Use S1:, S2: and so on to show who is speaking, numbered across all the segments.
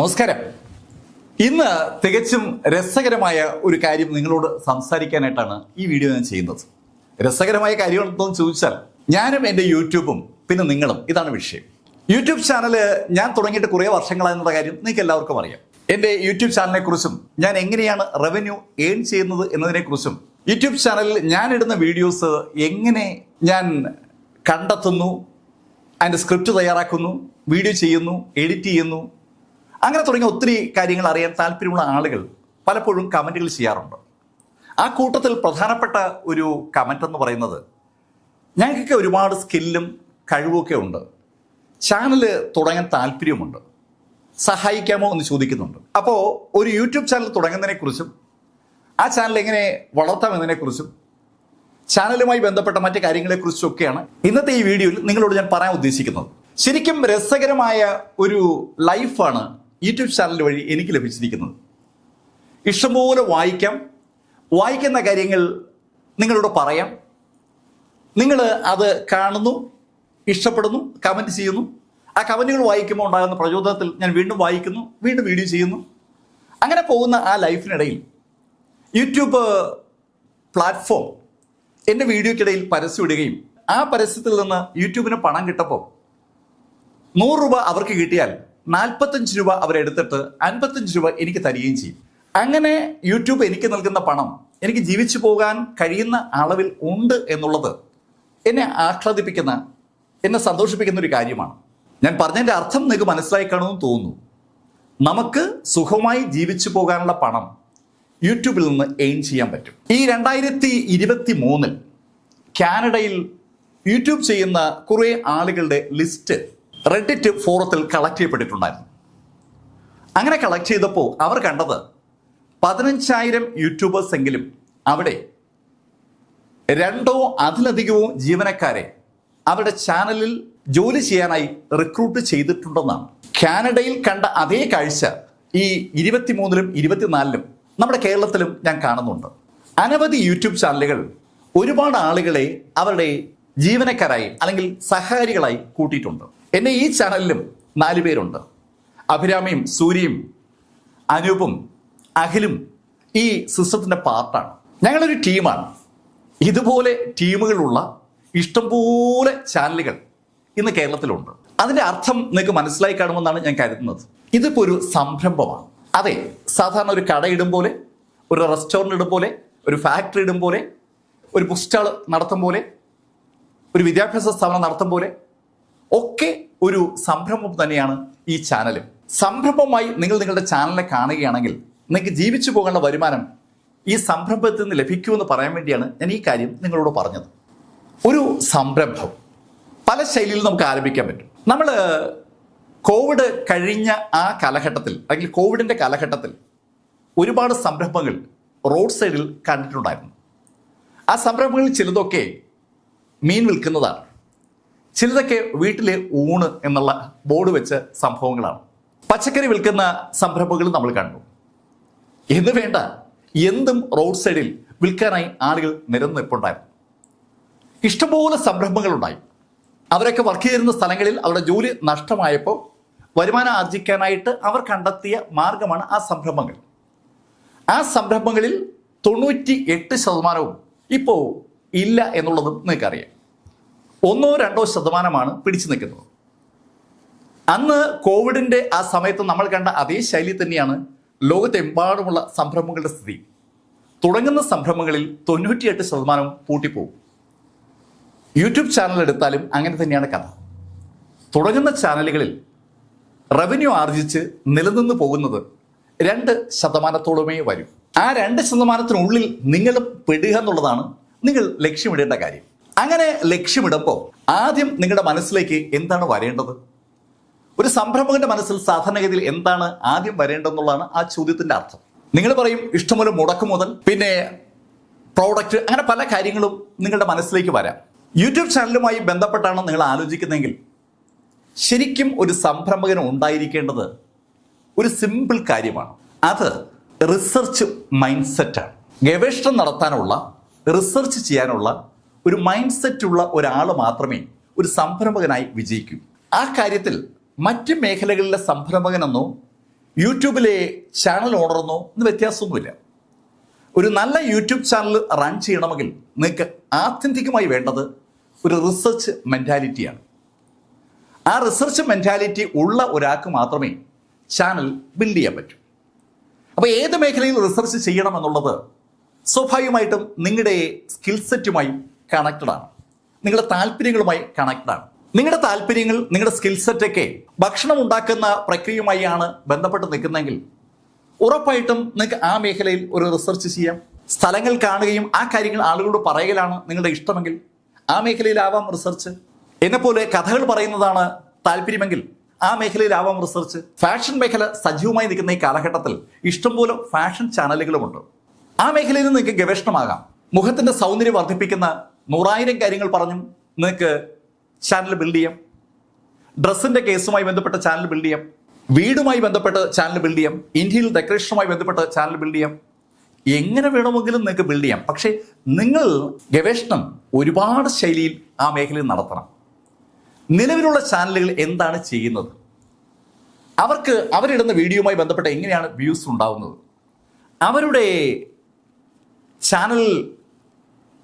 S1: നമസ്കാരം. ഇന്ന് തികച്ചും രസകരമായ ഒരു കാര്യം നിങ്ങളോട് സംസാരിക്കാനായിട്ടാണ് ഈ വീഡിയോ ഞാൻ ചെയ്യുന്നത്. രസകരമായ കാര്യം എന്താണെന്ന് ചോദിച്ചാൽ, ഞാനും എൻ്റെ യൂട്യൂബും പിന്നെ നിങ്ങളും, ഇതാണ് വിഷയം. യൂട്യൂബ് ചാനല് ഞാൻ തുടങ്ങിയിട്ട് കുറേ വർഷങ്ങളായെന്നുള്ള കാര്യം നിങ്ങൾക്ക് എല്ലാവർക്കും അറിയാം. എൻ്റെ യൂട്യൂബ് ചാനലിനെ കുറിച്ചും ഞാൻ എങ്ങനെയാണ് റവന്യൂ ഏൺ ചെയ്യുന്നത് എന്നതിനെക്കുറിച്ചും, യൂട്യൂബ് ചാനലിൽ ഞാൻ ഇടുന്ന വീഡിയോസ് എങ്ങനെ ഞാൻ കണ്ടെത്തുന്നു, അതിൻ്റെ സ്ക്രിപ്റ്റ് തയ്യാറാക്കുന്നു, വീഡിയോ ചെയ്യുന്നു, എഡിറ്റ് ചെയ്യുന്നു, അങ്ങനെ തുടങ്ങിയ ഒത്തിരി കാര്യങ്ങൾ അറിയാൻ താല്പര്യമുള്ള ആളുകൾ പലപ്പോഴും കമൻറ്റുകൾ ചെയ്യാറുണ്ട്. ആ കൂട്ടത്തിൽ പ്രധാനപ്പെട്ട ഒരു കമൻ്റ് എന്ന് പറയുന്നത്, ഞങ്ങൾക്കൊക്കെ ഒരുപാട് സ്കില്ലും കഴിവുമൊക്കെ ഉണ്ട്, ചാനൽ തുടങ്ങാൻ താല്പര്യമുണ്ട്, സഹായിക്കാമോ എന്ന് ചോദിക്കുന്നുണ്ട്. അപ്പോൾ ഒരു യൂട്യൂബ് ചാനൽ തുടങ്ങുന്നതിനെക്കുറിച്ചും ആ ചാനൽ എങ്ങനെ വളർത്താമെന്നതിനെക്കുറിച്ചും ചാനലുമായി ബന്ധപ്പെട്ട മറ്റ് കാര്യങ്ങളെക്കുറിച്ചും ഒക്കെയാണ് ഇന്നത്തെ ഈ വീഡിയോയിൽ നിങ്ങളോട് ഞാൻ പറയാൻ ഉദ്ദേശിക്കുന്നത്. ശരിക്കും രസകരമായ ഒരു ലൈഫാണ് യൂട്യൂബ് ചാനൽ വഴി എനിക്ക് ലഭിച്ചിരിക്കുന്നത്. ഇഷ്ടംപോലെ വായിക്കാം, വായിക്കുന്ന കാര്യങ്ങൾ നിങ്ങളോട് പറയാം, നിങ്ങൾ അത് കാണുന്നു, ഇഷ്ടപ്പെടുന്നു, കമൻറ്റ് ചെയ്യുന്നു. ആ കമൻറ്റുകൾ വായിക്കുമ്പോൾ ഉണ്ടാകുന്ന പ്രചോദനത്തിൽ ഞാൻ വീണ്ടും വായിക്കുന്നു, വീണ്ടും വീഡിയോ ചെയ്യുന്നു. അങ്ങനെ പോകുന്ന ആ ലൈഫിനിടയിൽ യൂട്യൂബ് പ്ലാറ്റ്ഫോം എൻ്റെ വീഡിയോയ്ക്കിടയിൽ പരസ്യം ഇടുകയും ആ പരസ്യത്തിൽ നിന്ന് യൂട്യൂബിന് പണം കിട്ടപ്പോൾ 100 രൂപ അവർക്ക് കിട്ടിയാൽ 45 രൂപ അവരെടുത്തിട്ട് 55 രൂപ എനിക്ക് തരികയും ചെയ്യും. അങ്ങനെ യൂട്യൂബ് എനിക്ക് നൽകുന്ന പണം എനിക്ക് ജീവിച്ചു പോകാൻ കഴിയുന്ന അളവിൽ ഉണ്ട് എന്നുള്ളത് എന്നെ ആഹ്ലാദിപ്പിക്കുന്ന, എന്നെ സന്തോഷിപ്പിക്കുന്ന ഒരു കാര്യമാണ്. ഞാൻ പറഞ്ഞതിൻ്റെ അർത്ഥം നിങ്ങൾക്ക് മനസ്സിലായി കാണുമെന്ന് തോന്നുന്നു. നമുക്ക് സുഖമായി ജീവിച്ചു പോകാനുള്ള പണം യൂട്യൂബിൽ നിന്ന് എയിൻ ചെയ്യാൻ പറ്റും. ഈ 2023 കാനഡയിൽ യൂട്യൂബ് ചെയ്യുന്ന കുറേ ആളുകളുടെ ലിസ്റ്റ് റെഡിറ്റ് ഫോറത്തിൽ കളക്ട് ചെയ്യപ്പെട്ടിട്ടുണ്ടായിരുന്നു. അങ്ങനെ കളക്ട് ചെയ്തപ്പോൾ അവർ കണ്ടത് 15,000 യൂട്യൂബേഴ്സ് എങ്കിലും അവിടെ 2 അതിലധികമോ ജീവനക്കാരെ അവരുടെ ചാനലിൽ ജോലി ചെയ്യാനായി റിക്രൂട്ട് ചെയ്തിട്ടുണ്ടെന്നാണ്. കാനഡയിൽ കണ്ട അതേ കാഴ്ച ഈ 23-ലും 24-ലും നമ്മുടെ കേരളത്തിലും ഞാൻ കാണുന്നുണ്ട്. അനവധി യൂട്യൂബ് ചാനലുകൾ ഒരുപാട് ആളുകളെ അവരുടെ ജീവനക്കാരായി അല്ലെങ്കിൽ സഹകാരികളായി കൂട്ടിയിട്ടുണ്ട്. എന്നെ ഈ ചാനലിലും 4 പേരുണ്ട്. അഭിരാമിയും സൂര്യയും അനൂപും അഖിലും ഈ സിസ്റ്റത്തിൻ്റെ പാർട്ടാണ്. ഞങ്ങളൊരു ടീമാണ്. ഇതുപോലെ ടീമുകളുള്ള ഇഷ്ടംപോലെ ചാനലുകൾ ഇന്ന് കേരളത്തിലുണ്ട്. അതിൻ്റെ അർത്ഥം നിങ്ങൾക്ക് മനസ്സിലായി കാണുമെന്നാണ് ഞാൻ കരുതുന്നത്. ഇതിപ്പോൾ ഒരു സംരംഭമാണ്. അതെ, സാധാരണ ഒരു കട ഇടും പോലെ, ഒരു റെസ്റ്റോറൻറ്റ് ഇടും പോലെ, ഒരു ഫാക്ടറി ഇടും പോലെ, ഒരു ബുക്ക് സ്റ്റാൾ നടത്തും പോലെ, ഒരു വിദ്യാഭ്യാസ സ്ഥാപനം നടത്തും പോലെ ഒക്കെ ഒരു സംരംഭം തന്നെയാണ് ഈ ചാനലും. സംരംഭമായി നിങ്ങൾ നിങ്ങളുടെ ചാനലിനെ കാണുകയാണെങ്കിൽ നിങ്ങൾക്ക് ജീവിച്ചു പോകേണ്ട വരുമാനം ഈ സംരംഭത്തിൽ നിന്ന് ലഭിക്കുമെന്ന് പറയാൻ വേണ്ടിയാണ് ഞാൻ ഈ കാര്യം നിങ്ങളോട് പറഞ്ഞത്. ഒരു സംരംഭം പല ശൈലിയിൽ നമുക്ക് ആരംഭിക്കാൻ പറ്റും. നമ്മൾ കോവിഡ് കഴിഞ്ഞ ആ കാലഘട്ടത്തിൽ, അല്ലെങ്കിൽ കോവിഡിൻ്റെ കാലഘട്ടത്തിൽ ഒരുപാട് സംരംഭങ്ങൾ റോഡ് സൈഡിൽ കണ്ടിട്ടുണ്ടായിരുന്നു. ആ സംരംഭങ്ങളിൽ ചിലതൊക്കെ മീൻ വിൽക്കുന്നതാണ്, ചിലതൊക്കെ വീട്ടിലെ ഊണ് എന്നുള്ള ബോർഡ് വെച്ച സംഭവങ്ങളാണ്. പച്ചക്കറി വിൽക്കുന്ന സംരംഭങ്ങൾ നമ്മൾ കണ്ടു. എന്ന് വേണ്ട എന്തും റോഡ് സൈഡിൽ വിൽക്കാനായി ആളുകൾ നിരന്നിപ്പുണ്ടായിരുന്നു. ഇഷ്ടംപോലെ സംരംഭങ്ങളുണ്ടായി. അവരൊക്കെ വർക്ക് ചെയ്യുന്ന സ്ഥലങ്ങളിൽ അവരുടെ ജോലി നഷ്ടമായപ്പോൾ വരുമാനം ആർജിക്കാനായിട്ട് അവർ കണ്ടെത്തിയ മാർഗമാണ് ആ സംരംഭങ്ങൾ. ആ സംരംഭങ്ങളിൽ 98% ഇപ്പോൾ ഇല്ല എന്നുള്ളതും നിങ്ങൾക്കറിയാം. 1-2% പിടിച്ചു നിൽക്കുന്നത്. അന്ന് കോവിഡിൻ്റെ ആ സമയത്ത് നമ്മൾ കണ്ട അതേ ശൈലി തന്നെയാണ് ലോകത്തെമ്പാടുമുള്ള സംരംഭങ്ങളുടെ സ്ഥിതി. തുടങ്ങുന്ന സംരംഭങ്ങളിൽ 98% പൂട്ടിപ്പോകും. യൂട്യൂബ് ചാനൽ എടുത്താലും അങ്ങനെ തന്നെയാണ് കഥ. തുടങ്ങുന്ന ചാനലുകളിൽ റവന്യൂ ആർജിച്ച് നിലനിന്ന് പോകുന്നത് 2%-ഓളമേ വരും. ആ 2%-നുള്ളിൽ നിങ്ങൾ പെടുക എന്നുള്ളതാണ് നിങ്ങൾ ലക്ഷ്യമിടേണ്ട കാര്യം. അങ്ങനെ ലക്ഷ്യമിടുമ്പോൾ ആദ്യം നിങ്ങളുടെ മനസ്സിലേക്ക് എന്താണ് വരേണ്ടത്? ഒരു സംരംഭകന്റെ മനസ്സിൽ സാധാരണഗതിയിൽ എന്താണ് ആദ്യം വരേണ്ടതെന്നുള്ളതാണ് ആ ചോദ്യത്തിൻ്റെ അർത്ഥം. നിങ്ങൾ പറയും ഇഷ്ടംപോലെ മുടക്ക് മുതൽ, പിന്നെ പ്രോഡക്റ്റ്, അങ്ങനെ പല കാര്യങ്ങളും നിങ്ങളുടെ മനസ്സിലേക്ക് വരാം. യൂട്യൂബ് ചാനലുമായി ബന്ധപ്പെട്ടാണ് നിങ്ങൾ ആലോചിക്കുന്നതെങ്കിൽ ശരിക്കും ഒരു സംരംഭകന് ഉണ്ടായിരിക്കേണ്ടത് ഒരു സിമ്പിൾ കാര്യമാണ്. അത് റിസർച്ച് മൈൻഡ് സെറ്റാണ്. ഗവേഷണം നടത്താനുള്ള, റിസർച്ച് ചെയ്യാനുള്ള ഒരു മൈൻഡ് സെറ്റുള്ള ഒരാൾ മാത്രമേ ഒരു സംരംഭകനായി വിജയിക്കൂ. ആ കാര്യത്തിൽ മറ്റ് മേഖലകളിലെ സംരംഭകനെന്നോ യൂട്യൂബിലെ ചാനൽ ഓണറെന്നോ ഇന്ന് വ്യത്യാസമൊന്നുമില്ല. ഒരു നല്ല യൂട്യൂബ് ചാനൽ റൺ ചെയ്യണമെങ്കിൽ നിങ്ങൾക്ക് ആത്യന്തികമായി വേണ്ടത് ഒരു റിസർച്ച് മെൻറ്റാലിറ്റിയാണ്. ആ റിസർച്ച് മെൻറ്റാലിറ്റി ഉള്ള ഒരാൾക്ക് മാത്രമേ ചാനൽ ബിൽഡ് ചെയ്യാൻ പറ്റൂ. അപ്പോൾ ഏത് മേഖലയിൽ റിസർച്ച് ചെയ്യണം എന്നുള്ളത് സ്വാഭാവികമായിട്ടും നിങ്ങളുടെ സ്കിൽ സെറ്റുമായി കണക്റ്റഡ് ആണ്, നിങ്ങളുടെ താല്പര്യങ്ങളുമായി കണക്റ്റഡ് ആണ്. നിങ്ങളുടെ താല്പര്യങ്ങൾ, നിങ്ങളുടെ സ്കിൽ സെറ്റൊക്കെ ഭക്ഷണം ഉണ്ടാക്കുന്ന പ്രക്രിയയുമായാണ് ബന്ധപ്പെട്ട് നിൽക്കുന്നതെങ്കിൽ ഉറപ്പായിട്ടും നിങ്ങൾക്ക് ആ മേഖലയിൽ ഒരു റിസർച്ച് ചെയ്യാം. സ്ഥലങ്ങൾ കാണുകയും ആ കാര്യങ്ങൾ ആളുകളോട് പറയലാണ് നിങ്ങളുടെ ഇഷ്ടമെങ്കിൽ ആ മേഖലയിലാവാം റിസർച്ച്. എന്നെപ്പോലെ കഥകൾ പറയുന്നതാണ് താല്പര്യമെങ്കിൽ ആ മേഖലയിലാവാം റിസർച്ച്. ഫാഷൻ മേഖല സജീവമായി നിൽക്കുന്ന ഈ കാലഘട്ടത്തിൽ ഇഷ്ടംപോലെ ഫാഷൻ ചാനലുകളുമുണ്ട്. ആ മേഖലയിൽ നിങ്ങൾക്ക് ഗവേഷണമാകാം. മുഖത്തിന്റെ സൗന്ദര്യം വർദ്ധിപ്പിക്കുന്ന 100,000 കാര്യങ്ങൾ പറഞ്ഞും നിങ്ങൾക്ക് ചാനൽ ബിൽഡ് ചെയ്യാം. ഡ്രസ്സിന്റെ കേസുമായി ബന്ധപ്പെട്ട ചാനൽ ബിൽഡ് ചെയ്യാം. വീടുമായി ബന്ധപ്പെട്ട് ചാനൽ ബിൽഡ് ചെയ്യാം. ഇന്ത്യയിൽ ഡെക്കറേഷനുമായി ബന്ധപ്പെട്ട് ചാനൽ ബിൽഡ് ചെയ്യാം. എങ്ങനെ വേണമെങ്കിലും നിങ്ങൾക്ക് ബിൽഡ് ചെയ്യാം. പക്ഷേ നിങ്ങൾ ഗവേഷണം ഒരുപാട് ശൈലിയിൽ ആ മേഖലയിൽ നടത്തണം. നിലവിലുള്ള ചാനലുകൾ എന്താണ് ചെയ്യുന്നത്, അവരിടുന്ന വീഡിയോയുമായി ബന്ധപ്പെട്ട് എങ്ങനെയാണ് വ്യൂസ് ഉണ്ടാവുന്നത്, അവരുടെ ചാനൽ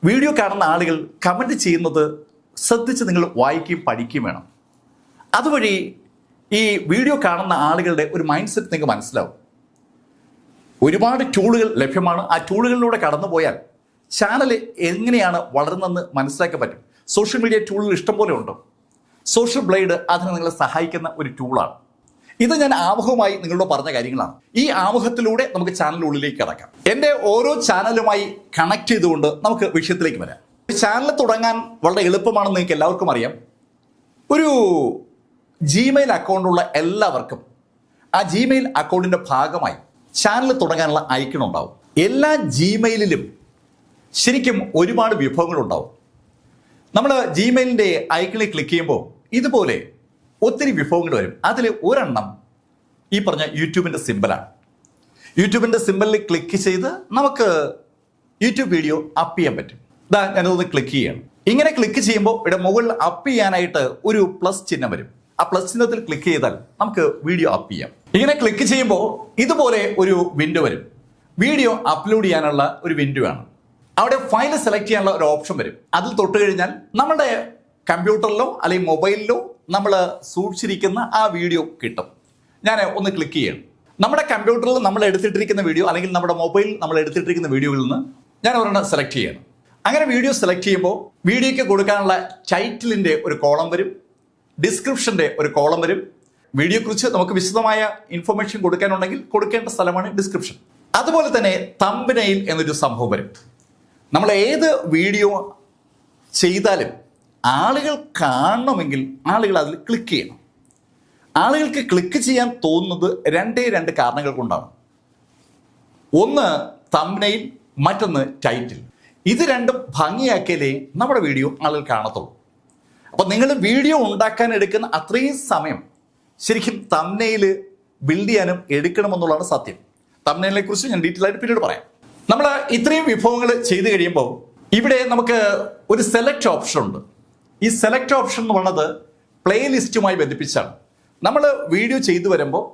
S1: വീഡിയോ കാണുന്ന ആളുകൾ കമൻറ്റ് ചെയ്യുന്നത് ശ്രദ്ധിച്ച് നിങ്ങൾ വായിക്കുകയും പഠിക്കുകയും വേണം. അതുവഴി ഈ വീഡിയോ കാണുന്ന ആളുകളുടെ ഒരു മൈൻഡ് സെറ്റ് നിങ്ങൾക്ക് മനസ്സിലാവും. ഒരുപാട് ടൂളുകൾ ലഭ്യമാണ്. ആ ടൂളുകളിലൂടെ കടന്നു പോയാൽ ചാനൽ എങ്ങനെയാണ് വളരുന്നതെന്ന് മനസ്സിലാക്കാൻ പറ്റും. സോഷ്യൽ മീഡിയ ടൂളുകൾ ഇഷ്ടംപോലെ ഉണ്ട്. സോഷ്യൽ ബ്ലേഡ് അതിന് നിങ്ങളെ സഹായിക്കുന്ന ഒരു ടൂളാണ്. ഇത് ഞാൻ ആമുഖമായി നിങ്ങളോട് പറഞ്ഞ കാര്യങ്ങളാണ്. ഈ ആമുഖത്തിലൂടെ നമുക്ക് ചാനലിനുള്ളിലേക്ക് കടക്കാം. എൻ്റെ ഓരോ ചാനലുമായി കണക്ട് ചെയ്തുകൊണ്ട് നമുക്ക് വിഷയത്തിലേക്ക് വരാം. ചാനൽ തുടങ്ങാൻ വളരെ എളുപ്പമാണെന്ന് നിങ്ങൾക്ക് എല്ലാവർക്കും അറിയാം. ഒരു ജിമെയിൽ അക്കൗണ്ടുള്ള എല്ലാവർക്കും ആ ജിമെയിൽ അക്കൗണ്ടിൻ്റെ ഭാഗമായി ചാനൽ തുടങ്ങാനുള്ള ഐക്കൺ ഉണ്ടാവും. എല്ലാ ജിമെയിലിലും ശരിക്കും ഒരുപാട് വിഭവങ്ങളുണ്ടാവും. നമ്മൾ ജിമെയിലിൻ്റെ ഐക്കണിൽ ക്ലിക്ക് ചെയ്യുമ്പോൾ ഇതുപോലെ ഒത്തിരി വിഭവങ്ങൾ വരും. അതിൽ ഒരെണ്ണം ഈ പറഞ്ഞ യൂട്യൂബിൻ്റെ സിമ്പലാണ്. യൂട്യൂബിൻ്റെ സിമ്പലിൽ ക്ലിക്ക് ചെയ്ത് നമുക്ക് യൂട്യൂബ് വീഡിയോ അപ്പ് ചെയ്യാൻ പറ്റും. ഇതാ ഞാനതൊന്ന് ക്ലിക്ക് ചെയ്യണം. ഇങ്ങനെ ക്ലിക്ക് ചെയ്യുമ്പോൾ ഇവിടെ മുകളിൽ അപ്പ് ചെയ്യാനായിട്ട് ഒരു പ്ലസ് ചിഹ്നം വരും. ആ പ്ലസ് ചിഹ്നത്തിൽ ക്ലിക്ക് ചെയ്താൽ നമുക്ക് വീഡിയോ അപ്പ് ചെയ്യാം. ഇങ്ങനെ ക്ലിക്ക് ചെയ്യുമ്പോൾ ഇതുപോലെ ഒരു വിൻഡോ വരും. വീഡിയോ അപ്ലോഡ് ചെയ്യാനുള്ള ഒരു വിൻഡോ ആണ്. അവിടെ ഫയൽ സെലക്ട് ചെയ്യാനുള്ള ഒരു ഓപ്ഷൻ വരും. അതിൽ തൊട്ട് കഴിഞ്ഞാൽ നമ്മുടെ കമ്പ്യൂട്ടറിലോ അല്ലെങ്കിൽ മൊബൈലിലോ നമ്മൾ സൂക്ഷിച്ചിരിക്കുന്ന ആ വീഡിയോ കിട്ടും. ഞാൻ ഒന്ന് ക്ലിക്ക് ചെയ്യണം. നമ്മുടെ കമ്പ്യൂട്ടറിൽ നമ്മൾ എടുത്തിട്ടിരിക്കുന്ന വീഡിയോ അല്ലെങ്കിൽ നമ്മുടെ മൊബൈലിൽ നമ്മൾ എടുത്തിട്ടിരിക്കുന്ന വീഡിയോയിൽ നിന്ന് ഞാൻ ഒരെണ്ണം സെലക്ട് ചെയ്യണം. അങ്ങനെ വീഡിയോ സെലക്ട് ചെയ്യുമ്പോൾ വീഡിയോയ്ക്ക് കൊടുക്കാനുള്ള ടൈറ്റിലിൻ്റെ ഒരു കോളം വരും, ഡിസ്ക്രിപ്ഷൻ്റെ ഒരു കോളം വരും. വീഡിയോയെക്കുറിച്ച് നമുക്ക് വിശദമായ ഇൻഫർമേഷൻ കൊടുക്കാനുണ്ടെങ്കിൽ കൊടുക്കേണ്ട സ്ഥലമാണ് ഡിസ്ക്രിപ്ഷൻ. അതുപോലെ തന്നെ തംബ്നെയിൽ എന്നൊരു സംഭവം വരും. നമ്മൾ ഏത് വീഡിയോ ചെയ്താലും ആളുകൾ കാണണമെങ്കിൽ ആളുകൾ അതിൽ ക്ലിക്ക് ചെയ്യണം. ആളുകൾക്ക് ക്ലിക്ക് ചെയ്യാൻ തോന്നുന്നത് രണ്ട് കാരണങ്ങൾ കൊണ്ടാണ്. ഒന്ന് തംബ്നെയിൽ, മറ്റൊന്ന് ടൈറ്റിൽ. ഇത് രണ്ടും ഭംഗിയാക്കിയാലേ നമ്മുടെ വീഡിയോ ആളുകൾ കാണത്തുള്ളൂ. അപ്പം നിങ്ങൾ വീഡിയോ ഉണ്ടാക്കാൻ എടുക്കുന്ന അത്രയും സമയം ശരിക്കും തംബ്നെയിൽ ബിൽഡ് ചെയ്യാനും എടുക്കണമെന്നുള്ളതാണ് സത്യം. തംബ്നെയിലിനെ കുറിച്ച് ഞാൻ ഡീറ്റെയിൽ ആയിട്ട് പിന്നീട് പറയാം. നമ്മൾ ഇത്രയും വിഭവങ്ങൾ ചെയ്ത് കഴിയുമ്പോൾ ഇവിടെ നമുക്ക് ഒരു സെലക്ട് ഓപ്ഷൻ ഉണ്ട്. ഈ സെലക്ട് ഓപ്ഷൻ എന്ന് പറയുന്നത് പ്ലേലിസ്റ്റുമായി ബന്ധിപ്പിച്ചാണ്. നമ്മൾ വീഡിയോ ചെയ്തു വരുമ്പോൾ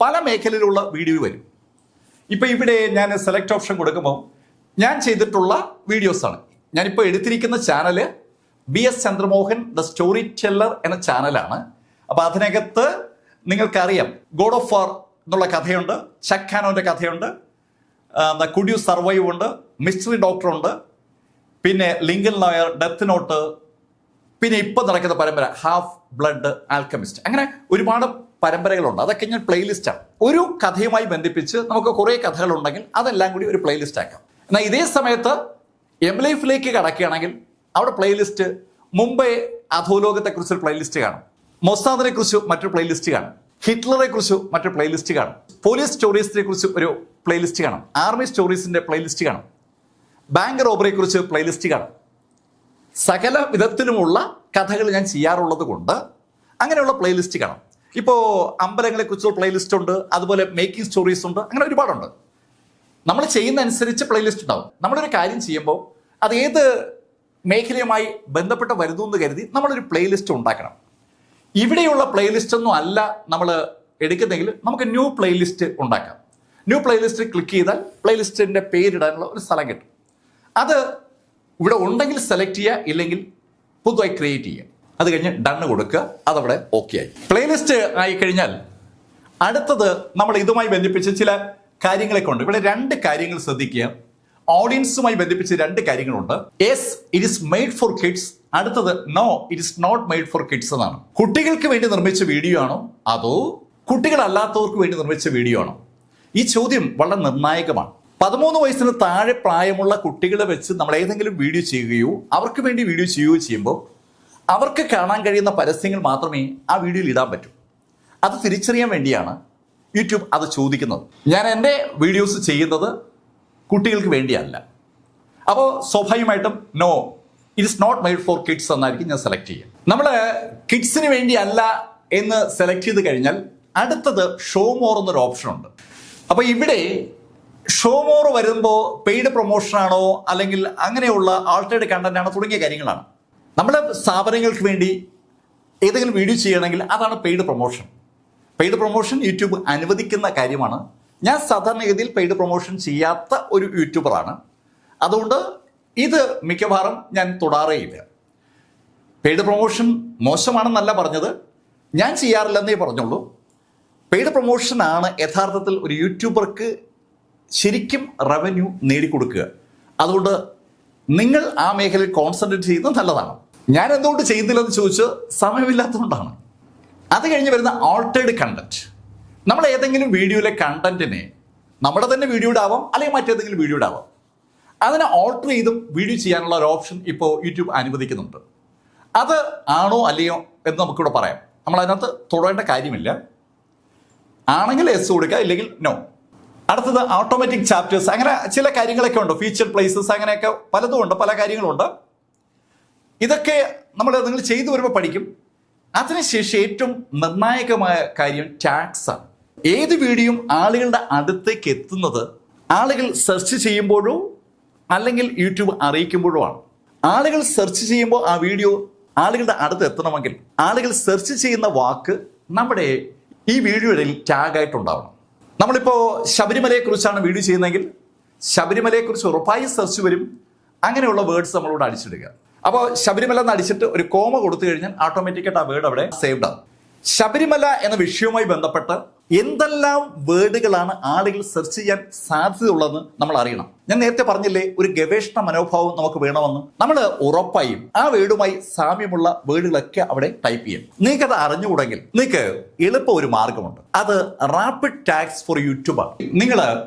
S1: പല മേഖലയിലുള്ള വീഡിയോ വരും. ഇപ്പം ഇവിടെ ഞാൻ സെലക്ട് ഓപ്ഷൻ കൊടുക്കുമ്പോൾ ഞാൻ ചെയ്തിട്ടുള്ള വീഡിയോസാണ്. ഞാനിപ്പോൾ എടുത്തിരിക്കുന്ന channel BS Chandramohan the story teller എന്ന ചാനലാണ്. അപ്പോൾ അതിനകത്ത് നിങ്ങൾക്കറിയാം ഗോഡ് ഓഫ് വാർ എന്നുള്ള കഥയുണ്ട്, ചക്ക് ഹാനോൻ്റെ കഥയുണ്ട്, കുഡ് യു സർവൈവ് ഉണ്ട്, മിസ്റ്ററി ഡോക്ടർ ഉണ്ട്, പിന്നെ ലിങ്കൻ ലോയർ, ഡെത്ത് നോട്ട്, പിന്നെ ഇപ്പം നടക്കുന്ന പരമ്പര ഹാഫ് ബ്ലഡ് ആൽക്കമിസ്റ്റ്. അങ്ങനെ ഒരുപാട് പരമ്പരകളുണ്ട്. അതൊക്കെ ഞാൻ പ്ലേലിസ്റ്റാണ്. ഒരു കഥയുമായി ബന്ധിപ്പിച്ച് നമുക്ക് കുറേ കഥകളുണ്ടെങ്കിൽ അതെല്ലാം കൂടി ഒരു പ്ലേലിസ്റ്റ് ആക്കാം. എന്നാൽ ഇതേ സമയത്ത് എംലൈഫിലേക്ക് കടക്കുകയാണെങ്കിൽ അവിടെ പ്ലേലിസ്റ്റ് മുംബൈ അധോലോകത്തെക്കുറിച്ചൊരു പ്ലേലിസ്റ്റ് കാണും, മൊസാദിനെ കുറിച്ച് മറ്റൊരു പ്ലേലിസ്റ്റ് കാണും, ഹിറ്റ്ലറെ കുറിച്ച് മറ്റൊരു പ്ലേലിസ്റ്റ് കാണും, പോലീസ് സ്റ്റോറീസിനെ കുറിച്ച് ഒരു പ്ലേലിസ്റ്റ് കാണും, ആർമി സ്റ്റോറീസിന്റെ പ്ലേലിസ്റ്റ് കാണും, ബാങ്ക് റോബറിയെ കുറിച്ച് പ്ലേലിസ്റ്റ് കാണും. സകല വിധത്തിലുമുള്ള കഥകൾ ഞാൻ ചെയ്യാറുള്ളത് കൊണ്ട് അങ്ങനെയുള്ള പ്ലേലിസ്റ്റ് കാണും. ഇപ്പോൾ അമ്പലങ്ങളെക്കുറിച്ചുള്ള പ്ലേലിസ്റ്റ് ഉണ്ട്, അതുപോലെ മേക്കിംഗ് സ്റ്റോറീസ് ഉണ്ട്, അങ്ങനെ ഒരുപാടുണ്ട്. നമ്മൾ ചെയ്യുന്ന അനുസരിച്ച് പ്ലേലിസ്റ്റ് ഉണ്ടാവും. നമ്മളൊരു കാര്യം ചെയ്യുമ്പോൾ അത് ഏത് മേഖലയുമായി ബന്ധപ്പെട്ട് വരുന്നു എന്ന് കരുതി നമ്മളൊരു പ്ലേലിസ്റ്റ് ഉണ്ടാക്കണം. ഇവിടെയുള്ള പ്ലേലിസ്റ്റ് ഒന്നും അല്ല നമ്മൾ എടുക്കുന്നെങ്കിൽ നമുക്ക് ന്യൂ പ്ലേലിസ്റ്റ് ഉണ്ടാക്കാം. ന്യൂ പ്ലേലിസ്റ്റ് ക്ലിക്ക് ചെയ്താൽ പ്ലേലിസ്റ്റിൻ്റെ പേരിടാനുള്ള ഒരു സ്ഥലം കിട്ടും. അത് ഇവിടെ ഉണ്ടെങ്കിൽ സെലക്ട് ചെയ്യുക, ഇല്ലെങ്കിൽ പുതുതായി ക്രിയേറ്റ് ചെയ്യുക. അത് കഴിഞ്ഞ് ഡണ്ണ് കൊടുക്കുക, അതവിടെ ഓക്കെ ആയി. പ്ലേലിസ്റ്റ് ആയിക്കഴിഞ്ഞാൽ അടുത്തത് നമ്മൾ ഇതുമായി ബന്ധിപ്പിച്ച് ചില കാര്യങ്ങളൊക്കെ ഉണ്ട്. ഇവിടെ 2 കാര്യങ്ങൾ ശ്രദ്ധിക്കുക. ഓഡിയൻസുമായി ബന്ധിപ്പിച്ച് 2 കാര്യങ്ങളുണ്ട്. Yes, it is made for kids. അടുത്തത് no, it is not made for kids എന്നാണ്. കുട്ടികൾക്ക് വേണ്ടി നിർമ്മിച്ച വീഡിയോ ആണോ അതോ കുട്ടികളല്ലാത്തവർക്ക് വേണ്ടി നിർമ്മിച്ച വീഡിയോ ആണോ? ഈ ചോദ്യം വളരെ നിർണായകമാണ്. 13 വയസ്സിന് താഴെ പ്രായമുള്ള കുട്ടികളെ വെച്ച് നമ്മൾ ഏതെങ്കിലും വീഡിയോ ചെയ്യുകയോ അവർക്ക് വേണ്ടി വീഡിയോ ചെയ്യുകയോ ചെയ്യുമ്പോൾ അവർക്ക് കാണാൻ കഴിയുന്ന പരസ്യങ്ങൾ മാത്രമേ ആ വീഡിയോയിൽ ഇടാൻ പറ്റൂ. അത് തിരിച്ചറിയാൻ വേണ്ടിയാണ് യൂട്യൂബ് അത് ചോദിക്കുന്നത്. ഞാൻ എൻ്റെ വീഡിയോസ് ചെയ്യുന്നത് കുട്ടികൾക്ക് വേണ്ടിയല്ല. അപ്പോൾ സ്വാഭാവികമായിട്ടും no, it is not made for kids എന്നായിരിക്കും ഞാൻ സെലക്ട് ചെയ്യുക. നമ്മൾ കിഡ്സിന് വേണ്ടിയല്ല എന്ന് സെലക്ട് ചെയ്ത് കഴിഞ്ഞാൽ അടുത്തത് ഷോ മോർ എന്നൊരു ഓപ്ഷൻ ഉണ്ട്. അപ്പോൾ ഇവിടെ ഷോ മോർ വരുമ്പോൾ പെയ്ഡ് പ്രൊമോഷൻ ആണോ അല്ലെങ്കിൽ അങ്ങനെയുള്ള ആൾട്ടേഡ് കണ്ടന്റ് ആണോ തുടങ്ങിയ കാര്യങ്ങളാണ്. നമ്മുടെ സ്ഥാപനങ്ങൾക്ക് വേണ്ടി ഏതെങ്കിലും വീഡിയോ ചെയ്യണമെങ്കിൽ അതാണ് paid promotion. Paid promotion YouTube അനുവദിക്കുന്ന കാര്യമാണ്. ഞാൻ സാധാരണഗതിയിൽ പെയ്ഡ് പ്രൊമോഷൻ ചെയ്യാത്ത ഒരു യൂട്യൂബറാണ്. അതുകൊണ്ട് ഇത് മിക്കവാറും ഞാൻ തൊടാറേയില്ല. പെയ്ഡ് പ്രൊമോഷൻ മോശമാണെന്നല്ല പറഞ്ഞത്, ഞാൻ ചെയ്യാറില്ലെന്നേ പറഞ്ഞുള്ളൂ. പെയ്ഡ് പ്രൊമോഷനാണ് യഥാർത്ഥത്തിൽ ഒരു യൂട്യൂബർക്ക് ശരിക്കും റവന്യൂ നേടിക്കൊടുക്കുക. അതുകൊണ്ട് നിങ്ങൾ ആ മേഖലയിൽ കോൺസെൻട്രേറ്റ് ചെയ്യുന്നത് നല്ലതാണ്. ഞാൻ എന്തുകൊണ്ട് ചെയ്യുന്നില്ലെന്ന് ചോദിച്ച് സമയമില്ലാത്തതുകൊണ്ടാണ്. അത് കഴിഞ്ഞ് വരുന്ന ആൾട്ടേഡ് കണ്ടന്റ്. നമ്മൾ ഏതെങ്കിലും വീഡിയോയിലെ കണ്ടന്റിനെ നമ്മുടെ തന്നെ വീഡിയോയുടെ ആവാം അല്ലെങ്കിൽ മറ്റേതെങ്കിലും വീഡിയോയുടെ ആവാം, അതിനെ ഓൾട്ടർ ചെയ്തും വീഡിയോ ചെയ്യാനുള്ള ഒരു ഓപ്ഷൻ ഇപ്പോൾ യൂട്യൂബ് അനുവദിക്കുന്നുണ്ട്. അത് ആണോ അല്ലയോ എന്ന് നമുക്കിവിടെ പറയാം. നമ്മൾ അതിനകത്ത് തൊടേണ്ട കാര്യമില്ല. ആണെങ്കിൽ എസ് കൊടുക്കുക, ഇല്ലെങ്കിൽ നോ. അടുത്തത് ഓട്ടോമാറ്റിക് ചാപ്റ്റേഴ്സ്, അങ്ങനെ ചില കാര്യങ്ങളൊക്കെ ഉണ്ട്. ഫീച്ചർ പ്ലേസസ്, അങ്ങനെയൊക്കെ പലതും ഉണ്ട്, പല കാര്യങ്ങളുണ്ട്. ഇതൊക്കെ നിങ്ങൾ ചെയ്തു വരുമ്പോൾ പഠിക്കും. അതിനുശേഷം ഏറ്റവും നിർണായകമായ കാര്യം ടാഗ്സ് ആണ്. ഏത് വീഡിയോയും ആളുകളുടെ അടുത്തേക്ക് എത്തുന്നത് ആളുകൾ സെർച്ച് ചെയ്യുമ്പോഴോ അല്ലെങ്കിൽ യൂട്യൂബ് അറിയിക്കുമ്പോഴോ ആണ്. ആളുകൾ സെർച്ച് ചെയ്യുമ്പോൾ ആ വീഡിയോ ആളുകളുടെ അടുത്ത് എത്തണമെങ്കിൽ ആളുകൾ സെർച്ച് ചെയ്യുന്ന വാക്ക് നമ്മുടെ ഈ വീഡിയോയുടെ ടാഗായിട്ടുണ്ടാവണം. നമ്മളിപ്പോൾ ശബരിമലയെക്കുറിച്ചാണ് വീഡിയോ ചെയ്യുന്നതെങ്കിൽ ശബരിമലയെക്കുറിച്ച് ഉറപ്പായി സെർച്ച് വരും. അങ്ങനെയുള്ള വേർഡ്സ് നമ്മളോട് അടിച്ചിടുക. അപ്പോൾ ശബരിമല എന്ന് അടിച്ചിട്ട് ഒരു കോമ കൊടുത്തു കഴിഞ്ഞാൽ ഓട്ടോമാറ്റിക്കായിട്ട് ആ വേർഡ് അവിടെ സേവ്ഡ് ആവും. ശബരിമല എന്ന വിഷയവുമായി ബന്ധപ്പെട്ട് എന്തെല്ലാം വേർഡുകളാണ് ആളുകൾ സെർച്ച് ചെയ്യാൻ സാധ്യതയുള്ളതെന്ന് നമ്മൾ അറിയണം. ഞാൻ നേരത്തെ പറഞ്ഞില്ലേ, ഒരു ഗവേഷണ മനോഭാവം നമുക്ക് വേണമെന്ന്. നമ്മൾ ഉറപ്പായും ആ വേർഡുമായി സാമ്യമുള്ള വേർഡുകളൊക്കെ അവിടെ ടൈപ്പ് ചെയ്യും. നിങ്ങൾക്ക് അത് അറിഞ്ഞുകൂടെങ്കിൽ നിങ്ങൾക്ക് എളുപ്പം ഒരു മാർഗമുണ്ട്. അത് റാപ്പിഡ് ടാഗ്സ് ഫോർ യൂട്യൂബ് ആണ്. നിങ്ങൾ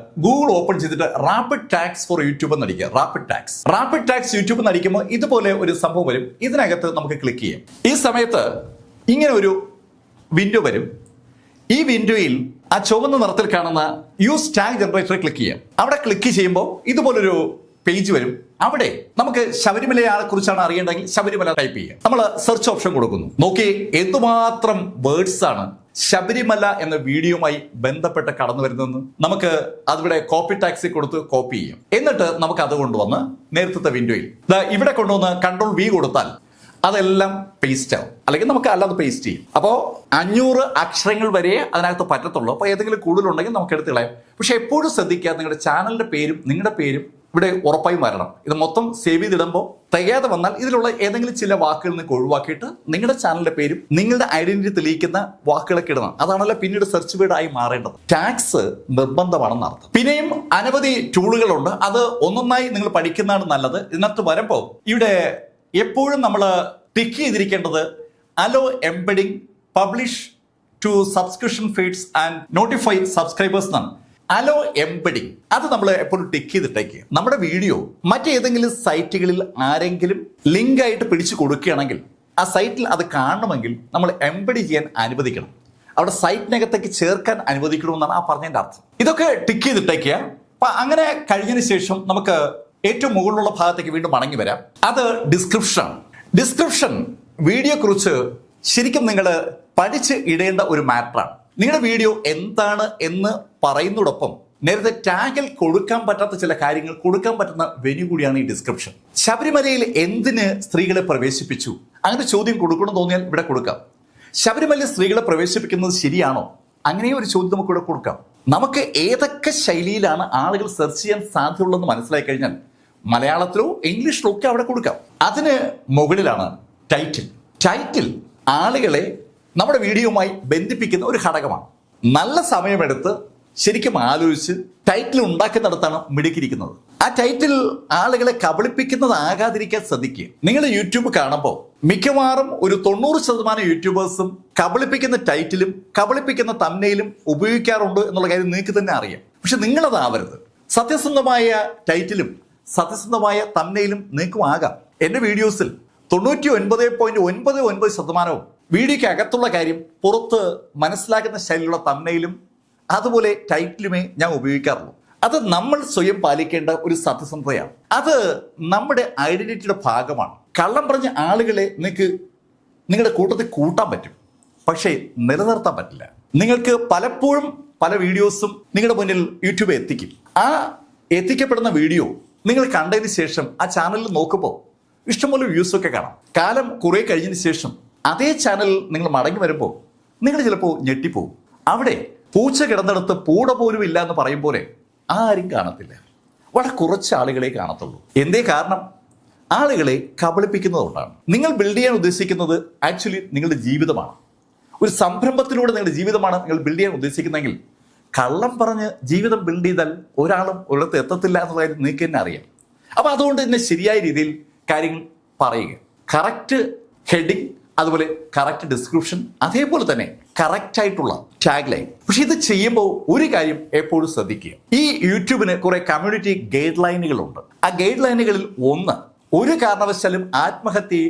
S1: ഗൂഗിൾ ഓപ്പൺ ചെയ്തിട്ട് റാപ്പിഡ് ടാഗ്സ് ഫോർ യൂട്യൂബ് എന്ന് അടിക്കുക. റാപ്പിഡ് ടാഗ്സ് യൂട്യൂബ് എന്ന് അടിക്കുമ്പോൾ ഇതുപോലെ ഒരു സംഭവം വരും. ഇതിനകത്ത് നമുക്ക് ക്ലിക്ക് ചെയ്യാം. ഈ സമയത്ത് ഇങ്ങനെ ഒരു വിൻഡോ വരും. ഈ വിൻഡോയിൽ ആ ചുവന്ന നിറത്തിൽ കാണുന്ന യൂസ് ടാഗ് ജനറേറ്റർ ക്ലിക്ക് ചെയ്യാം. അവിടെ ക്ലിക്ക് ചെയ്യുമ്പോൾ ഇതുപോലൊരു പേജ് വരും. അവിടെ നമുക്ക് ശബരിമലയെ കുറിച്ചാണ് അറിയേണ്ടെങ്കിൽ ശബരിമല ടൈപ്പ് ചെയ്യാം. നമ്മൾ സെർച്ച് ഓപ്ഷൻ കൊടുക്കുന്നു. നോക്കി എന്തുമാത്രം വേർഡ്സ് ആണ് ശബരിമല എന്ന വീഡിയോയുമായി ബന്ധപ്പെട്ട് കടന്നു വരുന്നതെന്ന്. നമുക്ക് അതിവിടെ കോപ്പി ടാക്സി കൊടുത്ത് കോപ്പി ചെയ്യാം. എന്നിട്ട് നമുക്ക് അത് കൊണ്ടുവന്ന് നേരത്തെ വിൻഡോയിൽ ഇവിടെ കൊണ്ടുവന്ന് Ctrl+V കൊടുത്താൽ അതെല്ലാം പേസ്റ്റ് ആവും. അല്ലെങ്കിൽ നമുക്ക് അല്ലാതെ പേസ്റ്റ് ചെയ്യും. അപ്പോൾ 500 അക്ഷരങ്ങൾ വരെ അതിനകത്ത് പറ്റത്തുള്ളൂ. അപ്പോൾ ഏതെങ്കിലും കൂടുതലുണ്ടെങ്കിൽ നമുക്ക് എടുത്ത് കളയാം. പക്ഷെ എപ്പോഴും ശ്രദ്ധിക്കുക, നിങ്ങളുടെ ചാനലിന്റെ പേരും നിങ്ങളുടെ പേരും ഇവിടെ ഉറപ്പായും വരണം. ഇത് മൊത്തം സേവ് ചെയ്തിടുമ്പോൾ തികയാതെ വന്നാൽ ഇതിലുള്ള ഏതെങ്കിലും ചില വാക്കുകൾ നിങ്ങൾക്ക് ഒഴിവാക്കിയിട്ട് നിങ്ങളുടെ ചാനലിന്റെ പേരും നിങ്ങളുടെ ഐഡന്റിറ്റി തെളിയിക്കുന്ന വാക്കുകളൊക്കെ ഇടണം. അതാണല്ലോ പിന്നീട് സെർച്ച് വേർഡ് ആയി മാറേണ്ടത്. ടാഗ്സ് നിർബന്ധമാണെന്ന് അർത്ഥം. പിന്നെയും അനവധി ടൂളുകളുണ്ട്. അത് ഒന്നൊന്നായി നിങ്ങൾ പഠിക്കുന്നതാണ് നല്ലത്. ഇതിനകത്ത് വരുമ്പോൾ ഇവിടെ എപ്പോഴും നമ്മൾ ടിക്ക് ചെയ്തിരിക്കേണ്ടത് allow embedding publish to subscription feeds and notify subscribers എന്നാണ്. അലോ എംബഡിങ് അത് നമ്മൾ എപ്പോഴും ടിക്ക് ചെയ്തിട്ടേക്ക്. നമ്മുടെ വീഡിയോ മറ്റേതെങ്കിലും സൈറ്റുകളിൽ ആരെങ്കിലും ലിങ്ക് ആയിട്ട് പിടിച്ചു കൊടുക്കുകയാണെങ്കിൽ ആ സൈറ്റിൽ അത് കാണണമെങ്കിൽ നമ്മൾ എംബഡി ചെയ്യാൻ അനുവദിക്കണം. അവിടെ സൈറ്റിനകത്തേക്ക് ചേർക്കാൻ അനുവദിക്കണമെന്നാണ് ആ പറഞ്ഞതിന്റെ അർത്ഥം. ഇതൊക്കെ ടിക്ക് ചെയ്തിട്ടേക്കുക. അപ്പൊ അങ്ങനെ കഴിഞ്ഞതിന് ശേഷം നമുക്ക് ഏറ്റവും മുകളിലുള്ള ഭാഗത്തേക്ക് വീണ്ടും മടങ്ങി വരാം. അത് ഡിസ്ക്രിപ്ഷൻ വീഡിയോ കുറിച്ച് ശരിക്കും നിങ്ങൾ പഠിച്ച് ഇടേണ്ട ഒരു മാറ്ററാണ്. നിങ്ങളുടെ വീഡിയോ എന്താണ് എന്ന് പറയുന്നതോടൊപ്പം നേരത്തെ ടാഗിൽ കൊടുക്കാൻ പറ്റാത്ത ചില കാര്യങ്ങൾ കൊടുക്കാൻ പറ്റുന്ന വെന്യൂ കൂടിയാണ് ഈ ഡിസ്ക്രിപ്ഷൻ. ശബരിമലയിൽ എന്തിന് സ്ത്രീകളെ പ്രവേശിപ്പിച്ചു? അങ്ങനെ ചോദ്യം കൊടുക്കണം തോന്നിയാൽ ഇവിടെ കൊടുക്കാം. ശബരിമലയിൽ സ്ത്രീകളെ പ്രവേശിപ്പിക്കുന്നത് ശരിയാണോ? അങ്ങനെ ഒരു ചോദ്യം നമുക്ക് ഇവിടെ കൊടുക്കാം. നമുക്ക് ഏതൊക്കെ ശൈലിയിലാണ് ആളുകൾ സെർച്ച് ചെയ്യാൻ സാധ്യതയുള്ളതെന്ന് മനസ്സിലാക്കി കഴിഞ്ഞാൽ മലയാളത്തിലോ ഇംഗ്ലീഷിലോ ഒക്കെ അവിടെ കൊടുക്കാം. അതിന് മുകളിലാണ് ടൈറ്റിൽ. ടൈറ്റിൽ ആളുകളെ നമ്മുടെ വീഡിയോയുമായി ബന്ധിപ്പിക്കുന്ന ഒരു ഘടകമാണ്. നല്ല സമയമെടുത്ത് ശരിക്കും ആലോചിച്ച് ടൈറ്റിൽ ഉണ്ടാക്കുന്നിടത്താണ് മിടുക്കിയിരിക്കുന്നത്. ആ ടൈറ്റിൽ ആളുകളെ കബളിപ്പിക്കുന്നതാകാതിരിക്കാൻ ശ്രദ്ധിക്കുക. നിങ്ങൾ യൂട്യൂബ് കാണുമ്പോൾ മിക്കവാറും ഒരു 90% യൂട്യൂബേഴ്സും കബളിപ്പിക്കുന്ന ടൈറ്റിലും കബളിപ്പിക്കുന്ന തംബ്നെയിലും ഉപയോഗിക്കാറുണ്ട് എന്നുള്ള കാര്യം നിങ്ങൾക്ക് തന്നെ അറിയാം. പക്ഷെ നിങ്ങളതാവരുത്. സത്യസന്ധമായ ടൈറ്റിലും സത്യസന്ധമായ തംബ്നെയിലും നിങ്ങൾക്കും ആകാം. എൻ്റെ വീഡിയോസിൽ 99.99% വീഡിയോയ്ക്ക് അകത്തുള്ള കാര്യം പുറത്ത് മനസ്സിലാക്കുന്ന ശൈലിയുള്ള തംബ്നെയിലും അതുപോലെ ടൈറ്റിലുമേ ഞാൻ ഉപയോഗിക്കാറുള്ളൂ. അത് നമ്മൾ സ്വയം പാലിക്കേണ്ട ഒരു സത്യസന്ധതയാണ്. അത് നമ്മുടെ ഐഡന്റിറ്റിയുടെ ഭാഗമാണ്. കള്ളം പറഞ്ഞ ആളുകളെ നിങ്ങൾക്ക് നിങ്ങളുടെ കൂട്ടത്തിൽ കൂട്ടാൻ പറ്റും, പക്ഷേ നിലനിർത്താൻ പറ്റില്ല. നിങ്ങൾക്ക് പലപ്പോഴും പല വീഡിയോസും നിങ്ങളുടെ മുന്നിൽ യൂട്യൂബ് എത്തിക്കും. ആ എത്തിക്കപ്പെടുന്ന വീഡിയോ നിങ്ങൾ കണ്ടതിന് ശേഷം ആ ചാനലിൽ നോക്കുമ്പോൾ ഇഷ്ടംപോലെ വ്യൂസ് ഒക്കെ കാണാം. കാലം കുറെ കഴിഞ്ഞതിന് ശേഷം അതേ ചാനൽ നിങ്ങൾ മടങ്ങി വരുമ്പോൾ നിങ്ങൾ ചിലപ്പോൾ ഞെട്ടിപ്പോവും. അവിടെ പൂച്ച കിടന്നിടത്ത് പൂട പോലും ഇല്ല എന്ന് പറയും പോലെ ആരും കാണത്തില്ല. വളരെ കുറച്ച് ആളുകളെ കാണത്തുള്ളൂ. എന്തേ കാരണം? ആളുകളെ കബളിപ്പിക്കുന്നതുകൊണ്ടാണ്. നിങ്ങൾ ബിൽഡ് ചെയ്യാൻ ഉദ്ദേശിക്കുന്നത് ആക്ച്വലി നിങ്ങളുടെ ജീവിതമാണ്. ഒരു സംരംഭത്തിലൂടെ നിങ്ങളുടെ ജീവിതമാണ് നിങ്ങൾ ബിൽഡ് ചെയ്യാൻ ഉദ്ദേശിക്കുന്നതെങ്കിൽ കള്ളം പറഞ്ഞ് ജീവിതം ബിൽഡ് ചെയ്താൽ ഒരാളും ഒരിടത്ത് എത്തത്തില്ല എന്നുള്ള കാര്യം നിങ്ങൾക്ക് തന്നെ അറിയാം. അപ്പോൾ അതുകൊണ്ട് തന്നെ ശരിയായ രീതിയിൽ കാര്യങ്ങൾ പറയുക. കറക്റ്റ് ഹെഡിങ്, അതുപോലെ കറക്റ്റ് ഡിസ്ക്രിപ്ഷൻ, അതേപോലെ തന്നെ കറക്റ്റ് ആയിട്ടുള്ള ടാഗ് ലൈൻ. പക്ഷെ ഇത് ചെയ്യുമ്പോൾ ഒരു കാര്യം എപ്പോഴും ശ്രദ്ധിക്കുക. ഈ യൂട്യൂബിന് കുറെ കമ്മ്യൂണിറ്റി ഗൈഡ് ലൈനുകളുണ്ട്. ആ ഗൈഡ് ലൈനുകളിൽ ഒന്ന്, ഒരു കാരണവശാലും ആത്മഹത്യയെ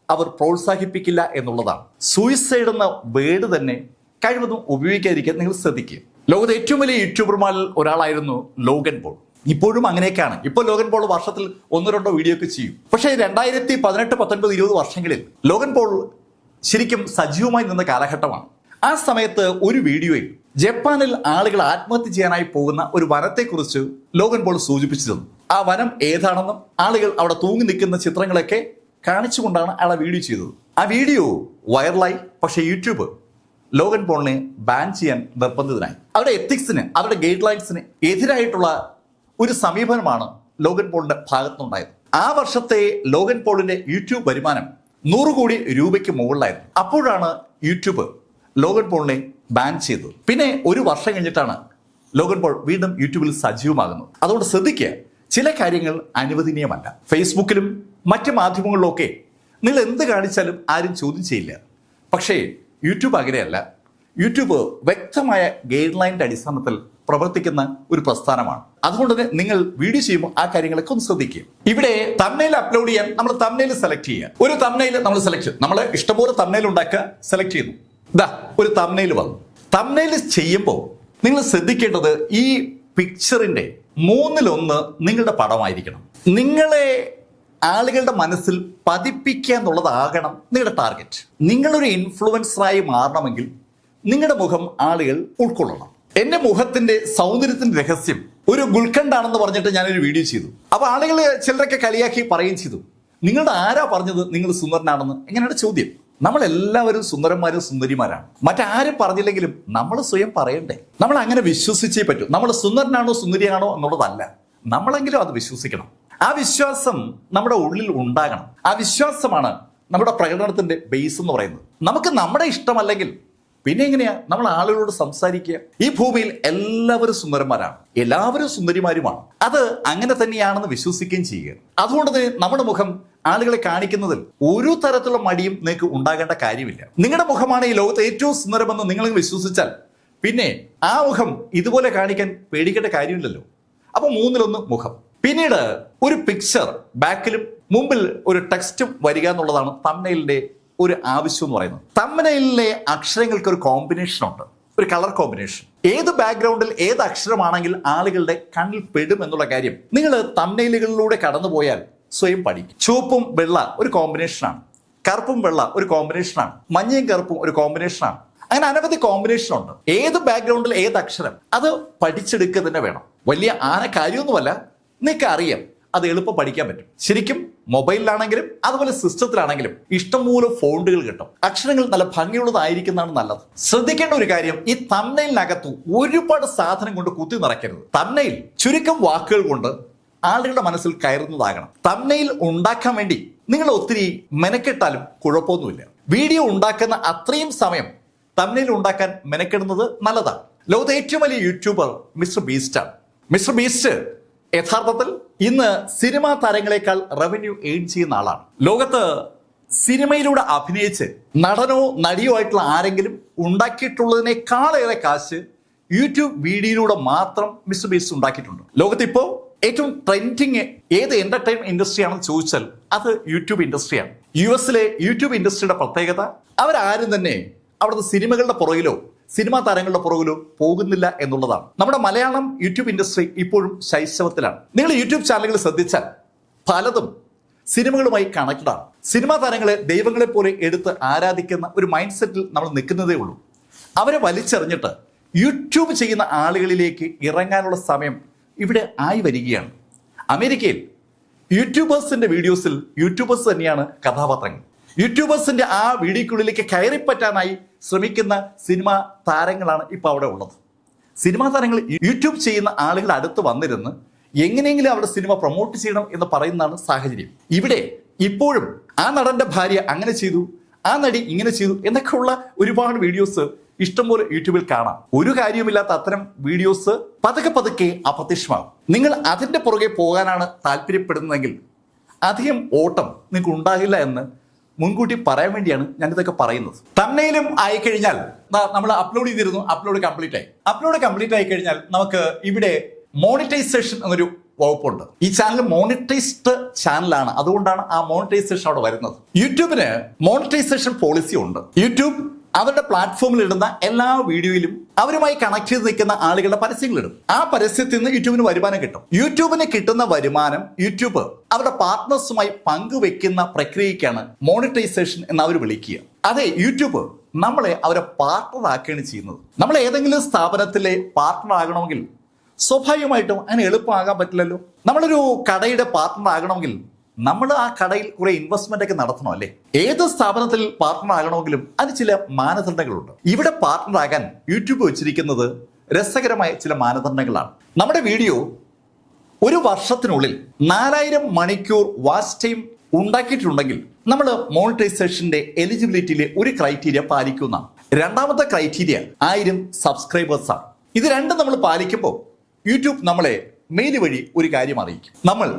S1: അവർ പ്രോത്സാഹിപ്പിക്കില്ല എന്നുള്ളതാണ്. സൂയിസൈഡ് എന്ന വേർഡ് തന്നെ കഴിവതും ഉപയോഗിക്കാതിരിക്കാൻ നിങ്ങൾ ശ്രദ്ധിക്കുക. ലോകത്തെ ഏറ്റവും വലിയ യൂട്യൂബർമാരിൽ ഒരാളായിരുന്നു ലോഗൻ പോൾ. ഇപ്പോഴും അങ്ങനെയൊക്കെയാണ്. ഇപ്പോൾ ലോഗൻ പോൾ വർഷത്തിൽ 1-2 വീഡിയോ ഒക്കെ ചെയ്യും. പക്ഷേ 2018, 19, 20 വർഷങ്ങളിൽ ലോഗൻ പോൾ ശരിക്കും സജീവമായി നിന്ന കാലഘട്ടമാണ്. ആ സമയത്ത് ഒരു വീഡിയോയിൽ ജപ്പാനിൽ ആളുകൾ ആത്മഹത്യ ചെയ്യാനായി പോകുന്ന ഒരു വനത്തെക്കുറിച്ച് ലോഗൻ പോൾ സൂചിപ്പിച്ചിരുന്നു. ആ വനം ഏതാണെന്നും ആളുകൾ അവിടെ തൂങ്ങി നിൽക്കുന്ന ചിത്രങ്ങളൊക്കെ കാണിച്ചുകൊണ്ടാണ് അയാൾ ആ വീഡിയോ ചെയ്തത്. ആ വീഡിയോ വൈറലായി. പക്ഷേ യൂട്യൂബ് ലോഗൻ പോളിനെ ബാൻ ചെയ്യാൻ നിർബന്ധിതനായി. അവരുടെ എത്തിക്സിന്, അവരുടെ ഗൈഡ് ലൈൻസിന് എതിരായിട്ടുള്ള ഒരു സമീപനമാണ് ലോഗൻ പോളിന്റെ ഭാഗത്തുനിന്നുണ്ടായത്. ആ വർഷത്തെ ലോഗൻ പോളിന്റെ യൂട്യൂബ് വരുമാനം 100 കോടി രൂപയ്ക്ക് മുകളിലായിരുന്നു. അപ്പോഴാണ് യൂട്യൂബ് ലോഗൻ പോളിനെ ബാൻ ചെയ്തത്. പിന്നെ ഒരു വർഷം കഴിഞ്ഞിട്ടാണ് ലോഗൻ പോൾ വീണ്ടും യൂട്യൂബിൽ സജീവമാകുന്നത്. അതുകൊണ്ട് ശ്രദ്ധിക്കുക, ചില കാര്യങ്ങൾ അനുവദനീയമല്ല. ഫേസ്ബുക്കിലും മറ്റ് മാധ്യമങ്ങളിലൊക്കെ നിങ്ങൾ എന്ത് കാണിച്ചാലും ആരും ചോദ്യം ചെയ്യില്ല. പക്ഷേ യൂട്യൂബ് അങ്ങനെയല്ല. യൂട്യൂബ് വ്യക്തമായ ഗൈഡ് ലൈനിന്റെ അടിസ്ഥാനത്തിൽ പ്രവർത്തിക്കുന്ന ഒരു പ്രസ്ഥാനമാണ്. അതുകൊണ്ട് തന്നെ നിങ്ങൾ വീഡിയോ ചെയ്യുമ്പോൾ ആ കാര്യങ്ങളൊക്കെ ഒന്ന് ശ്രദ്ധിക്കുക. ഇവിടെ തംബ്നെയിൽ അപ്ലോഡ് ചെയ്യാൻ നമ്മൾ തംബ്നെയിൽ സെലക്ട് ചെയ്യുക. ഒരു തംബ്നെയിൽ നമ്മൾ സെലക്ട്, നമ്മൾ ഇഷ്ടംപോലെ തംബ്നെയിൽ ഉണ്ടാക്കുക, സെലക്ട് ചെയ്യുന്നു. ഇതാ ഒരു തംബ്നെയിൽ വന്നു. തംബ്നെയിൽ ചെയ്യുമ്പോൾ നിങ്ങൾ ശ്രദ്ധിക്കേണ്ടത് ഈ പിക്ചറിന്റെ 1/3 നിങ്ങളുടെ പടമായിരിക്കണം. നിങ്ങളെ ആളുകളുടെ മനസ്സിൽ പതിപ്പിക്കുക എന്നുള്ളതാകണം നിങ്ങളുടെ ടാർഗറ്റ്. നിങ്ങളൊരു ഇൻഫ്ലുവൻസറായി മാറണമെങ്കിൽ നിങ്ങളുടെ മുഖം ആളുകൾ ഉൾക്കൊള്ളണം. എന്റെ മുഖത്തിന്റെ സൗന്ദര്യത്തിന്റെ രഹസ്യം ഒരു ഗുൽക്കണ്ടാണെന്ന് പറഞ്ഞിട്ട് ഞാനൊരു വീഡിയോ ചെയ്തു. അപ്പൊ ആളുകൾ ചിലരൊക്കെ കളിയാക്കി പറയുകയും ചെയ്തു, നിങ്ങളുടെ ആരാ പറഞ്ഞത് നിങ്ങൾ സുന്ദരനാണെന്ന്? എങ്ങനെയാണ് ചോദ്യം. നമ്മളെല്ലാവരും സുന്ദരന്മാരും സുന്ദരിമാരാണ്. മറ്റാരും പറഞ്ഞില്ലെങ്കിലും നമ്മൾ സ്വയം പറയണ്ടേ. നമ്മൾ അങ്ങനെ വിശ്വസിച്ചേ പറ്റൂ. നമ്മൾ സുന്ദരനാണോ സുന്ദരിയാണോ എന്നുള്ളതല്ല, നമ്മളെങ്കിലും അത് വിശ്വസിക്കണം. ആ വിശ്വാസം നമ്മുടെ ഉള്ളിൽ ഉണ്ടാകണം. ആ വിശ്വാസമാണ് നമ്മുടെ പ്രകടനത്തിന്റെ ബേസ് എന്ന് പറയുന്നത്. നമുക്ക് നമ്മുടെ ഇഷ്ടമല്ലെങ്കിൽ പിന്നെ എങ്ങനെയാ നമ്മൾ ആളുകളോട് സംസാരിക്കുക? ഈ ഭൂമിയിൽ എല്ലാവരും സുന്ദരന്മാരാണ്, എല്ലാവരും സുന്ദരിമാരുമാണ്. അത് അങ്ങനെ തന്നെയാണെന്ന് വിശ്വസിക്കുകയും ചെയ്യുക. അതുകൊണ്ട് തന്നെ നമ്മുടെ മുഖം ആളുകളെ കാണിക്കുന്നതിൽ ഒരു തരത്തിലുള്ള മടിയും നിങ്ങൾക്ക് ഉണ്ടാകേണ്ട കാര്യമില്ല. നിങ്ങളുടെ മുഖമാണ് ഈ ലോകത്തെ ഏറ്റവും സുന്ദരമെന്ന് നിങ്ങൾ വിശ്വസിച്ചാൽ പിന്നെ ആ മുഖം ഇതുപോലെ കാണിക്കാൻ പേടിക്കേണ്ട കാര്യമില്ലല്ലോ. അപ്പൊ 1/3 മുഖം. പിന്നീട് ഒരു പിക്ചർ ബാക്കിലും മുമ്പിൽ ഒരു ടെക്സ്റ്റും വരിക എന്നുള്ളതാണ് തംബ്നെയിലിന്റെ ഒരു ആവശ്യം എന്ന് പറയുന്നത്. തംബ്നെയിലിലെ അക്ഷരങ്ങൾക്ക് ഒരു കോമ്പിനേഷൻ ഉണ്ട്, ഒരു കളർ കോമ്പിനേഷൻ. ഏത് ബാക്ക്ഗ്രൗണ്ടിൽ ഏത് അക്ഷരമാണെങ്കിൽ ആളുകളുടെ കണ്ണിൽ പെടും എന്നുള്ള കാര്യം നിങ്ങൾ തംബ്നെയിലുകളിലൂടെ കടന്നുപോയാൽ സ്വയം പഠിക്കും. ചുവപ്പും വെള്ള ഒരു കോമ്പിനേഷനാണ്, കറുപ്പും വെള്ള ഒരു കോമ്പിനേഷനാണ്, മഞ്ഞയും കറുപ്പും ഒരു കോമ്പിനേഷനാണ്. അങ്ങനെ അനവധി കോമ്പിനേഷൻ ഉണ്ട്. ഏത് ബാക്ക്ഗ്രൗണ്ടിൽ ഏത് അക്ഷരം അത് പഠിച്ചെടുക്കുക തന്നെ വേണം. വലിയ കാര്യമൊന്നുമല്ല, നിങ്ങൾക്ക് അറിയാം, അത് എളുപ്പം പഠിക്കാൻ പറ്റും. ശരിക്കും മൊബൈലിലാണെങ്കിലും അതുപോലെ സിസ്റ്റത്തിലാണെങ്കിലും ഇഷ്ടംപോലെ ഫോണ്ടുകൾ കിട്ടും. അക്ഷരങ്ങൾ നല്ല ഭംഗിയുള്ളതായിരിക്കുന്നതാണ് നല്ലത്. ശ്രദ്ധിക്കേണ്ട ഒരു കാര്യം, ഈ തംബ്നെയിലിനകത്ത് ഒരുപാട് സാധനം കൊണ്ട് കുത്തി നിറയ്ക്കരുത്. തംബ്നെയിൽ ചുരുക്കം വാക്കുകൾ കൊണ്ട് ആളുകളുടെ മനസ്സിൽ കയറുന്നതാകണം. തംബ്നെയിൽ ഉണ്ടാക്കാൻ വേണ്ടി നിങ്ങൾ ഒത്തിരി മെനക്കെട്ടാലും കുഴപ്പമൊന്നുമില്ല. വീഡിയോ ഉണ്ടാക്കുന്ന അത്രയും സമയം തംബ്നെയിൽ ഉണ്ടാക്കാൻ മെനക്കെടുന്നത് നല്ലതാണ്. ലോകത്തെ ഏറ്റവും വലിയ യൂട്യൂബർ മിസ്റ്റർ ബീസ്റ്റാണ്. മിസ്റ്റർ ബീസ്റ്റ് യഥാർത്ഥത്തിൽ ഇന്ന് സിനിമാ താരങ്ങളെക്കാൾ റവന്യൂ എയിൻ ചെയ്യുന്ന ആളാണ്. ലോകത്ത് സിനിമയിലൂടെ അഭിനയിച്ച് നടനോ നടിയോ ആയിട്ടുള്ള ആരെങ്കിലും ഉണ്ടാക്കിയിട്ടുള്ളതിനേക്കാളേറെ കാശ് യൂട്യൂബ് വീഡിയോയിലൂടെ മാത്രം മിസ്റ്റർ ബീസ്റ്റ് ഉണ്ടാക്കിയിട്ടുണ്ട്. ലോകത്ത് ഇപ്പോൾ ഏറ്റവും ട്രെൻഡിങ് ഏത് എന്റർടൈൻമെന്റ് ഇൻഡസ്ട്രി ആണെന്ന് ചോദിച്ചാൽ അത് യൂട്യൂബ് ഇൻഡസ്ട്രിയാണ്. US-ലെ യൂട്യൂബ് ഇൻഡസ്ട്രിയുടെ പ്രത്യേകത, അവരാരും തന്നെ അവിടുത്തെ സിനിമകളുടെ പുറകിലോ സിനിമാ താരങ്ങളുടെ പുറകിലോ പോകുന്നില്ല എന്നുള്ളതാണ്. നമ്മുടെ മലയാളം യൂട്യൂബ് ഇൻഡസ്ട്രി ഇപ്പോഴും ശൈശവത്തിലാണ്. നിങ്ങൾ യൂട്യൂബ് ചാനലുകൾ ശ്രദ്ധിച്ചാൽ പലതും സിനിമകളുമായി കണക്റ്റഡ് ആണ്. സിനിമാ താരങ്ങളെ ദൈവങ്ങളെ പോലെ എടുത്ത് ആരാധിക്കുന്ന ഒരു മൈൻഡ് സെറ്റിൽ നമ്മൾ നിൽക്കുന്നതേ ഉള്ളൂ. അവരെ വലിച്ചെറിഞ്ഞിട്ട് യൂട്യൂബ് ചെയ്യുന്ന ആളുകളിലേക്ക് ഇറങ്ങാനുള്ള സമയം ഇവിടെ ആയി വരികയാണ്. അമേരിക്കയിൽ യൂട്യൂബേഴ്സിന്റെ വീഡിയോസിൽ യൂട്യൂബേഴ്സ് തന്നെയാണ് കഥാപാത്രങ്ങൾ. യൂട്യൂബേഴ്സിന്റെ ആ വീഡിയോക്കുള്ളിലേക്ക് കയറിപ്പറ്റാനായി ശ്രമിക്കുന്ന സിനിമാ താരങ്ങളാണ് ഇപ്പോൾ അവിടെ ഉള്ളത്. സിനിമാ താരങ്ങൾ യൂട്യൂബ് ചെയ്യുന്ന ആളുകളുടെ അടുത്ത് വന്നിരുന്ന് എങ്ങനെയെങ്കിലും അവിടെ സിനിമ പ്രൊമോട്ട് ചെയ്യണം എന്ന് പറയുന്നതാണ് സാഹചര്യം. ഇവിടെ ഇപ്പോഴും ആ നടന്റെ ഭാര്യ അങ്ങനെ ചെയ്തു, ആ നടി ഇങ്ങനെ ചെയ്തു എന്നൊക്കെയുള്ള ഒരുപാട് വീഡിയോസ് ഇഷ്ടംപോലെ യൂട്യൂബിൽ കാണാം. ഒരു കാര്യവുമില്ലാത്ത അത്തരം വീഡിയോസ് പതുക്കെ പതുക്കെ അപ്രത്യക്ഷമാകും. നിങ്ങൾ അതിന്റെ പുറകെ പോകാനാണ് താല്പര്യപ്പെടുന്നതെങ്കിൽ അധികം ഓട്ടം നിങ്ങൾക്ക് ഉണ്ടാകില്ല എന്ന് മുൻകൂട്ടി പറയാൻ വേണ്ടിയാണ് ഞാനിതൊക്കെ പറയുന്നത്. തംബ്നെയിലും ആയിക്കഴിഞ്ഞാൽ നമ്മൾ അപ്ലോഡ് ചെയ്തിരുന്നു, അപ്ലോഡ് കംപ്ലീറ്റ് ആയി കഴിഞ്ഞാൽ നമുക്ക് ഇവിടെ മോണിറ്റൈസേഷൻ എന്നൊരു വകുപ്പുണ്ട്. ഈ ചാനൽ മോണിറ്റൈസ്ഡ് ചാനലാണ്, അതുകൊണ്ടാണ് ആ മോണിറ്റൈസേഷൻ അവിടെ വരുന്നത്. യൂട്യൂബിന് മോണിറ്റൈസേഷൻ പോളിസി ഉണ്ട്. യൂട്യൂബ് അവരുടെ പ്ലാറ്റ്ഫോമിൽ ഇടുന്ന എല്ലാ വീഡിയോയിലും അവരുമായി കണക്ട് ചെയ്ത് നിൽക്കുന്ന ആളുകളുടെ പരസ്യങ്ങളിടും. ആ പരസ്യത്തിൽ നിന്ന് യൂട്യൂബിന് വരുമാനം കിട്ടും. യൂട്യൂബിന് കിട്ടുന്ന വരുമാനം യൂട്യൂബ് അവരുടെ പാർട്ട്നേഴ്സുമായി പങ്കുവെക്കുന്ന പ്രക്രിയയ്ക്കാണ് മോണിറ്റൈസേഷൻ എന്ന് അവർ വിളിക്കുക. അതെ, യൂട്യൂബ് നമ്മളെ അവരെ പാർട്ട്ണർ ആക്കുകയാണ് ചെയ്യുന്നത്. നമ്മൾ ഏതെങ്കിലും സ്ഥാപനത്തിലെ പാർട്ട്ണർ ആകണമെങ്കിൽ സ്വാഭാവികമായിട്ടും അങ്ങനെ എളുപ്പമാകാൻ പറ്റില്ലല്ലോ. നമ്മളൊരു കടയുടെ പാർട്ട്ണർ ആകണമെങ്കിൽ നമ്മൾ ആ കടയിൽ കുറെ ഇൻവെസ്റ്റ്മെന്റ് ഒക്കെ നടത്തണം അല്ലേ? ഏത് സ്ഥാപനത്തിൽ പാർട്ട്ണർ ആകണമെങ്കിലും അതിന് ചില മാനദണ്ഡങ്ങളുണ്ട്. ഇവിടെ പാർട്ട്ണർ ആകാൻ യൂട്യൂബ് വെച്ചിരിക്കുന്നത് രസകരമായ ചില മാനദണ്ഡങ്ങളാണ്. നമ്മുടെ വീഡിയോ ഒരു വർഷത്തിനുള്ളിൽ 4000 മണിക്കൂർ വാച്ച് ടൈം ഉണ്ടാക്കിയിട്ടുണ്ടെങ്കിൽ നമ്മൾ മോണിറ്റൈസേഷന്റെ എലിജിബിലിറ്റിയിലെ ഒരു ക്രൈറ്റീരിയ പാലിക്കുന്നതാണ്. രണ്ടാമത്തെ ക്രൈറ്റീരിയ 1000 സബ്സ്ക്രൈബേഴ്സ് ആണ്. ഇത് രണ്ടും നമ്മൾ പാലിക്കുമ്പോൾ യൂട്യൂബ് നമ്മളെ മെയിൽ വഴി ഒരു കാര്യം അറിയിക്കും, നമ്മൾ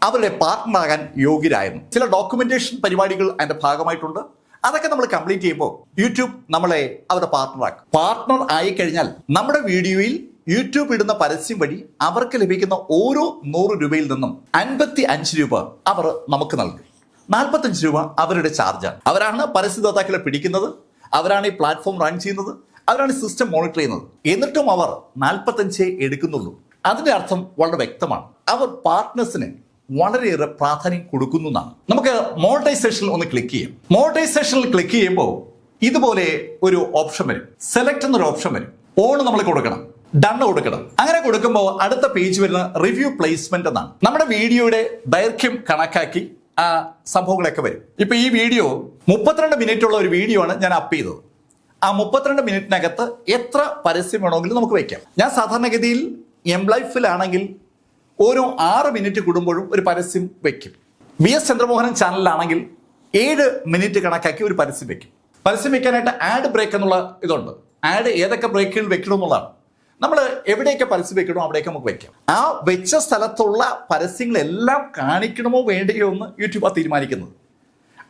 S1: അവരുടെ പാർട്ട്ണർ ആകാൻ യോഗ്യരായിരുന്നു. ചില ഡോക്യുമെന്റേഷൻ പരിപാടികൾ അതിന്റെ ഭാഗമായിട്ടുണ്ട്. അതൊക്കെ നമ്മൾ കംപ്ലീറ്റ് ചെയ്യുമ്പോൾ യൂട്യൂബ് നമ്മളെ അവരുടെ പാർട്ട്ണർ പാർട്ട്ണർ ആയി കഴിഞ്ഞാൽ നമ്മുടെ വീഡിയോയിൽ യൂട്യൂബ് ഇടുന്ന പരസ്യം വഴി അവർക്ക് ലഭിക്കുന്ന ഓരോ 100 രൂപയിൽ നിന്നും 55 രൂപ അവർ നമുക്ക് നൽകും. 45 രൂപ അവരുടെ ചാർജാണ്. അവരാണ് പരസ്യദാതാക്കളെ പിടിക്കുന്നത്, അവരാണ് ഈ പ്ലാറ്റ്ഫോം റൺ ചെയ്യുന്നത്, അവരാണ് സിസ്റ്റം മോണിറ്റർ ചെയ്യുന്നത്. എന്നിട്ടും അവർ 45 എടുക്കുന്നുള്ളൂ. അതിന്റെ അർത്ഥം വളരെ വ്യക്തമാണ്, അവർ പാർട്ട്നേഴ്സിന് വളരെയേറെ പ്രാധാന്യം കൊടുക്കുന്നു എന്നാണ്. നമുക്ക് മോണിറ്റൈസേഷനിൽ ഒന്ന് ക്ലിക്ക് ചെയ്യാം. മോണിറ്റൈസേഷനിൽ ക്ലിക്ക് ചെയ്യുമ്പോൾ ഇതുപോലെ ഒരു ഓപ്ഷൻ വരും, സെലക്ട് എന്നൊരു ഓപ്ഷൻ വരും. ഓൺ നമ്മൾ കൊടുക്കണം, ഡൺ കൊടുക്കണം. അങ്ങനെ കൊടുക്കുമ്പോൾ അടുത്ത പേജ് വരുന്ന റിവ്യൂ പ്ലേസ്മെന്റ് എന്നാണ്. നമ്മുടെ വീഡിയോയുടെ ദൈർഘ്യം കണക്കാക്കി ആ സംഭവങ്ങളൊക്കെ വരും. ഇപ്പൊ ഈ വീഡിയോ 32 മിനിറ്റ് ഉള്ള ഒരു വീഡിയോ ആണ് ഞാൻ അപ്പ് ചെയ്തത്. ആ 32 മിനിറ്റിനകത്ത് എത്ര പരസ്യം വേണമെങ്കിലും നമുക്ക് വയ്ക്കാം. ഞാൻ സാധാരണഗതിയിൽ എംലൈഫിലാണെങ്കിൽ ഓരോ 6 മിനിറ്റ് കൂടുമ്പോഴും ഒരു പരസ്യം വെക്കും. VS ചന്ദ്രമോഹനൻ ചാനലിലാണെങ്കിൽ 7 മിനിറ്റ് കണക്കാക്കി ഒരു പരസ്യം വെക്കും. പരസ്യം വെക്കാനായിട്ട് ആഡ് ബ്രേക്ക് എന്നുള്ള ഇതുണ്ട്. ആഡ് ഏതൊക്കെ ബ്രേക്കുകൾ വെക്കണം എന്നുള്ളതാണ്. നമ്മൾ എവിടെയൊക്കെ പരസ്യം വെക്കണോ അവിടെയൊക്കെ നമുക്ക് വെക്കാം. ആ വെച്ച സ്ഥലത്തുള്ള പരസ്യങ്ങളെല്ലാം കാണിക്കണമോ വേണ്ടയോ എന്ന് യൂട്യൂബ് തീരുമാനിക്കുന്നത്.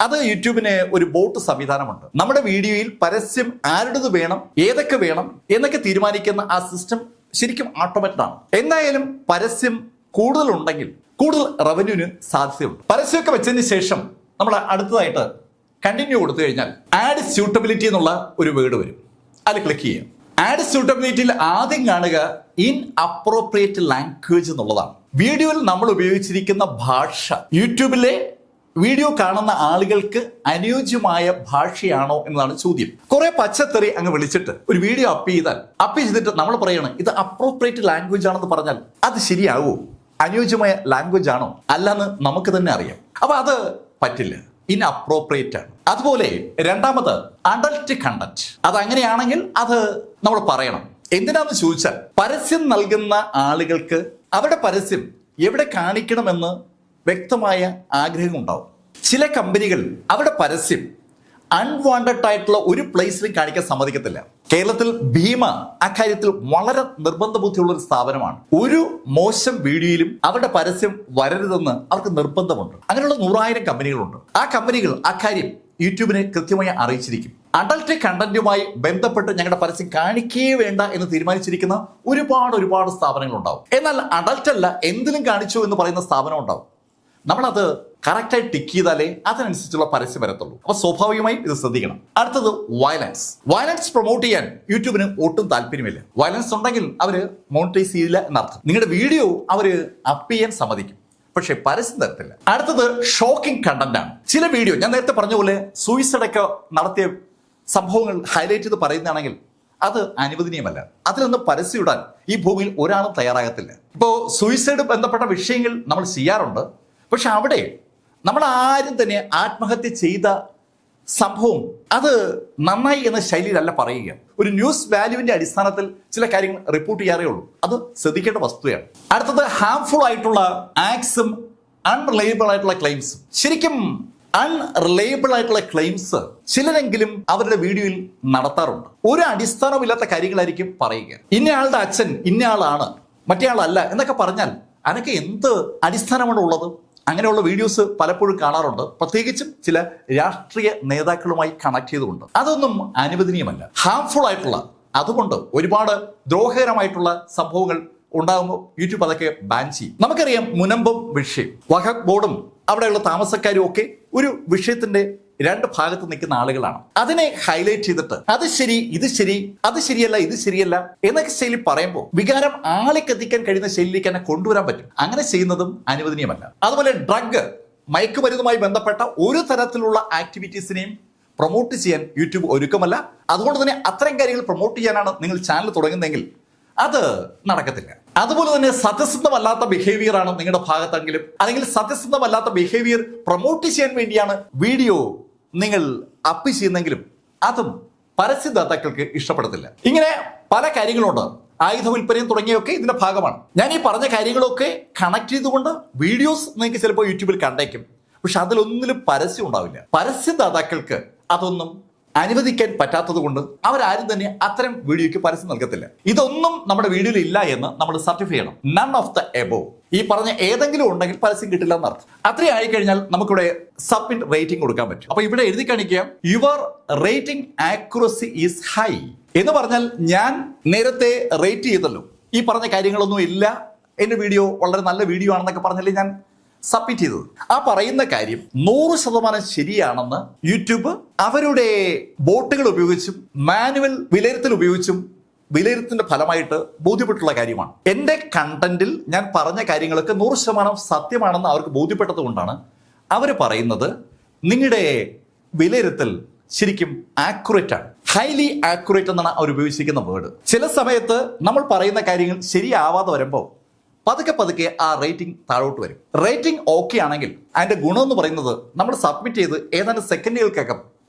S1: അത് യൂട്യൂബിന് ഒരു ബോട്ട് സംവിധാനമുണ്ട്. നമ്മുടെ വീഡിയോയിൽ പരസ്യം ആരുടേത് വേണം, ഏതൊക്കെ വേണം എന്നൊക്കെ തീരുമാനിക്കുന്ന ആ സിസ്റ്റം ശരിക്കും ഓട്ടോമാറ്റഡ് ആണ്. എന്തായാലും പരസ്യം കൂടുതൽ ഉണ്ടെങ്കിൽ കൂടുതൽ റവന്യൂവിന് സാധ്യതയുണ്ട്. പരസ്യമൊക്കെ വെച്ചതിന് ശേഷം നമ്മൾ അടുത്തതായിട്ട് കണ്ടിന്യൂ കൊടുത്തു കഴിഞ്ഞാൽ ആഡ് സ്യൂട്ടബിലിറ്റി എന്നുള്ള ഒരു വേർഡ് വരും. അതിൽ ക്ലിക്ക് ചെയ്യാം. ആഡ് സ്യൂട്ടബിലിറ്റിയിൽ ആദ്യം കാണുക ഇൻ അപ്രോപ്രിയേറ്റ് ലാംഗ്വേജ് എന്നുള്ളതാണ്. വീഡിയോയിൽ നമ്മൾ ഉപയോഗിച്ചിരിക്കുന്ന ഭാഷ യൂട്യൂബിലെ വീഡിയോ കാണുന്ന ആളുകൾക്ക് അനുയോജ്യമായ ഭാഷയാണോ എന്നതാണ് ചോദ്യം. കുറെ പച്ചത്തെറി അങ്ങ് വിളിച്ചിട്ട് ഒരു വീഡിയോ അപ്പ് ചെയ്തിട്ട് നമ്മൾ പറയണം ഇത് അപ്രോപ്രിയേറ്റ് ലാംഗ്വേജ് ആണെന്ന് പറഞ്ഞാൽ അത് ശരിയാവോ? അനുയോജ്യമായ ലാംഗ്വേജ് ആണോ അല്ലെന്ന് നമുക്ക് തന്നെ അറിയാം. അപ്പൊ അത് പറ്റില്ല, ഇൻഅപ്രോപ്രിയേറ്റ് ആണ്. അതുപോലെ രണ്ടാമത് അഡൽട്ട് കണ്ടന്റ്. അത് അങ്ങനെയാണെങ്കിൽ അത് നമ്മൾ പറയണം. എന്തിനാന്ന് ചോദിച്ചാൽ പരസ്യം നൽകുന്ന ആളുകൾക്ക് അവരുടെ പരസ്യം എവിടെ കാണിക്കണമെന്ന് വ്യക്തമായ ആഗ്രഹം ഉണ്ടാവും. ചില കമ്പനികൾ അവരുടെ പരസ്യം അൺവാണ്ടഡ് ആയിട്ടുള്ള ഒരു പ്ലേസിലും കാണിക്കാൻ സമ്മതിക്കത്തില്ല. കേരളത്തിൽ ഭീമ അക്കാര്യത്തിൽ വളരെ നിർബന്ധ ബുദ്ധിയുള്ള ഒരു സ്ഥാപനമാണ്. ഒരു മോശം വീഡിയോയിലും അവരുടെ പരസ്യം വരരുതെന്ന് അവർക്ക് നിർബന്ധമുണ്ട്. അങ്ങനെയുള്ള 100,000 കമ്പനികളുണ്ട്. ആ കമ്പനികൾ അക്കാര്യം യൂട്യൂബിനെ കൃത്യമായി അറിയിച്ചിരിക്കും. അഡൽട്ട് കണ്ടന്റുമായി ബന്ധപ്പെട്ട് ഞങ്ങളുടെ പരസ്യം കാണിക്കേ വേണ്ട എന്ന് തീരുമാനിച്ചിരിക്കുന്ന ഒരുപാട് സ്ഥാപനങ്ങൾ ഉണ്ടാവും. എന്നാൽ അഡൽട്ട് അല്ല എന്തിനും കാണിച്ചു എന്ന് പറയുന്ന സ്ഥാപനം ഉണ്ടാവും. നമ്മളത് കറക്റ്റായി ടിക്ക് ചെയ്താലേ അതിനനുസരിച്ചുള്ള പരസ്യം വരത്തുള്ളൂ. അപ്പൊ സ്വാഭാവികമായും ഇത് ശ്രദ്ധിക്കണം. അടുത്തത് വയലൻസ് പ്രൊമോട്ട് ചെയ്യാൻ യൂട്യൂബിന് ഒട്ടും താല്പര്യമില്ല. വയലൻസ് ഉണ്ടെങ്കിൽ അവര് മോണിറ്റൈസ് ചെയ്യില്ല എന്നർത്ഥം. നിങ്ങളുടെ വീഡിയോ അവര് അപ്പ് ചെയ്യാൻ സമ്മതിക്കും, പക്ഷെ പരസ്യം തരത്തില്ല. അടുത്തത് ഷോക്കിംഗ് കണ്ടന്റ് ആണ്. ചില വീഡിയോ ഞാൻ നേരത്തെ പറഞ്ഞ പോലെ സൂയിസൈഡ് ഒക്കെ നടത്തിയ സംഭവങ്ങൾ ഹൈലൈറ്റ് ചെയ്ത് പറയുന്നതാണെങ്കിൽ അത് അനുവദനീയമല്ല. അതിലൊന്നും പരസ്യം ഇടാൻ ഈ ഭൂമിയിൽ ഒരാളും തയ്യാറാകത്തില്ല. ഇപ്പോ സൂയിസൈഡ് ബന്ധപ്പെട്ട വിഷയങ്ങൾ നമ്മൾ ചെയ്യാറുണ്ട്, പക്ഷെ അവിടെ നമ്മൾ ആരും തന്നെ ആത്മഹത്യ ചെയ്ത സംഭവം അത് നന്നായി എന്ന ശൈലിയിലല്ല പറയുക. ഒരു ന്യൂസ് വാല്യൂവിന്റെ അടിസ്ഥാനത്തിൽ ചില കാര്യങ്ങൾ റിപ്പോർട്ട് ചെയ്യാറേ ഉള്ളൂ. അത് ശ്രദ്ധിക്കേണ്ട വസ്തുതയാണ്. അടുത്തത് ഹാംഫുൾ ആയിട്ടുള്ള ആക്സും അൺറിലയബിൾ ആയിട്ടുള്ള ക്ലെയിംസും. ശരിക്കും അൺറിലയബിൾ ആയിട്ടുള്ള ക്ലെയിംസ് ചിലരെങ്കിലും അവരുടെ വീഡിയോയിൽ നടത്താറുണ്ട്. ഒരു അടിസ്ഥാനമില്ലാത്ത കാര്യങ്ങളായിരിക്കും പറയുക. ഇന്നയാളുടെ അച്ഛൻ ഇന്നയാളാണ്, മറ്റേ ആളല്ല എന്നൊക്കെ പറഞ്ഞാൽ അതൊക്കെ എന്ത് അടിസ്ഥാനമാണ് ഉള്ളത്? അങ്ങനെയുള്ള വീഡിയോസ് പലപ്പോഴും കാണാറുണ്ട്, പ്രത്യേകിച്ചും ചില രാഷ്ട്രീയ നേതാക്കളുമായി കണക്ട് ചെയ്തുകൊണ്ട്. അതൊന്നും അനുവദനീയമല്ല, ഹാംഫുൾ ആയിട്ടുള്ള. അതുകൊണ്ട് ഒരുപാട് ദ്രോഹകരമായിട്ടുള്ള സംഭവങ്ങൾ ഉണ്ടാകുമ്പോൾ യൂട്യൂബ് അതൊക്കെ ബാൻ ചെയ്യും. നമുക്കറിയാം മുനമ്പം വിഷയം, വഖഫ് ബോർഡും അവിടെയുള്ള താമസക്കാരും ഒക്കെ ഒരു വിഷയത്തിന്റെ രണ്ട് ഭാഗത്ത് നിൽക്കുന്ന ആളുകളാണ്. അതിനെ ഹൈലൈറ്റ് ചെയ്തിട്ട് അത് ശരി, ഇത് ശരി, അത് ശരിയല്ല, ഇത് ശരിയല്ല എന്നൊക്കെ ശൈലി പറയുമ്പോൾ വികാരം ആളിക്കെത്തിക്കാൻ കഴിയുന്ന ശൈലിയിലേക്ക് തന്നെ കൊണ്ടുവരാൻ പറ്റും. അങ്ങനെ ചെയ്യുന്നതും അനുവദനീയമല്ല. അതുപോലെ ഡ്രഗ്, മയക്കുമരുന്നുമായി ബന്ധപ്പെട്ട ഒരു തരത്തിലുള്ള ആക്ടിവിറ്റീസിനെയും പ്രൊമോട്ട് ചെയ്യാൻ യൂട്യൂബ് ഒരുക്കമല്ല. അതുകൊണ്ട് തന്നെ അത്തരം കാര്യങ്ങൾ പ്രൊമോട്ട് ചെയ്യാനാണ് നിങ്ങൾ ചാനൽ തുടങ്ങുന്നതെങ്കിൽ അത് നടക്കത്തില്ല. അതുപോലെ തന്നെ സത്യസന്ധമല്ലാത്ത ബിഹേവിയർ ആണ് നിങ്ങളുടെ ഭാഗത്തെങ്കിലും, അല്ലെങ്കിൽ സത്യസന്ധമല്ലാത്ത ബിഹേവിയർ പ്രൊമോട്ട് ചെയ്യാൻ വേണ്ടിയാണ് വീഡിയോ നിങ്ങൾ അപ്പ് ചെയ്യുന്നെങ്കിലും അതും പരസ്യദാതാക്കൾക്ക് ഇഷ്ടപ്പെടത്തില്ല. ഇങ്ങനെ പല കാര്യങ്ങളുണ്ട്. ആയുധ വിൽപ്പനയും തുടങ്ങിയൊക്കെ ഇതിന്റെ ഭാഗമാണ്. ഞാൻ ഈ പറഞ്ഞ കാര്യങ്ങളൊക്കെ കണക്ട് ചെയ്തുകൊണ്ട് വീഡിയോസ് നിങ്ങൾക്ക് ചിലപ്പോൾ യൂട്യൂബിൽ കണ്ടേക്കും, പക്ഷെ അതിലൊന്നിലും പരസ്യം ഉണ്ടാവില്ല. പരസ്യദാതാക്കൾക്ക് അതൊന്നും അനുവദിക്കാൻ പറ്റാത്തത് കൊണ്ട് അവരാരും തന്നെ അത്തരം വീഡിയോയ്ക്ക് പരസ്യം നൽകത്തില്ല. ഇതൊന്നും നമ്മുടെ വീഡിയോയിൽ ഇല്ല എന്ന് നമ്മൾ സർട്ടിഫൈ ചെയ്യണം. None of the above. ഈ പറഞ്ഞ ഏതെങ്കിലും ഉണ്ടെങ്കിൽ പരസ്യം കിട്ടില്ല എന്നർത്ഥം. അത്രയും ആയിക്കഴിഞ്ഞാൽ നമുക്കിവിടെ സബ്മിറ്റ് റേറ്റിംഗ് കൊടുക്കാൻ പറ്റും. അപ്പൊ ഇവിടെ എഴുതി കാണിക്കുക your rating accuracy is high എന്ന് പറഞ്ഞാൽ ഞാൻ നേരത്തെ റേറ്റ് ചെയ്തല്ലോ, ഈ പറഞ്ഞ കാര്യങ്ങളൊന്നും ഇല്ല, എന്റെ വീഡിയോ വളരെ നല്ല വീഡിയോ ആണെന്നൊക്കെ പറഞ്ഞല്ലേ ഞാൻ സബ്മിറ്റ് ചെയ്തത്. ആ പറയുന്ന കാര്യം 100% ശരിയാണെന്ന് യൂട്യൂബ് അവരുടെ ബോട്ടുകൾ ഉപയോഗിച്ചും മാനുവൽ വിലയിരുത്തൽ ഉപയോഗിച്ചും വിലയിരുത്തിന്റെ ഫലമായിട്ട് ബോധ്യപ്പെട്ടുള്ള കാര്യമാണ്. എന്റെ കണ്ടന്റിൽ ഞാൻ പറഞ്ഞ കാര്യങ്ങളൊക്കെ 100% സത്യമാണെന്ന് അവർക്ക് ബോധ്യപ്പെട്ടത് കൊണ്ടാണ് അവർ പറയുന്നത് നിങ്ങളുടെ വിലയിരുത്തൽ ശരിക്കും ആക്യുറേറ്റ് ആണ്, ഹൈലി ആക്യുറേറ്റ് എന്നാണ് അവർ ഉപയോഗിച്ചിരിക്കുന്ന വേർഡ്. ചില സമയത്ത് നമ്മൾ പറയുന്ന കാര്യങ്ങൾ ശരിയാവാതെ വരുമ്പോൾ പതുക്കെ ആ റേറ്റിംഗ് താഴോട്ട് വരും. റേറ്റിംഗ് ഓക്കെ ആണെങ്കിൽ അതിന്റെ ഗുണം എന്ന് പറയുന്നത് നമ്മൾ സബ്മിറ്റ് ചെയ്ത് ഏതാനും സെക്കൻഡുകൾക്കകം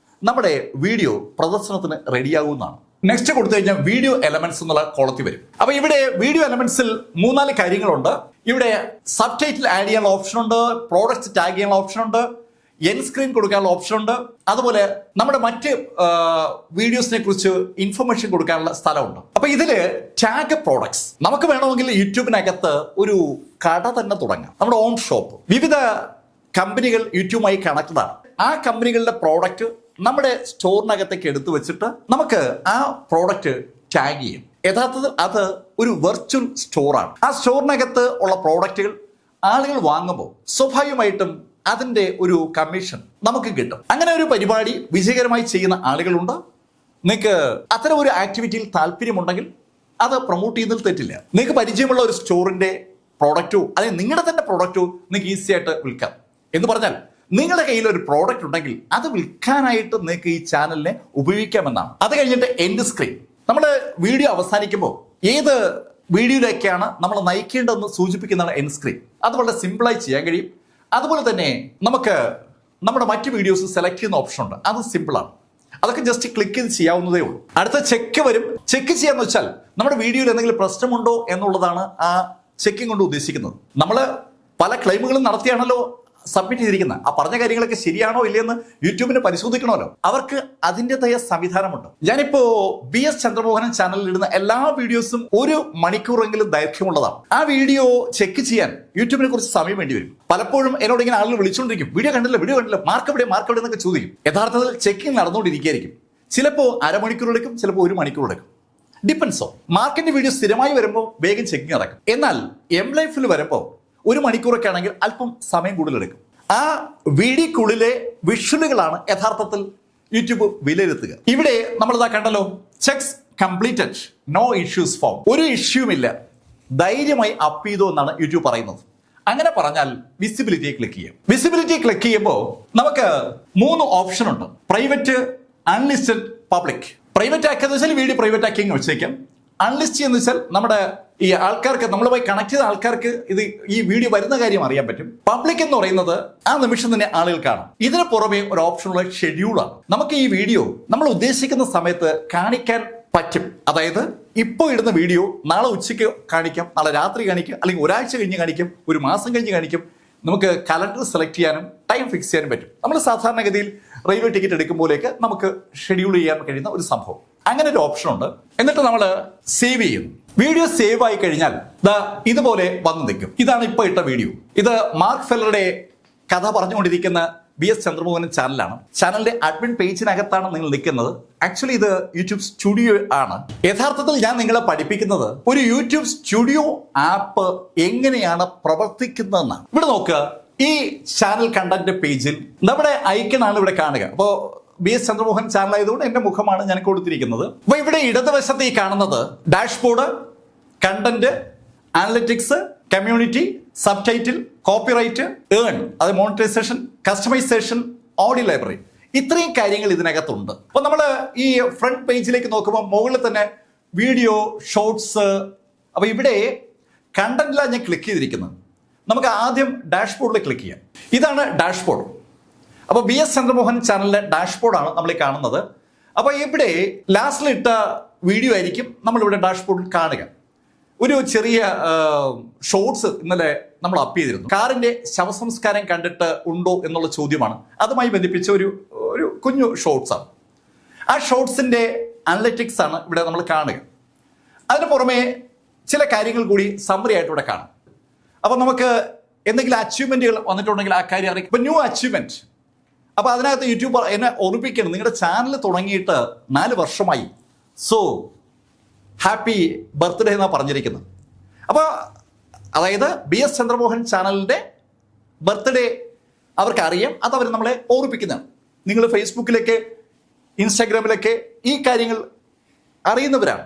S1: നമ്മുടെ വീഡിയോ പ്രദർശനത്തിന് റെഡിയാകുന്നതാണ്. നെക്സ്റ്റ് കൊടുത്തു കഴിഞ്ഞാൽ വീഡിയോ എലമെന്റ്സ് എന്നുള്ള കോളത്തിൽ വരും. അപ്പൊ ഇവിടെ വീഡിയോ എലമെന്റ്സിൽ 3-4 കാര്യങ്ങളുണ്ട്. ഇവിടെ സബ് ടൈറ്റിൽ ആഡ് ചെയ്യാനുള്ള ഓപ്ഷൻ ഉണ്ട്, പ്രോഡക്റ്റ് ടാഗ് ചെയ്യാനുള്ള ഓപ്ഷൻ ഉണ്ട്, എൻ സ്ക്രീൻ കൊടുക്കാനുള്ള ഓപ്ഷൻ ഉണ്ട്, അതുപോലെ നമ്മുടെ മറ്റ് വീഡിയോസിനെ കുറിച്ച് ഇൻഫർമേഷൻ കൊടുക്കാനുള്ള സ്ഥലമുണ്ട്. അപ്പൊ ഇതില് ടാഗ് പ്രോഡക്ട്സ് നമുക്ക് വേണമെങ്കിൽ യൂട്യൂബിനകത്ത് ഒരു കട തന്നെ തുടങ്ങാം, നമ്മുടെ ഓൺ ഷോപ്പ്. വിവിധ കമ്പനികൾ യൂട്യൂബുമായി കണക്റ്റഡ് ആണ്. ആ കമ്പനികളുടെ പ്രോഡക്റ്റ് നമ്മുടെ സ്റ്റോറിനകത്തേക്ക് എടുത്തു വെച്ചിട്ട് നമുക്ക് ആ പ്രോഡക്റ്റ് ടാഗ് ചെയ്യും. യഥാർത്ഥത്തിൽ അത് ഒരു വെർച്വൽ സ്റ്റോറാണ്. ആ സ്റ്റോറിനകത്ത് ഉള്ള പ്രോഡക്റ്റുകൾ ആളുകൾ വാങ്ങുമ്പോൾ സ്വാഭാവികമായിട്ടും അതിന്റെ ഒരു കമ്മീഷൻ നമുക്ക് കിട്ടും. അങ്ങനെ ഒരു പരിപാടി വിജയകരമായി ചെയ്യുന്ന ആളുകളുണ്ട്. നിങ്ങൾക്ക് അത്തരം ഒരു ആക്ടിവിറ്റിയിൽ താല്പര്യമുണ്ടെങ്കിൽ അത് പ്രൊമോട്ട് ചെയ്യുന്നതിൽ തെറ്റില്ല. നിങ്ങൾക്ക് പരിചയമുള്ള ഒരു സ്റ്റോറിന്റെ പ്രോഡക്റ്റോ അല്ലെങ്കിൽ നിങ്ങളുടെ തന്നെ പ്രോഡക്റ്റോ നിങ്ങൾക്ക് ഈസി ആയിട്ട് വിൽക്കാം. എന്ന് പറഞ്ഞാൽ നിങ്ങളുടെ കയ്യിൽ ഒരു പ്രോഡക്റ്റ് ഉണ്ടെങ്കിൽ അത് വിൽക്കാനായിട്ട് നിങ്ങൾക്ക് ഈ ചാനലിനെ ഉപയോഗിക്കാമെന്നാണ്. അത് കഴിഞ്ഞിട്ട് എൻഡ് സ്ക്രീൻ. നമ്മൾ വീഡിയോ അവസാനിക്കുമ്പോൾ ഏത് വീഡിയോയിലേക്കാണ് നമ്മൾ നയിക്കേണ്ടതെന്ന് സൂചിപ്പിക്കുന്നതാണ് എൻഡ് സ്ക്രീൻ. അത് വളരെ സിമ്പിളായി ചെയ്യാൻ കഴിയും. അതുപോലെ തന്നെ നമുക്ക് നമ്മുടെ മറ്റ് വീഡിയോസ് സെലക്ട് ചെയ്യുന്ന ഓപ്ഷൻ ഉണ്ട്. അത് സിമ്പിളാണ്. അതൊക്കെ ജസ്റ്റ് ക്ലിക്ക് ചെയ്ത് ചെയ്യാവുന്നതേ ഉള്ളൂ. അടുത്ത ചെക്ക് വരും. ചെക്ക് ചെയ്യാന്ന് വെച്ചാൽ നമ്മുടെ വീഡിയോയിൽ എന്തെങ്കിലും പ്രശ്നമുണ്ടോ എന്നുള്ളതാണ് ആ ചെക്കിംഗ് കൊണ്ട് ഉദ്ദേശിക്കുന്നത്. നമ്മൾ പല ക്ലെയിമുകളും നടത്തിയാണല്ലോ സബ്മിറ്റ് ചെയ്തിരിക്കുന്നത്. ആ പറഞ്ഞ കാര്യങ്ങളൊക്കെ ശരിയാണോ ഇല്ലയെന്ന് യൂട്യൂബിന് പരിശോധിക്കണമല്ലോ. അവർക്ക് അതിൻ്റെതായ സംവിധാനമുണ്ട്. ഞാനിപ്പോ BS ചന്ദ്രമോഹനൻ ചാനലിൽ ഇടുന്ന എല്ലാ വീഡിയോസും 1 മണിക്കൂറെങ്കിലും ദൈർഘ്യമുള്ളതാണ്. ആ വീഡിയോ ചെക്ക് ചെയ്യാൻ യൂട്യൂബിനെ കുറിച്ച് സമയം വേണ്ടി വരും. പലപ്പോഴും എന്നോട് ഇങ്ങനെ ആളുകൾ വിളിച്ചുകൊണ്ടിരിക്കും, വീഡിയോ കണ്ടില്ല, മാർക്ക് എവിടെ എന്നൊക്കെ ചോദിക്കും. യഥാർത്ഥത്തിൽ ചെക്കിംഗ് നടന്നുകൊണ്ടിരിക്കുകയായിരിക്കും. ചിലപ്പോൾ അരമണിക്കൂർ എടുക്കും, ചിലപ്പോൾ 1 മണിക്കൂർ എടുക്കും. ഡിപ്പെൻസോ. മാർക്കിന്റെ വീഡിയോ സ്ഥിരമായി വരുമ്പോൾ വേഗം ചെക്കിംഗ് നടക്കും. എന്നാൽ എം ലൈഫിൽ വരുമ്പോൾ 1 മണിക്കൂറൊക്കെ ആണെങ്കിൽ അല്പം സമയം കൂടുതലെടുക്കും. ആ വീഡിയോക്കുള്ളിലെ വിഷ്വലുകളാണ് യഥാർത്ഥത്തിൽ യൂട്യൂബ് വിലയിരുത്തുക. ഇവിടെ നമ്മളിതാ കണ്ടല്ലോ, checks completed, no issues found. ഒരു ഇഷ്യൂമില്ല, ധൈര്യമായി അപ്പ് ചെയ്തു എന്നാണ് യൂട്യൂബ് പറയുന്നത്. അങ്ങനെ പറഞ്ഞാൽ വിസിബിലിറ്റിയെ ക്ലിക്ക് ചെയ്യാം. വിസിബിലിറ്റി ക്ലിക്ക് ചെയ്യുമ്പോൾ നമുക്ക് 3 ഓപ്ഷൻ ഉണ്ട്: പ്രൈവറ്റ്, അൺലിസ്റ്റഡ്, പബ്ലിക്. പ്രൈവറ്റ് ആക്കിയെന്ന് വെച്ചാൽ വീഡിയോ പ്രൈവറ്റ് ആക്കി വെച്ചേക്കാം. അൺലിസ്റ്റ് എന്ന് വെച്ചാൽ നമ്മുടെ ഈ ആൾക്കാർക്ക്, നമ്മളുമായി കണക്ട് ചെയ്ത ആൾക്കാർക്ക് ഈ വീഡിയോ വരുന്ന കാര്യം അറിയാൻ പറ്റും. പബ്ലിക് എന്ന് പറയുന്നത് ആ നിമിഷം തന്നെ ആളുകൾ കാണും. ഇതിന് പുറമെ ഒരു ഓപ്ഷനുള്ള ഷെഡ്യൂളാണ്. നമുക്ക് ഈ വീഡിയോ നമ്മൾ ഉദ്ദേശിക്കുന്ന സമയത്ത് കാണിക്കാൻ പറ്റും. അതായത് ഇപ്പോൾ ഇടുന്ന വീഡിയോ നാളെ ഉച്ചയ്ക്ക് കാണിക്കാം, നാളെ രാത്രി കാണിക്കും, അല്ലെങ്കിൽ ഒരാഴ്ച കഴിഞ്ഞ് കാണിക്കും, 1 മാസം കഴിഞ്ഞ് കാണിക്കും. നമുക്ക് കലണ്ടർ സെലക്ട് ചെയ്യാനും ടൈം ഫിക്സ് ചെയ്യാനും പറ്റും. നമ്മൾ സാധാരണഗതിയിൽ റെയിൽവേ ടിക്കറ്റ് എടുക്കുമ്പോഴേക്ക് നമുക്ക് ഷെഡ്യൂൾ ചെയ്യാൻ കഴിയുന്ന ഒരു സംഭവം. അങ്ങനെ ഒരു ഓപ്ഷൻ ഉണ്ട്. എന്നിട്ട് നമ്മൾ സേവ് ചെയ്യുന്നു. വീഡിയോ സേവ് ആയി കഴിഞ്ഞാൽ ഇതുപോലെ വന്നു നിൽക്കും. ഇതാണ് ഇപ്പോൾ ഇട്ട വീഡിയോ. ഇത് മാർക്ക് ഫെല്ലറുടെ കഥ പറഞ്ഞുകൊണ്ടിരിക്കുന്ന BS ചന്ദ്രമോഹനൻ ചാനലാണ്. ചാനലിന്റെ അഡ്മിൻ പേജിനകത്താണ് നിങ്ങൾ നിൽക്കുന്നത്. ആക്ച്വലി ഇത് യൂട്യൂബ് സ്റ്റുഡിയോ ആണ്. യഥാർത്ഥത്തിൽ ഞാൻ നിങ്ങളെ പഠിപ്പിക്കുന്നത് ഒരു യൂട്യൂബ് സ്റ്റുഡിയോ ആപ്പ് എങ്ങനെയാണ് പ്രവർത്തിക്കുന്നതെന്നാണ്. ഇവിടെ നോക്കുക, ഈ ചാനൽ കണ്ടന്റ് പേജിൽ നമ്മുടെ ഐക്കണാണ് ഇവിടെ കാണുക. അപ്പോൾ BS ചന്ദ്രമോഹൻ ചാനൽ ആയതുകൊണ്ട് എന്റെ മുഖമാണ് ഞാൻ കൊടുത്തിരിക്കുന്നത്. അപ്പൊ ഇവിടെ ഇടതുവശത്ത് ഈ കാണുന്നത് dashboard, content, analytics, community, sub title, copyright, earn, അത് മോണിറ്റൈസേഷൻ, കസ്റ്റമൈസേഷൻ, ഓഡിയോ ലൈബ്രറി, ഇത്രയും കാര്യങ്ങൾ ഇതിനകത്തുണ്ട്. അപ്പൊ നമ്മൾ ഈ ഫ്രണ്ട് പേജിലേക്ക് നോക്കുമ്പോൾ മുകളിൽ തന്നെ വീഡിയോ, ഷോർട്സ്. അപ്പൊ ഇവിടെ കണ്ടന്റിലാണ് ഞാൻ ക്ലിക്ക് ചെയ്തിരിക്കുന്നത്. നമുക്ക് ആദ്യം ഡാഷ്ബോർഡിൽ ക്ലിക്ക് ചെയ്യാം. ഇതാണ് ഡാഷ്ബോർഡ്. അപ്പോൾ BS ചന്ദ്രമോഹൻ ചാനലിന്റെ ഡാഷ്ബോർഡാണ് നമ്മൾ ഈ കാണുന്നത്. അപ്പോൾ ഇവിടെ ലാസ്റ്റിലിട്ട വീഡിയോ ആയിരിക്കും നമ്മളിവിടെ ഡാഷ്ബോർഡിൽ കാണുക. ഒരു ചെറിയ ഷോർട്സ് ഇന്നലെ നമ്മൾ അപ്പ് ചെയ്തിരുന്നു. കാറിന്റെ ശവസംസ്കാരം കണ്ടിട്ട് ഉണ്ടോ എന്നുള്ള ചോദ്യമാണ്. അതുമായി ബന്ധിപ്പിച്ച ഒരു കുഞ്ഞു ഷോർട്സാണ്. ആ ഷോർട്സിന്റെ അനലിറ്റിക്സ് ആണ് ഇവിടെ നമ്മൾ കാണുക. അതിന് പുറമെ ചില കാര്യങ്ങൾ കൂടി സമ്മറി ആയിട്ട് ഇവിടെ കാണാം. അപ്പോൾ നമുക്ക് എന്തെങ്കിലും അച്ചീവ്മെന്റുകൾ വന്നിട്ടുണ്ടെങ്കിൽ ആ കാര്യം അറിയിക്കും. ഇപ്പൊ ന്യൂ അച്ചീവ്മെന്റ്. അപ്പൊ അതിനകത്ത് യൂട്യൂബ് എന്നെ ഓർമ്മിപ്പിക്കണം, നിങ്ങളുടെ ചാനൽ തുടങ്ങിയിട്ട് 4 വർഷമായി, സോ ഹാപ്പി ബർത്ത്ഡേ എന്നാണ് പറഞ്ഞിരിക്കുന്നത്. അപ്പോൾ അതായത് BS ചന്ദ്രമോഹൻ ചാനലിന്റെ ബർത്ത്ഡേ അവർക്ക് അറിയാം. അത് അവർ നമ്മളെ ഓർമ്മിപ്പിക്കുന്നതാണ്. നിങ്ങൾ ഫേസ്ബുക്കിലേക്ക്, ഇൻസ്റ്റാഗ്രാമിലൊക്കെ ഈ കാര്യങ്ങൾ അറിയുന്നവരാണ്.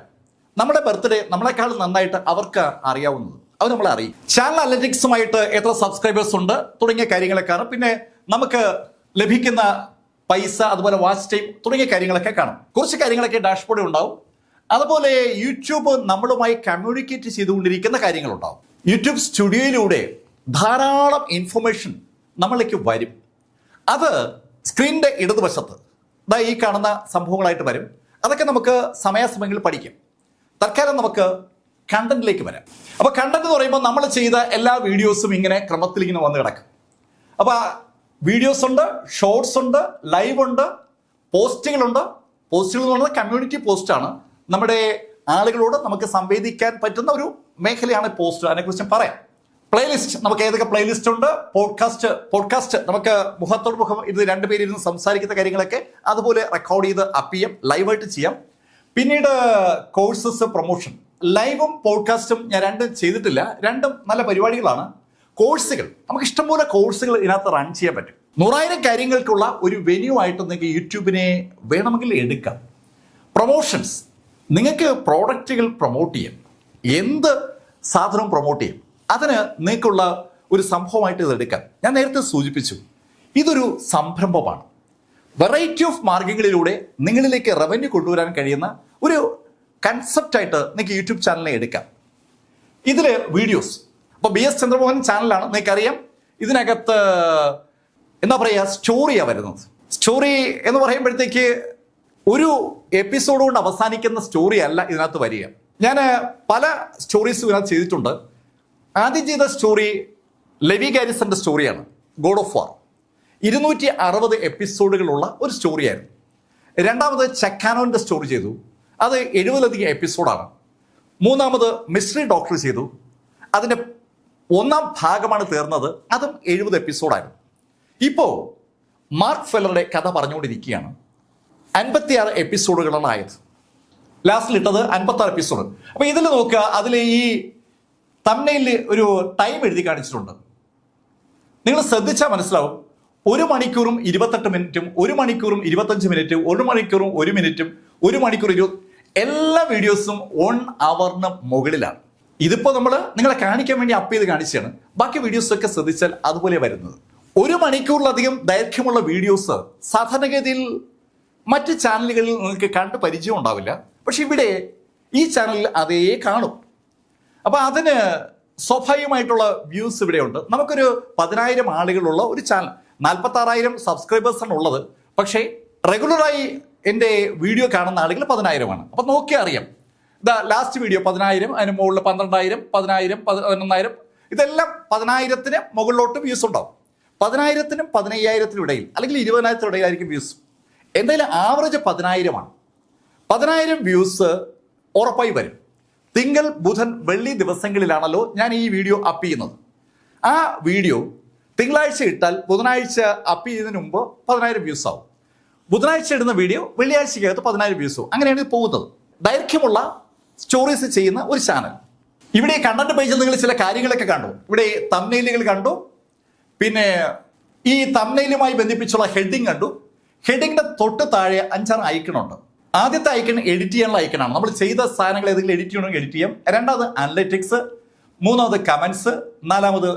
S1: നമ്മുടെ ബർത്ത്ഡേ നമ്മളെക്കാൾ നന്നായിട്ട് അവർക്ക് അറിയാവുന്നത്. അത് നമ്മളെ അറിയും. ചാനൽ അനലിറ്റിക്സുമായിട്ട് എത്ര സബ്സ്ക്രൈബേഴ്സ് ഉണ്ട് തുടങ്ങിയ കാര്യങ്ങളൊക്കെയാണ്. പിന്നെ നമുക്ക് ലഭിക്കുന്ന പൈസ, അതുപോലെ വാച്ച് ടൈം തുടങ്ങിയ കാര്യങ്ങളൊക്കെ കാണും. കുറച്ച് കാര്യങ്ങളൊക്കെ ഡാഷ്ബോർഡിൽ ഉണ്ടാവും. അതുപോലെ യൂട്യൂബ് നമ്മളുമായി കമ്മ്യൂണിക്കേറ്റ് ചെയ്തുകൊണ്ടിരിക്കുന്ന കാര്യങ്ങളുണ്ടാവും. യൂട്യൂബ് സ്റ്റുഡിയോയിലൂടെ ധാരാളം ഇൻഫർമേഷൻ നമ്മളിലേക്ക് വരും. അത് സ്ക്രീനിന്റെ ഇടതുവശത്ത് ഈ കാണുന്ന സംഭവങ്ങളായിട്ട് വരും. അതൊക്കെ നമുക്ക് സമയാസമയങ്ങളിൽ പഠിക്കാം. തൽക്കാലം നമുക്ക് കണ്ടന്റിലേക്ക് വരാം. അപ്പോൾ കണ്ടന്റ് എന്ന് പറയുമ്പോൾ നമ്മൾ ചെയ്ത എല്ലാ വീഡിയോസും ഇങ്ങനെ ക്രമത്തിൽ ഇങ്ങനെ വന്ന് കിടക്കും. അപ്പോൾ വീഡിയോസ് ഉണ്ട്, ഷോർട്സ് ഉണ്ട്, ലൈവ് ഉണ്ട്, പോസ്റ്റുകളുണ്ട്. പോസ്റ്റുകൾ എന്ന് പറയുന്നത് കമ്മ്യൂണിറ്റി പോസ്റ്റാണ്. നമ്മുടെ ആളുകളോട് നമുക്ക് സംവേദിക്കാൻ പറ്റുന്ന ഒരു മേഖലയാണ് പോസ്റ്റ്. അതിനെക്കുറിച്ച് പറയാം. പ്ലേലിസ്റ്റ്, നമുക്ക് ഏതൊക്കെ പ്ലേലിസ്റ്റ് ഉണ്ട്. പോഡ്കാസ്റ്റ് നമുക്ക് മുഖത്തോട് മുഖം ഇരുന്ന് 2 പേരിരുന്ന് സംസാരിക്കുന്ന കാര്യങ്ങളൊക്കെ അതുപോലെ റെക്കോർഡ് ചെയ്ത് അപ്പ് ചെയ്യാം, ലൈവായിട്ട് ചെയ്യാം. പിന്നീട് കോഴ്സസ്, പ്രൊമോഷൻ. ലൈവും പോഡ്കാസ്റ്റും ഞാൻ 2 ചെയ്തിട്ടില്ല. 2 നല്ല പരിപാടികളാണ്. കോഴ്സുകൾ, നമുക്ക് ഇഷ്ടംപോലെ കോഴ്സുകൾ ഇതിനകത്ത് റൺ ചെയ്യാൻ പറ്റും. 100,000 കാര്യങ്ങൾക്കുള്ള ഒരു വെന്യൂ ആയിട്ട് നിങ്ങൾക്ക് യൂട്യൂബിനെ വേണമെങ്കിൽ എടുക്കാം. പ്രൊമോഷൻസ്, നിങ്ങൾക്ക് പ്രോഡക്റ്റുകൾ പ്രൊമോട്ട് ചെയ്യാം, എന്ത് സാധനവും പ്രൊമോട്ട് ചെയ്യും. അതിന് നിങ്ങൾക്കുള്ള ഒരു സംഭവമായിട്ട് ഇത് എടുക്കാം. ഞാൻ നേരത്തെ സൂചിപ്പിച്ചു, ഇതൊരു സംരംഭമാണ്. വെറൈറ്റി ഓഫ് മാർഗങ്ങളിലൂടെ നിങ്ങളിലേക്ക് റവന്യൂ കൊണ്ടുവരാൻ കഴിയുന്ന ഒരു കൺസെപ്റ്റായിട്ട് നിങ്ങൾക്ക് യൂട്യൂബ് ചാനലിനെ എടുക്കാം. ഇതിൽ വീഡിയോസ്, അപ്പോൾ BS ചന്ദ്രമോഹൻ ചാനലാണ്, നിങ്ങൾക്കറിയാം. ഇതിനകത്ത് എന്താ പറയുക, സ്റ്റോറിയാണ് വരുന്നത്. സ്റ്റോറി എന്ന് പറയുമ്പോഴത്തേക്ക് ഒരു എപ്പിസോഡ് കൊണ്ട് അവസാനിക്കുന്ന സ്റ്റോറി അല്ല ഇതിനകത്ത് വരിക. ഞാൻ പല സ്റ്റോറീസും ഇതിനകത്ത് ചെയ്തിട്ടുണ്ട്. ആദ്യം ചെയ്ത സ്റ്റോറി ലെവി ഗാരിസന്റെ സ്റ്റോറിയാണ്, ഗോഡ് ഓഫ് വാർ. 260 എപ്പിസോഡുകളുള്ള ഒരു സ്റ്റോറിയായിരുന്നു. രണ്ടാമത് ചക്കാനോന്റെ സ്റ്റോറി ചെയ്തു, അത് 70ലധികം എപ്പിസോഡാണ്. മൂന്നാമത് മിസ്റ്ററി ഡോക്ടർ ചെയ്തു, അതിൻ്റെ 1ാം ഭാഗമാണ് തീർന്നത്, അതും 70 എപ്പിസോഡായിരുന്നു. ഇപ്പോൾ മാർക്ക് ഫെല്ലറുടെ കഥ പറഞ്ഞുകൊണ്ടിരിക്കുകയാണ്. 56 എപ്പിസോഡുകളാണ് ആയത്. ലാസ്റ്റിൽ ഇട്ടത് 56 എപ്പിസോഡ്. അപ്പൊ ഇതിൽ നോക്കുക, അതിൽ ഈ തംബ്നെയിലിൽ ഒരു ടൈം എഴുതി കാണിച്ചിട്ടുണ്ട്. നിങ്ങൾ ശ്രദ്ധിച്ചാൽ മനസ്സിലാവും. 1 മണിക്കൂറും 28 മിനിറ്റും 1 മണിക്കൂറും 25 മിനിറ്റും 1 മണിക്കൂറും 1 മിനിറ്റും 1 മണിക്കൂർ 20, എല്ലാ വീഡിയോസും 1 അവറിന് മുകളിലാണ്. ഇതിപ്പോ നമ്മൾ നിങ്ങളെ കാണിക്കാൻ വേണ്ടി അപ്പ് ചെയ്ത് കാണിച്ചാണ്. ബാക്കി വീഡിയോസൊക്കെ ശ്രദ്ധിച്ചാൽ അതുപോലെ വരുന്നത്. 1 മണിക്കൂറിലധികം ദൈർഘ്യമുള്ള വീഡിയോസ് സാധാരണഗതിയിൽ മറ്റ് ചാനലുകളിൽ നിങ്ങൾക്ക് കണ്ട് പരിചയം ഉണ്ടാവില്ല. പക്ഷെ ഇവിടെ ഈ ചാനലിൽ അതേ കാണും. അപ്പൊ അതിന് സ്വാഭാവികമായിട്ടുള്ള വ്യൂസ് ഇവിടെയുണ്ട്. നമുക്കൊരു 10,000 ആളുകളുള്ള ഒരു ചാനൽ, 46,000 സബ്സ്ക്രൈബേഴ്സാണ് ഉള്ളത്. പക്ഷേ റെഗുലറായി എൻ്റെ വീഡിയോ കാണുന്ന ആളുകൾ 10,000ആണ്. അപ്പൊ നോക്കിയാൽ അറിയാം. ലാസ്റ്റ് വീഡിയോ 10,000, അതിന് മുകളിൽ 12,000, 10,000, 11,000, ഇതെല്ലാം 10,000-ന് മുകളിലോട്ട് വ്യൂസ് ഉണ്ടാവും. 10,000-നും 15,000-നും ഇടയിൽ അല്ലെങ്കിൽ 20,000-നും ഇടയിലായിരിക്കും വ്യൂസ്. എന്തായാലും ആവറേജ് 10,000-ആണ്. 10,000 വ്യൂസ് ഉറപ്പായി വരും. തിങ്കൾ, ബുധൻ, വെള്ളി ദിവസങ്ങളിലാണല്ലോ ഞാൻ ഈ വീഡിയോ അപ്പ് ചെയ്യുന്നത്. ആ വീഡിയോ തിങ്കളാഴ്ച ഇട്ടാൽ ബുധനാഴ്ച അപ്പ് ചെയ്യുന്നതിന് മുമ്പ് 10,000 വ്യൂസ് ആവും. ബുധനാഴ്ച ഇടുന്ന വീഡിയോ വെള്ളിയാഴ്ചക്കകത്ത് 10,000 വ്യൂസ് ആവും. അങ്ങനെയാണ് ഇത് പോകുന്നത്. ദൈർഘ്യമുള്ള സ്റ്റോറീസ് ചെയ്യുന്ന ഒരു ചാനൽ. ഇവിടെ കണ്ടന്റ് പേജിൽ നിങ്ങൾ ചില കാര്യങ്ങളൊക്കെ കണ്ടു. ഇവിടെ തംബ്നെയിലുകൾ കണ്ടു, പിന്നെ ഈ തംബ്നെയിലുമായി ബന്ധിപ്പിച്ചുള്ള ഹെഡിങ് കണ്ടു. ഹെഡിങ്ങിന്റെ തൊട്ട് താഴെ 5-6 ഐക്കണുണ്ട്. ആദ്യത്തെ ഐക്കൺ എഡിറ്റ് ചെയ്യാനുള്ള ഐക്കണാണ്. നമ്മൾ ചെയ്ത സാധനങ്ങൾ ഏതെങ്കിലും എഡിറ്റ് ചെയ്യണമെങ്കിൽ എഡിറ്റ് ചെയ്യാം. രണ്ടാമത് അനലറ്റിക്സ്, മൂന്നാമത് കമന്റ്സ്, നാലാമത്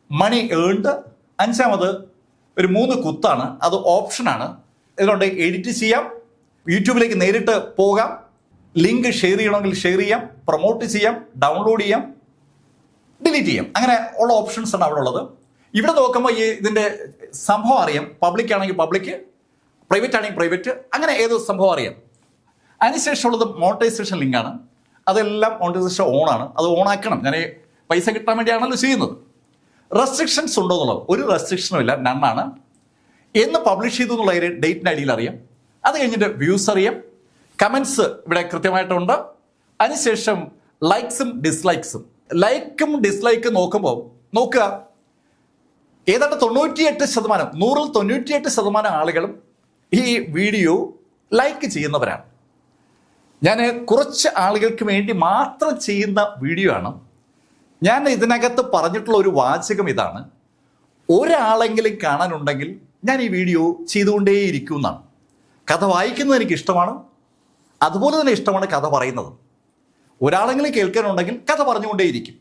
S1: മണി ഏൺഡ്, അഞ്ചാമത് ഒരു 3 കുത്താണ്, അത് ഓപ്ഷനാണ്. ഇതിലുണ്ട് എഡിറ്റ് ചെയ്യാം, യൂട്യൂബിലേക്ക് നേരിട്ട് പോകാം, ലിങ്ക് ഷെയർ ചെയ്യണമെങ്കിൽ ഷെയർ ചെയ്യാം, പ്രൊമോട്ട് ചെയ്യാം, ഡൗൺലോഡ് ചെയ്യാം, ഡിലീറ്റ് ചെയ്യാം. അങ്ങനെ ഉള്ള ഓപ്ഷൻസ് ആണ് അവിടെ ഉള്ളത്. ഇവിടെ നോക്കുമ്പോൾ ഈ ഇതിൻ്റെ സംഭവം അറിയാം. പബ്ലിക് ആണെങ്കിൽ പബ്ലിക്, പ്രൈവറ്റ് ആണെങ്കിൽ പ്രൈവറ്റ്, അങ്ങനെ ഏതോ സംഭവം അറിയാം. അതിനുശേഷമുള്ളത് മോണിറ്റൈസേഷൻ ലിങ്കാണ്. അതെല്ലാം മോണിറ്റൈസേഷൻ ഓണാണ്. അത് ഓണാക്കണം. ഞാൻ പൈസ കിട്ടാൻ വേണ്ടിയാണല്ലോ ചെയ്യുന്നത്. റെസ്ട്രിക്ഷൻസ് ഉണ്ടോ എന്നുള്ളത് ഒരു റെസ്ട്രിക്ഷനും ഇല്ല, നണ്ണാണ്. എന്ന് പബ്ലിഷ് ചെയ്തു എന്നുള്ള ഡേറ്റിൻ്റെ ഐഡിയിൽ അറിയാം. അത് കഴിഞ്ഞിട്ട് വ്യൂസ് അറിയാം, കമൻസ് ഇവിടെ കൃത്യമായിട്ടുണ്ട്. അതിനുശേഷം ലൈക്സും ഡിസ്ലൈക്സും. ലൈക്കും ഡിസ്ലൈക്കും നോക്കുക, ഏതാണ്ട് 98%, 100-ൽ 98% ആളുകളും ഈ വീഡിയോ ലൈക്ക് ചെയ്യുന്നവരാണ്. ഞാൻ കുറച്ച് ആളുകൾക്ക് വേണ്ടി മാത്രം ചെയ്യുന്ന വീഡിയോ ആണ്. ഞാൻ ഇതിനകത്ത് പറഞ്ഞിട്ടുള്ള ഒരു വാചകം ഇതാണ്: ഒരാളെങ്കിലും കാണാനുണ്ടെങ്കിൽ ഞാൻ ഈ വീഡിയോ ചെയ്തുകൊണ്ടേയിരിക്കും എന്നാണ്. കഥ വായിക്കുന്നത് എനിക്ക് ഇഷ്ടമാണ്, അതുപോലെ തന്നെ ഇഷ്ടമാണ് കഥ പറയുന്നത്. ഒരാളെങ്കിലും കേൾക്കാനുണ്ടെങ്കിൽ കഥ പറഞ്ഞുകൊണ്ടേയിരിക്കും.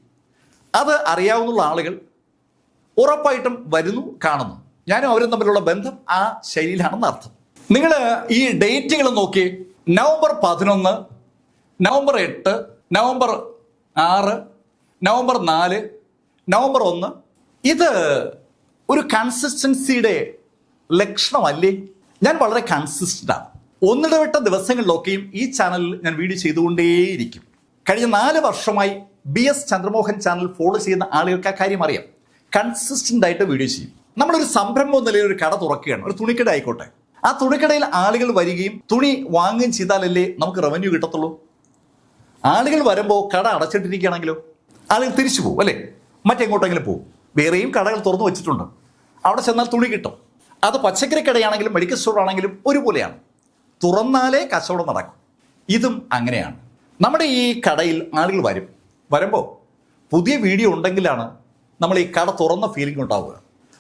S1: അത് അറിയാവുന്ന ആളുകൾ ഉറപ്പായിട്ടും വരുന്നു, കാണുന്നു. ഞാനും അവരും തമ്മിലുള്ള ബന്ധം ആ ശൈലിയിലാണെന്ന് അർത്ഥം. നിങ്ങൾ ഈ ഡേറ്റുകൾ നോക്കി, November 11, November 8, November 6, November 4, November 1. ഇത് ഒരു കൺസിസ്റ്റൻസിയുടെ ലക്ഷണമല്ലേ? ഞാൻ വളരെ കൺസിസ്റ്റൻ്റാണ്. ഒന്നിടവിട്ട ദിവസങ്ങളിലൊക്കെയും ഈ ചാനലിൽ ഞാൻ വീഡിയോ ചെയ്തുകൊണ്ടേയിരിക്കും. കഴിഞ്ഞ 4 വർഷമായി BS ചന്ദ്രമോഹൻ ചാനൽ ഫോളോ ചെയ്യുന്ന ആളുകൾക്ക് ആ കാര്യം അറിയാം. കൺസിസ്റ്റൻ്റ് ആയിട്ട് വീഡിയോ ചെയ്യും. നമ്മളൊരു സംരംഭം എന്ന നിലയിൽ ഒരു കട തുറക്കുകയാണ്, ഒരു തുണിക്കട ആയിക്കോട്ടെ. ആ തുണിക്കടയിൽ ആളുകൾ വരികയും തുണി വാങ്ങുകയും ചെയ്താലല്ലേ നമുക്ക് റവന്യൂ കിട്ടത്തുള്ളൂ. ആളുകൾ വരുമ്പോൾ കട അടച്ചിട്ടിരിക്കുകയാണെങ്കിലോ ആളുകൾ തിരിച്ചു പോകും, അല്ലേ? മറ്റെങ്ങോട്ടെങ്കിലും പോകും. വേറെയും കടകൾ തുറന്നു വെച്ചിട്ടുണ്ട്, അവിടെ ചെന്നാൽ തുണി കിട്ടും. അത് പച്ചക്കറി കടയാണെങ്കിലും മെഡിക്കൽ സ്റ്റോർ ആണെങ്കിലും ഒരുപോലെയാണ്. തുറന്നാലേ കച്ചവടം നടക്കും. ഇതും അങ്ങനെയാണ്. നമ്മുടെ ഈ കടയിൽ ആളുകൾ വരുമ്പോൾ പുതിയ വീഡിയോ ഉണ്ടെങ്കിലാണ് നമ്മൾ ഈ കട തുറന്ന ഫീലിംഗ് ഉണ്ടാവുക.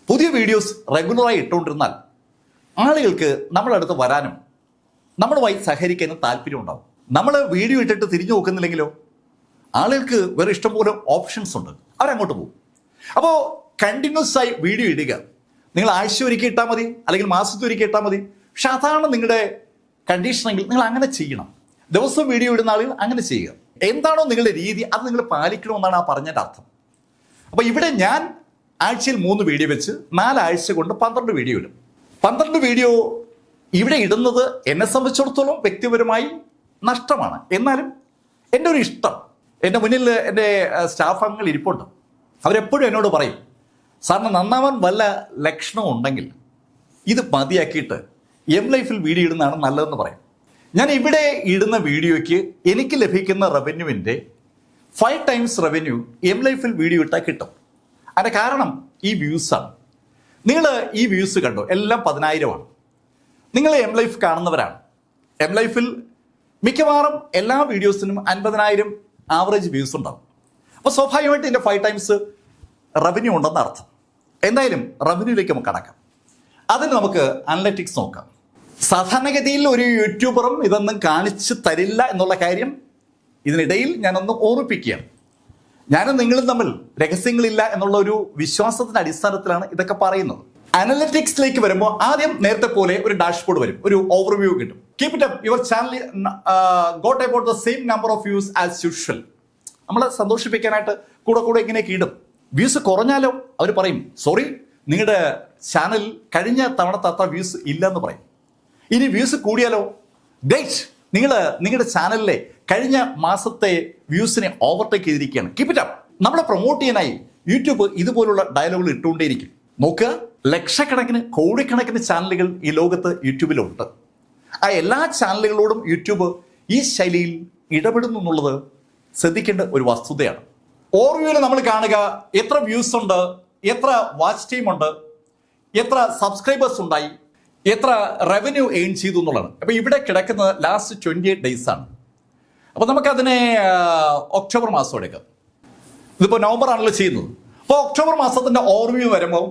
S1: പുതിയ വീഡിയോസ് റെഗുലറായി ഇട്ടുകൊണ്ടിരുന്നാൽ ആളുകൾക്ക് നമ്മുടെ അടുത്ത് വരാനും നമ്മളുമായി സഹകരിക്കാനും താല്പര്യം ഉണ്ടാവും. നമ്മൾ വീഡിയോ ഇട്ടിട്ട് തിരിഞ്ഞു നോക്കുന്നില്ലെങ്കിലോ ആളുകൾക്ക് വേറെ ഇഷ്ടംപോലെ ഓപ്ഷൻസ് ഉണ്ട്, അവരങ്ങോട്ട് പോകും. അപ്പോൾ കണ്ടിന്യൂസ് ആയി വീഡിയോ ഇടുക. നിങ്ങൾ ആഴ്ച ഒരിക്കൽ ഇട്ടാൽ മതി, അല്ലെങ്കിൽ മാസത്തിൽ ഒരിക്കൽ ഇട്ടാൽ മതി. പക്ഷെ അതാണ് നിങ്ങളുടെ കണ്ടീഷനെങ്കിൽ നിങ്ങൾ അങ്ങനെ ചെയ്യണം. ദിവസവും വീഡിയോ ഇടുന്ന ആളുകൾ അങ്ങനെ ചെയ്യുക. എന്താണോ നിങ്ങളുടെ രീതി അത് നിങ്ങൾ പാലിക്കണമെന്നാണ് ആ പറഞ്ഞതിൻ്റെ അർത്ഥം. അപ്പോൾ ഇവിടെ ഞാൻ ആഴ്ചയിൽ 3 വീഡിയോ വെച്ച് 4 ആഴ്ച കൊണ്ട് 12 വീഡിയോ ഇടും. 12 വീഡിയോ ഇവിടെ ഇടുന്നത് എന്നെ സംബന്ധിച്ചിടത്തോളം വ്യക്തിപരമായി നഷ്ടമാണ്. എന്നാലും എൻ്റെ ഒരു ഇഷ്ടം, എൻ്റെ മുന്നിൽ എൻ്റെ സ്റ്റാഫ് അംഗങ്ങൾ ഇരിപ്പുണ്ട്. അവരെപ്പോഴും എന്നോട് പറയും, സാറിന് നന്നാവാൻ വല്ല ലക്ഷണവും ഉണ്ടെങ്കിൽ ഇത് മതിയാക്കിയിട്ട് എം ലൈഫിൽ വീഡിയോ ഇടുന്നതാണ് നല്ലതെന്ന് പറയും. ഞാൻ ഇവിടെ ഇടുന്ന വീഡിയോയ്ക്ക് എനിക്ക് ലഭിക്കുന്ന റവന്യൂവിൻ്റെ 5 ടൈംസ് റവന്യൂ എം ലൈഫിൽ വീഡിയോ ഇട്ടാൽ കിട്ടും. അതിൻ്റെ കാരണം ഈ വ്യൂസാണ്. നിങ്ങൾ ഈ വ്യൂസ് കണ്ടോ, എല്ലാം 10,000ആണ്. നിങ്ങൾ എം ലൈഫ് കാണുന്നവരാണ്. എം ലൈഫിൽ മിക്കവാറും എല്ലാ വീഡിയോസിനും 50,000 ആവറേജ് വ്യൂസ് ഉണ്ടാവും. അപ്പോൾ സ്വാഭാവികമായിട്ട് ഇതിൻ്റെ 5 ടൈംസ് റവന്യൂ ഉണ്ടെന്ന് അർത്ഥം. എന്തായാലും റവന്യൂയിലേക്ക് നമുക്ക് കടക്കാം. അതിന് നമുക്ക് അനലറ്റിക്സ് നോക്കാം. സാധാരണഗതിയിൽ ഒരു യൂട്യൂബറും ഇതൊന്നും കാണിച്ചു തരില്ല എന്നുള്ള കാര്യം ഇതിനിടയിൽ ഞാനൊന്ന് ഓർമ്മിപ്പിക്കുകയാണ്. ഞാനും നിങ്ങളും തമ്മിൽ രഹസ്യങ്ങളില്ല എന്നുള്ള ഒരു വിശ്വാസത്തിന്റെ അടിസ്ഥാനത്തിലാണ് ഇതൊക്കെ പറയുന്നത്. അനലറ്റിക്സിലേക്ക് വരുമ്പോൾ ആദ്യം നേരത്തെ പോലെ ഒരു ഡാഷ്ബോർഡ് വരും, ഒരു ഓവർവ്യൂ കിട്ടും. Keep it up, your channel got about the same number of views as usual. നമ്മളെ സന്തോഷിപ്പിക്കാനായിട്ട് കൂടെ ഇങ്ങനെയൊക്കെ ഇടും. വ്യൂസ് കുറഞ്ഞാലോ അവർ പറയും, സോറി, നിങ്ങളുടെ ചാനൽ കഴിഞ്ഞ തവണത്തെ അത്ര വ്യൂസ് ഇല്ലെന്ന് പറയും. ഇനി വ്യൂസ് കൂടിയാലോ, ഗ്രേറ്റ്, നിങ്ങളുടെ ചാനലിലെ കഴിഞ്ഞ മാസത്തെ വ്യൂസിനെ ഓവർടേക്ക് ചെയ്തിരിക്കുകയാണ്, കീപ് ഇറ്റ് അപ്പ്. നമ്മളെ പ്രൊമോട്ട് ചെയ്യാനായി യൂട്യൂബ് ഇതുപോലുള്ള ഡയലോഗുകൾ ഇട്ടുകൊണ്ടേയിരിക്കും. നോക്കുക, ലക്ഷക്കണക്കിന് കോടിക്കണക്കിന് ചാനലുകൾ ഈ ലോകത്ത് യൂട്യൂബിലുണ്ട്. ആ എല്ലാ ചാനലുകളോടും യൂട്യൂബ് ഈ ശൈലിയിൽ ഇടപെടുന്നു എന്നുള്ളത് ശ്രദ്ധിക്കേണ്ട ഒരു വസ്തുതയാണ്. ഓവർവ്യൂവിൽ നമ്മൾ കാണുക എത്ര വ്യൂസ് ഉണ്ട്, എത്ര വാച്ച് ടൈം ഉണ്ട്, എത്ര സബ്സ്ക്രൈബേഴ്സ് ഉണ്ടായി, എത്ര റവന്യൂ എയിൻ ചെയ്തു എന്നുള്ളതാണ്. അപ്പോൾ ഇവിടെ കിടക്കുന്നത് ലാസ്റ്റ് 28 ഡേയ്സ് ആണ്. അപ്പോൾ നമുക്കതിനെ ഒക്ടോബർ മാസം എടുക്കാം. ഇതിപ്പോൾ നവംബർ ആണല്ലോ ചെയ്യുന്നത്. അപ്പോൾ ഒക്ടോബർ മാസത്തിൻ്റെ ഓവർവ്യൂ വരുമ്പോൾ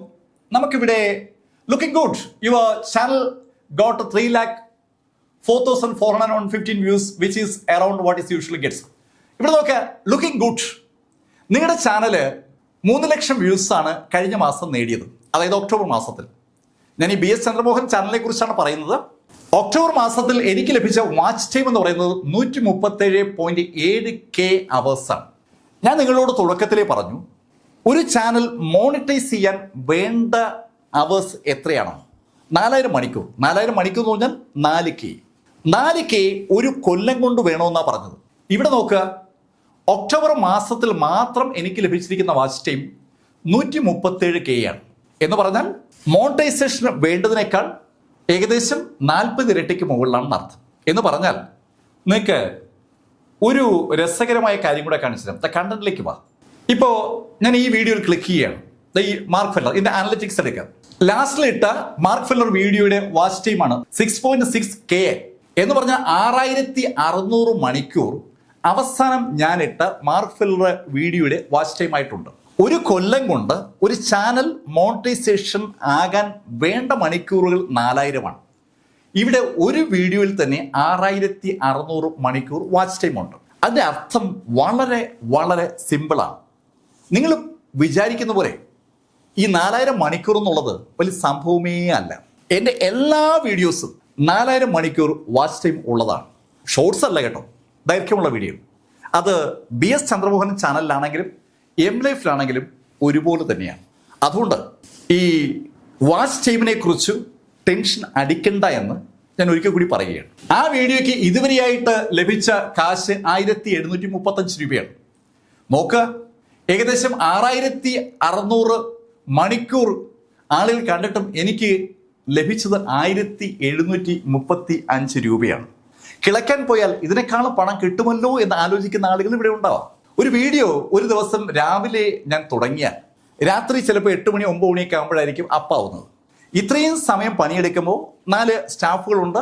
S1: നമുക്കിവിടെ looking good, your channel got 3,04,415 views which is around what is usually gets. ഇവിടെ നോക്കുക, ലുക്കിംഗ് ഗുഡ്. നിങ്ങളുടെ ചാനല് 3 ലക്ഷം വ്യൂസാണ് കഴിഞ്ഞ മാസം നേടിയത്, അതായത് ഒക്ടോബർ മാസത്തിൽ. ഞാൻ ഈ BS ചന്ദ്രമോഹൻ ചാനലിനെ കുറിച്ചാണ് പറയുന്നത്. ഒക്ടോബർ മാസത്തിൽ എനിക്ക് ലഭിച്ച വാച്ച് ടൈം എന്ന് പറയുന്നത് 137.7K അവേഴ്സാണ്. ഞാൻ നിങ്ങളോട് തുടക്കത്തിലേ പറഞ്ഞു, ഒരു ചാനൽ മോണിറ്റൈസ് ചെയ്യാൻ വേണ്ട അവേഴ്സ് എത്രയാണ്? 4000 മണിക്കൂർ. 4000 മണിക്കൂർ എന്ന് പറഞ്ഞാൽ 4K ഒരു കൊല്ലം കൊണ്ട് വേണമെന്നാണ് പറഞ്ഞത്. ഇവിടെ നോക്കുക, ഒക്ടോബർ മാസത്തിൽ മാത്രം എനിക്ക് ലഭിച്ചിരിക്കുന്ന വാച്ച് ടൈം 137K ആണ്. എന്ന് പറഞ്ഞാൽ മോണിറ്റൈസേഷൻ വേണ്ടതിനേക്കാൾ ഏകദേശം 40 ഇരട്ടിക്ക് മുകളിലാണെന്ന് അർത്ഥം. എന്ന് പറഞ്ഞാൽ നിങ്ങൾക്ക് ഒരു രസകരമായ കാര്യം കൂടെ കാണിച്ചു തരാം. കണ്ടന്റിലേക്ക് വാ. ഇപ്പോൾ ഞാൻ ഈ വീഡിയോയിൽ ക്ലിക്ക് ചെയ്യുകയാണ്. ഈ മാർക്ക് ഫെല്ലർ ഇതിന്റെ അനലറ്റിക്സ് എടുക്കാം. ലാസ്റ്റിൽ ഇട്ട മാർക്ക് ഫെല്ലർ വീഡിയോയുടെ വാച്ച് ടൈമാണ് 6.6K. എന്ന് പറഞ്ഞാൽ 6600 മണിക്കൂർ അവസാനം ഞാൻ ഇട്ട മാർക്ക് ഫെല്ലർ വീഡിയോയുടെ വാച്ച് ടൈം ആയിട്ടുണ്ട്. ഒരു കൊല്ലം കൊണ്ട് ഒരു ചാനൽ മോണിറ്റൈസേഷൻ ആകാൻ വേണ്ട മണിക്കൂറുകൾ 4000ആണ്. ഇവിടെ ഒരു വീഡിയോയിൽ തന്നെ 6600 മണിക്കൂർ വാച്ച് ടൈം ഉണ്ട്. അതിൻ്റെ അർത്ഥം വളരെ സിമ്പിളാണ്. നിങ്ങൾ വിചാരിക്കുന്ന പോലെ ഈ 4000 മണിക്കൂർ എന്നുള്ളത് വലിയ സംഭവമേ അല്ല. എൻ്റെ എല്ലാ വീഡിയോസും 4000 മണിക്കൂർ വാച്ച് ടൈം ഉള്ളതാണ്. ഷോർട്സ് അല്ല കേട്ടോ, ദൈർഘ്യമുള്ള വീഡിയോ. അത് BS ചന്ദ്രമോഹൻ ചാനലിലാണെങ്കിലും എം ലൈഫിലാണെങ്കിലും ഒരുപോലെ തന്നെയാണ്. അതുകൊണ്ട് ഈ വാച്ച് ടൈമിനെ കുറിച്ച് ടെൻഷൻ അടിക്കണ്ട എന്ന് ഞാൻ ഒരിക്കൽ കൂടി പറയുകയാണ്. ആ വീഡിയോയ്ക്ക് ഇതുവരെയായിട്ട് ലഭിച്ച കാശ് 1735 രൂപയാണ്. നോക്കുക, ഏകദേശം 6600 മണിക്കൂർ ആളുകൾ കണ്ടിട്ടും എനിക്ക് ലഭിച്ചത് 1735 രൂപയാണ്. കിളക്കാൻ പോയാൽ ഇതിനേക്കാളും പണം കിട്ടുമല്ലോ എന്ന് ആലോചിക്കുന്ന ആളുകൾ ഇവിടെ ഉണ്ടാവാം. ഒരു വീഡിയോ ഒരു ദിവസം രാവിലെ ഞാൻ തുടങ്ങിയാൽ രാത്രി ചിലപ്പോൾ 8 മണി 9 മണിയൊക്കെ ആകുമ്പോഴായിരിക്കും അപ്പാവുന്നത്. ഇത്രയും സമയം പണിയെടുക്കുമ്പോൾ 4 സ്റ്റാഫുകളുണ്ട്.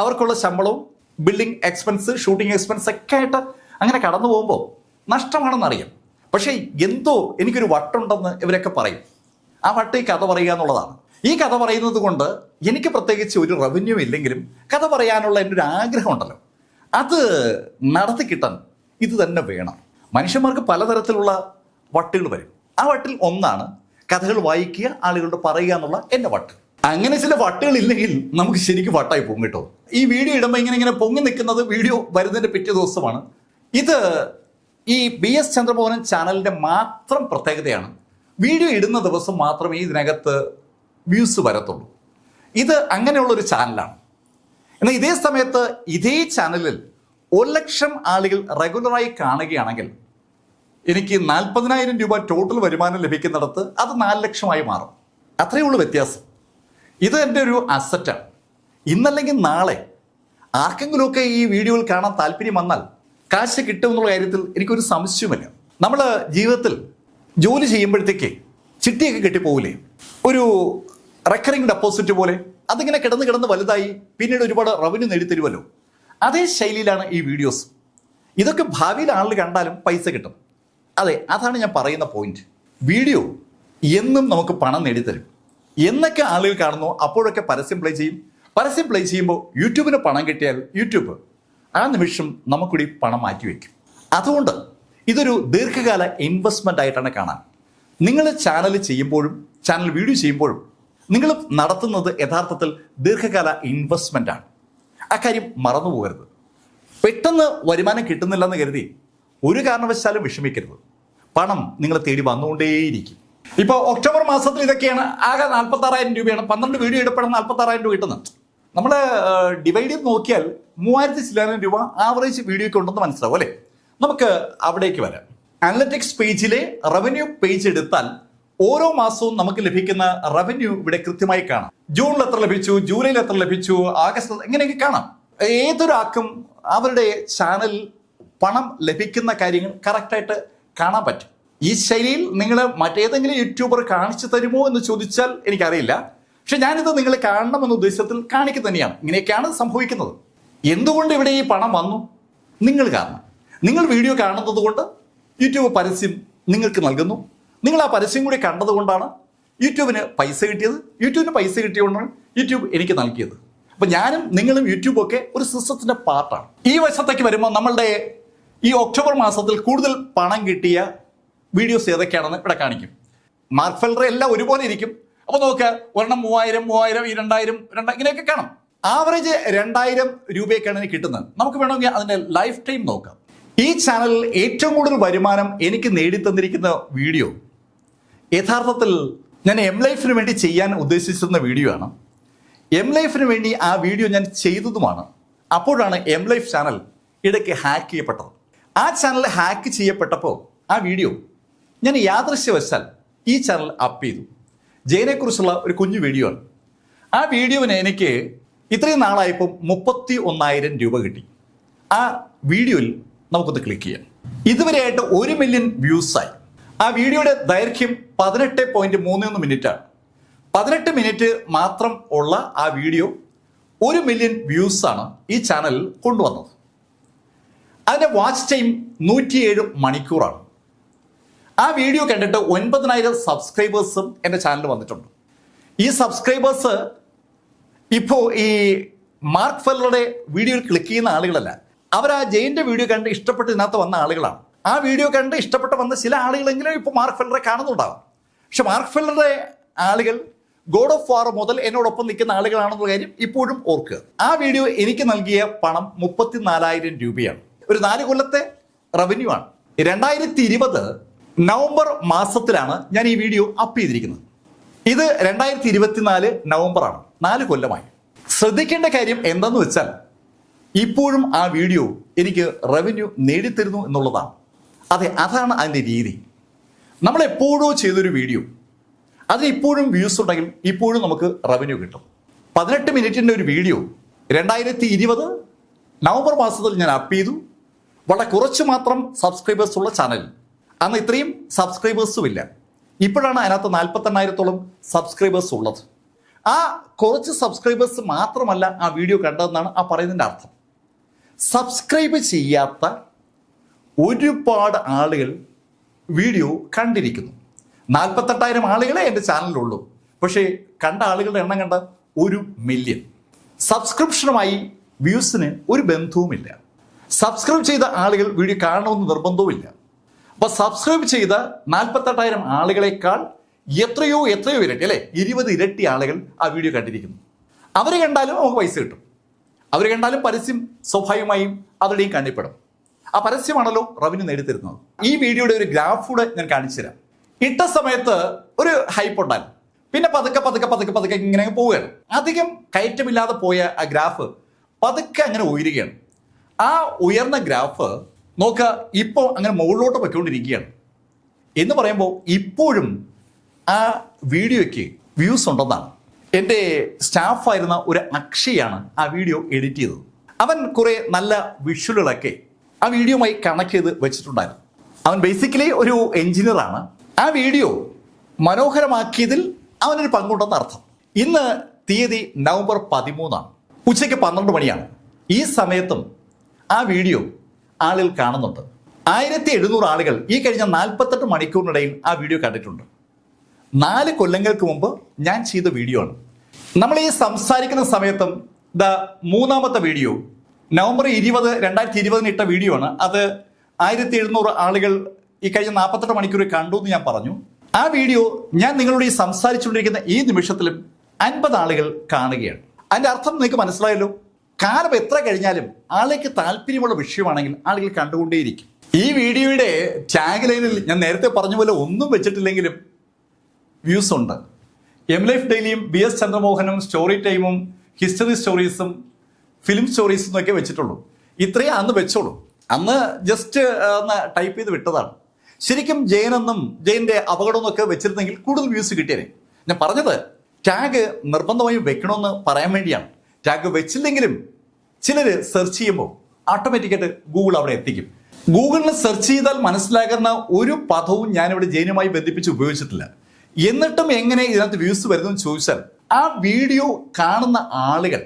S1: അവർക്കുള്ള ശമ്പളവും ബിൽഡിംഗ് എക്സ്പെൻസ്, ഷൂട്ടിംഗ് എക്സ്പെൻസ് ഒക്കെ ആയിട്ട് അങ്ങനെ കടന്നു പോകുമ്പോൾ നഷ്ടമാണെന്നറിയാം. പക്ഷേ എന്തോ എനിക്കൊരു വട്ടുണ്ടെന്ന് ഇവരൊക്കെ പറയും. ആ വട്ട് ഈ കഥ പറയുക എന്നുള്ളതാണ്. ഈ കഥ പറയുന്നത് കൊണ്ട് എനിക്ക് പ്രത്യേകിച്ച് ഒരു റവന്യൂ ഇല്ലെങ്കിലും കഥ പറയാനുള്ള എൻ്റെ ഒരു ആഗ്രഹം ഉണ്ടല്ലോ, അത് നടത്തി കിട്ടാൻ ഇത് തന്നെ വേണം. മനുഷ്യന്മാർക്ക് പലതരത്തിലുള്ള വട്ടുകൾ വരും. ആ വട്ടിൽ ഒന്നാണ് കഥകൾ വായിക്കുക, ആളുകളോട് പറയുക എന്നുള്ള എൻ്റെ വട്ട്. അങ്ങനെ ചില വട്ടുകൾ ഇല്ലെങ്കിൽ നമുക്ക് ശരിക്കും വട്ടായി പോകും കേട്ടോ. ഈ വീഡിയോ ഇടുമ്പോൾ ഇങ്ങനെ പൊങ്ങി നിൽക്കുന്നത് വീഡിയോ വരുന്നതിൻ്റെ പിറ്റേ ദിവസമാണ്. ഇത് ഈ BS ചന്ദ്രമോഹൻ ചാനലിൻ്റെ മാത്രം പ്രത്യേകതയാണ്. വീഡിയോ ഇടുന്ന ദിവസം മാത്രമേ ഇതിനകത്ത് വ്യൂസ് വരത്തുള്ളൂ. ഇത് അങ്ങനെയുള്ളൊരു ചാനലാണ്. എന്നാൽ ഇതേ സമയത്ത് ഇതേ ചാനലിൽ 1 ലക്ഷം ആളുകൾ റെഗുലറായി കാണുകയാണെങ്കിൽ എനിക്ക് 40,000 രൂപ ടോട്ടൽ വരുമാനം ലഭിക്കുന്നിടത്ത് അത് 4 ലക്ഷമായി മാറും. അത്രയേ ഉള്ളൂ വ്യത്യാസം. ഇത് എൻ്റെ ഒരു അസറ്റാണ്. ഇന്നല്ലെങ്കിൽ നാളെ ആർക്കെങ്കിലുമൊക്കെ ഈ വീഡിയോയിൽ കാണാൻ താല്പര്യം വന്നാൽ കാശ് കിട്ടുമെന്നുള്ള കാര്യത്തിൽ എനിക്കൊരു സംശയമില്ല. നമ്മൾ ജീവിതത്തിൽ ജോലി ചെയ്യുമ്പോഴത്തേക്ക് ചിട്ടിയൊക്കെ കെട്ടിപ്പോവില്ലേ, ഒരു റെക്കറിംഗ് ഡെപ്പോസിറ്റ് പോലെ അതിങ്ങനെ കിടന്ന് വലുതായി പിന്നീട് ഒരുപാട് റവന്യൂ നേടിത്തരുമല്ലോ. അതേ ശൈലിയിലാണ് ഈ വീഡിയോസ്. ഇതൊക്കെ ഭാവിയിൽ ആളുകൾ കണ്ടാലും പൈസ കിട്ടും. അതെ, അതാണ് ഞാൻ പറയുന്ന പോയിന്റ്. വീഡിയോ എന്നും നമുക്ക് പണം നേടിത്തരും. എന്നൊക്കെ ആളുകൾ കാണുന്നു അപ്പോഴൊക്കെ പരസ്യം പ്ലേ ചെയ്യും. പരസ്യം പ്ലേ ചെയ്യുമ്പോൾ യൂട്യൂബിന് പണം കിട്ടിയാൽ യൂട്യൂബ് ആ നിമിഷം നമുക്കൂടി പണം മാറ്റിവെക്കും. അതുകൊണ്ട് ഇതൊരു ദീർഘകാല ഇൻവെസ്റ്റ്മെൻ്റ് ആയിട്ടാണ് കാണാൻ. നിങ്ങൾ ചാനൽ ചെയ്യുമ്പോഴും ചാനൽ വീഡിയോ ചെയ്യുമ്പോഴും നിങ്ങൾ നടത്തുന്നത് യഥാർത്ഥത്തിൽ ദീർഘകാല ഇൻവെസ്റ്റ്മെൻ്റ് ആണ്. അക്കാര്യം മറന്നു പോകരുത്. പെട്ടെന്ന് വരുമാനം കിട്ടുന്നില്ലെന്ന് കരുതി ഒരു കാരണവശാലും വിഷമിക്കരുത്. പണം നിങ്ങളെ തേടി വന്നുകൊണ്ടേയിരിക്കും. ഇപ്പോൾ ഒക്ടോബർ മാസത്തിൽ ഇതൊക്കെയാണ്. ആകെ 46,000 രൂപയാണ്. 12 വീഡിയോ ഇടപെടുന്ന 46,000 രൂപ കിട്ടുന്നത്. നമ്മൾ ഡിവൈഡ് ചെയ്ത് നോക്കിയാൽ 3,000 ചില്ലാനം രൂപ ആവറേജ് വീഡിയോയ്ക്ക് ഉണ്ടെന്ന് മനസ്സിലാവും അല്ലേ. നമുക്ക് അവിടേക്ക് വരാം. അനലറ്റിക്സ് പേജിലെ റവന്യൂ പേജ് എടുത്താൽ ഓരോ മാസവും നമുക്ക് ലഭിക്കുന്ന റവന്യൂ ഇവിടെ കൃത്യമായി കാണാം. ജൂണിൽ എത്ര ലഭിച്ചു, ജൂലൈയിൽ എത്ര ലഭിച്ചു, ആഗസ്റ്റിൽ ഇങ്ങനെയൊക്കെ കാണാം. ഏതൊരാൾക്കും അവരുടെ ചാനലിൽ പണം ലഭിക്കുന്ന കാര്യങ്ങൾ കറക്റ്റായിട്ട് കാണാൻ പറ്റും. ഈ ശൈലിയിൽ നിങ്ങൾ മറ്റേതെങ്കിലും യൂട്യൂബർ കാണിച്ചു തരുമോ എന്ന് ചോദിച്ചാൽ എനിക്കറിയില്ല. പക്ഷെ ഞാനിത് നിങ്ങൾ കാണണമെന്ന ഉദ്ദേശത്തിൽ കാണിക്കുക തന്നെയാണ്. ഇങ്ങനെയൊക്കെയാണ് സംഭവിക്കുന്നത്. എന്തുകൊണ്ട് ഇവിടെ ഈ പണം വന്നു? നിങ്ങൾ കാരണം. നിങ്ങൾ വീഡിയോ കാണുന്നത് കൊണ്ട് യൂട്യൂബ് പരസ്യം നിങ്ങൾക്ക് നൽകുന്നു. നിങ്ങൾ ആ പരസ്യം കൂടി കണ്ടതുകൊണ്ടാണ് യൂട്യൂബിന് പൈസ കിട്ടിയത്. യൂട്യൂബിന് പൈസ കിട്ടിയതുകൊണ്ടാണ് യൂട്യൂബ് എനിക്ക് നൽകിയത്. അപ്പം ഞാനും നിങ്ങളും യൂട്യൂബും ഒക്കെ ഒരു സിസ്റ്റത്തിൻ്റെ പാർട്ടാണ്. ഈ വശത്തേക്ക് വരുമ്പോൾ നമ്മളുടെ ഈ ഒക്ടോബർ മാസത്തിൽ കൂടുതൽ പണം കിട്ടിയ വീഡിയോസ് ഏതൊക്കെയാണെന്ന് ഇവിടെ കാണിക്കും. മാർക്ക് ഫെൽഡർ എല്ലാം ഒരുപോലെ ഇരിക്കും. അപ്പോൾ നോക്കുക, ഒരെണ്ണം 3,000 ഈ 2,000 ഇങ്ങനെയൊക്കെ കാണാം. ആവറേജ് 2,000 രൂപയൊക്കെയാണ് എനിക്ക് കിട്ടുന്നത്. നമുക്ക് വേണമെങ്കിൽ അതിൻ്റെ ലൈഫ് ടൈം നോക്കാം. ഈ ചാനലിൽ ഏറ്റവും കൂടുതൽ വരുമാനം എനിക്ക് നേടിത്തന്നിരിക്കുന്ന വീഡിയോ യഥാർത്ഥത്തിൽ ഞാൻ എം ലൈഫിന് വേണ്ടി ചെയ്യാൻ ഉദ്ദേശിച്ചിരുന്ന വീഡിയോ ആണ്. എം ലൈഫിന് വേണ്ടി ആ വീഡിയോ ഞാൻ ചെയ്തതുമാണ്. അപ്പോഴാണ് എം ലൈഫ് ചാനൽ ഇടയ്ക്ക് ഹാക്ക് ചെയ്യപ്പെട്ടത്. ആ ചാനൽ ഹാക്ക് ചെയ്യപ്പെട്ടപ്പോൾ ആ വീഡിയോ ഞാൻ യാദൃശ്യവശാൽ ഈ ചാനൽ അപ്പ് ചെയ്തു. ജയനെക്കുറിച്ചുള്ള ഒരു കുഞ്ഞു വീഡിയോ ആണ്. ആ വീഡിയോന് എനിക്ക് ഇത്രയും നാളായപ്പോൾ 31,000 രൂപ കിട്ടി. ആ വീഡിയോയിൽ നമുക്കൊന്ന് ക്ലിക്ക് ചെയ്യാം. ഇതുവരെയായിട്ട് 1 മില്യൺ വ്യൂസായി. ആ വീഡിയോയുടെ ദൈർഘ്യം 18.31 മിനിറ്റാണ്. 18 മിനിറ്റ് മാത്രം ഉള്ള ആ വീഡിയോ 1 മില്യൺ വ്യൂസാണ് ഈ ചാനലിൽ കൊണ്ടുവന്നത്. അതിൻ്റെ വാച്ച് ടൈം 107 മണിക്കൂറാണ്. ആ വീഡിയോ കണ്ടിട്ട് 9,000 സബ്സ്ക്രൈബേഴ്സും എൻ്റെ ചാനലിൽ വന്നിട്ടുണ്ട്. ഈ സബ്സ്ക്രൈബേഴ്സ് ഇപ്പോൾ ഈ മാർക്ക് ഫെല്ലറുടെ വീഡിയോയിൽ ക്ലിക്ക് ചെയ്യുന്ന ആളുകളല്ല. അവർ ആ ജയിൻ്റെ വീഡിയോ കണ്ട് ഇഷ്ടപ്പെട്ട് ഇതിനകത്ത് വന്ന ആളുകളാണ്. ആ വീഡിയോ കണ്ട് ഇഷ്ടപ്പെട്ട് വന്ന ചില ആളുകളെങ്കിലും ഇപ്പോൾ മാർക്ക് ഫെല്ലറെ കാണുന്നുണ്ടാകും. പക്ഷെ മാർക്ക് ഫെല്ലറുടെ ആളുകൾ ഗോഡ് ഓഫ് വാർ മുതൽ എന്നോടൊപ്പം നിൽക്കുന്ന ആളുകളാണെന്നുള്ള കാര്യം ഇപ്പോഴും ഓർക്കുക. ആ വീഡിയോ എനിക്ക് നൽകിയ പണം 34,000 രൂപയാണ്. ഒരു 4 കൊല്ലത്തെ റവന്യൂ ആണ്. 2020 നവംബർ മാസത്തിലാണ് ഞാൻ ഈ വീഡിയോ അപ്പ് ചെയ്തിരിക്കുന്നത്. ഇത് 2024 നവംബറാണ്. 4 കൊല്ലമായി. ശ്രദ്ധിക്കേണ്ട കാര്യം എന്താണെന്ന് വെച്ചാൽ ഇപ്പോഴും ആ വീഡിയോ എനിക്ക് റവന്യൂ നേടിത്തരുന്നു എന്നുള്ളതാണ്. അതെ, അതാണ് അതിൻ്റെ രീതി. നമ്മൾ എപ്പോഴോ ചെയ്തൊരു വീഡിയോ അതിന് ഇപ്പോഴും വ്യൂസ് ഉണ്ടെങ്കിൽ ഇപ്പോഴും നമുക്ക് റവന്യൂ കിട്ടും. 18 മിനിറ്റിൻ്റെ ഒരു വീഡിയോ 2020 നവംബർ മാസത്തിൽ ഞാൻ അപ്പ് ചെയ്തു. വളരെ കുറച്ച് മാത്രം സബ്സ്ക്രൈബേഴ്സ് ഉള്ള ചാനൽ. അന്ന് ഇത്രയും സബ്സ്ക്രൈബേഴ്സും ഇല്ല. ഇപ്പോഴാണ് അതിനകത്ത് 48,000-ഓളം സബ്സ്ക്രൈബേഴ്സ് ഉള്ളത്. ആ കുറച്ച് സബ്സ്ക്രൈബേഴ്സ് മാത്രമല്ല ആ വീഡിയോ കണ്ടതെന്നാണ് ആ പറയുന്നതിൻ്റെ അർത്ഥം. സബ്സ്ക്രൈബ് ചെയ്യാത്ത ഒരുപാട് ആളുകൾ വീഡിയോ കണ്ടിരിക്കുന്നു. 48,000 ആളുകളെ എൻ്റെ ചാനലിലുള്ളൂ. പക്ഷേ കണ്ട ആളുകളുടെ എണ്ണം കണ്ട 1 മില്യൺ. സബ്സ്ക്രിപ്ഷനുമായി വ്യൂസിന് ഒരു ബന്ധവുമില്ല. സബ്സ്ക്രൈബ് ചെയ്ത ആളുകൾ വീഡിയോ കാണണമെന്ന് നിർബന്ധവുമില്ല. അപ്പോൾ സബ്സ്ക്രൈബ് ചെയ്ത 48,000 ആളുകളെക്കാൾ എത്രയോ ഇരട്ടി, അല്ലേ, 20 ഇരട്ടി ആളുകൾ ആ വീഡിയോ കണ്ടിരിക്കുന്നു. അവർ കണ്ടാലും നമുക്ക് പൈസ കിട്ടും. അവർ കണ്ടാലും പരസ്യം സ്വാഭാവികമായും അവരുടെയും കണ്ണിപ്പെടും. ആ പരസ്യമാണല്ലോ റവന്യൂ നേടിത്തരുന്നത്. ഈ വീഡിയോയുടെ ഒരു ഗ്രാഫ് കൂടെ ഞാൻ കാണിച്ചു തരാം. ഇട്ട സമയത്ത് ഒരു ഹൈപ്പ് ഉണ്ടായിരുന്നു. പിന്നെ പതുക്കെ പതുക്കെ പതുക്കെ പതുക്കെ ഇങ്ങനെ പോവുകയാണ്. അധികം കയറ്റമില്ലാതെ പോയ ആ ഗ്രാഫ് പതുക്കെ അങ്ങനെ ഉയരുകയാണ്. ആ ഉയർന്ന ഗ്രാഫ് നോക്കുക, ഇപ്പോൾ അങ്ങനെ മുകളിലോട്ട് പൊയ്ക്കൊണ്ടിരിക്കുകയാണ്. എന്ന് പറയുമ്പോൾ ഇപ്പോഴും ആ വീഡിയോയ്ക്ക് വ്യൂസ് ഉണ്ടെന്നാണ്. എൻ്റെ സ്റ്റാഫായിരുന്ന ഒരു അക്ഷയാണ് ആ വീഡിയോ എഡിറ്റ് ചെയ്തത്. അവൻ കുറേ നല്ല വിഷ്വലുകളൊക്കെ ആ വീഡിയോയുമായി കണക്ട് ചെയ്ത് വെച്ചിട്ടുണ്ടായിരുന്നു. അവൻ ബേസിക്കലി ഒരു എഞ്ചിനീയറാണ്. ആ വീഡിയോ മനോഹരമാക്കിയതിൽ അവനൊരു പങ്കുണ്ടെന്ന് അർത്ഥം. ഇന്ന് തീയതി നവംബർ 13 ഉച്ചയ്ക്ക് 12 മണിയാണ്. ഈ സമയത്തും ആ വീഡിയോ ആളുകൾ കാണുന്നുണ്ട്. 1700 ആളുകൾ ഈ കഴിഞ്ഞ 48 മണിക്കൂറിനിടയിൽ ആ വീഡിയോ കണ്ടിട്ടുണ്ട്. 4 കൊല്ലങ്ങൾക്ക് മുമ്പ് ഞാൻ ചെയ്ത വീഡിയോ ആണ്. നമ്മൾ ഈ സംസാരിക്കുന്ന സമയത്തും മൂന്നാമത്തെ വീഡിയോ നവംബർ 20, 2020 ഇട്ട വീഡിയോ ആണ്. അത് 1700 ആളുകൾ ഈ കഴിഞ്ഞ 48 മണിക്കൂർ കണ്ടു എന്ന് ഞാൻ പറഞ്ഞു. ആ വീഡിയോ ഞാൻ നിങ്ങളോട് ഈ സംസാരിച്ചുകൊണ്ടിരിക്കുന്ന ഈ നിമിഷത്തിലും 50 ആളുകൾ കാണുകയാണ്. അതിൻ്റെ അർത്ഥം നിങ്ങൾക്ക് മനസ്സിലായല്ലോ. കാലം എത്ര കഴിഞ്ഞാലും ആളുകൾക്ക് താല്പര്യമുള്ള വിഷയമാണെങ്കിൽ ആളുകൾ കണ്ടുകൊണ്ടേയിരിക്കും. ഈ വീഡിയോയുടെ ടാഗ് ലൈനിൽ ഞാൻ നേരത്തെ പറഞ്ഞ പോലെ ഒന്നും വെച്ചിട്ടില്ലെങ്കിലും വ്യൂസ് ഉണ്ട്. എം ലൈഫ് ഡെയിലിയും BS ചന്ദ്രമോഹനും സ്റ്റോറി ടൈമും ഹിസ്റ്ററി സ്റ്റോറീസും ഫിലിം സ്റ്റോറീസും ഒക്കെ വെച്ചിട്ടുള്ളൂ. ഇത്രയും അന്ന് വെച്ചോളൂ. അന്ന് ജസ്റ്റ് ഒന്ന് ടൈപ്പ് ചെയ്ത് വിട്ടതാണ്. ശരിക്കും ജയനെന്നും ജയന്റെ അപകടം എന്നൊക്കെ വെച്ചിരുന്നെങ്കിൽ കൂടുതൽ വ്യൂസ് കിട്ടിയേനെ. ഞാൻ പറഞ്ഞത് ടാഗ് നിർബന്ധമായും വെക്കണമെന്ന് പറയാൻ വേണ്ടിയാണ്. ടാഗ് വെച്ചില്ലെങ്കിലും ചിലർ സെർച്ച് ചെയ്യുമ്പോൾ ഓട്ടോമാറ്റിക്കായിട്ട് ഗൂഗിൾ അവിടെ എത്തിക്കും. ഗൂഗിളിൽ സെർച്ച് ചെയ്താൽ മനസ്സിലാകുന്ന ഒരു പദവും ഞാനിവിടെ ജയനുമായി ബന്ധിപ്പിച്ച് ഉപയോഗിച്ചിട്ടില്ല. എന്നിട്ടും എങ്ങനെ ഇതിനകത്ത് വ്യൂസ് വരുന്നതെന്ന് ചോദിച്ചാൽ ആ വീഡിയോ കാണുന്ന ആളുകൾ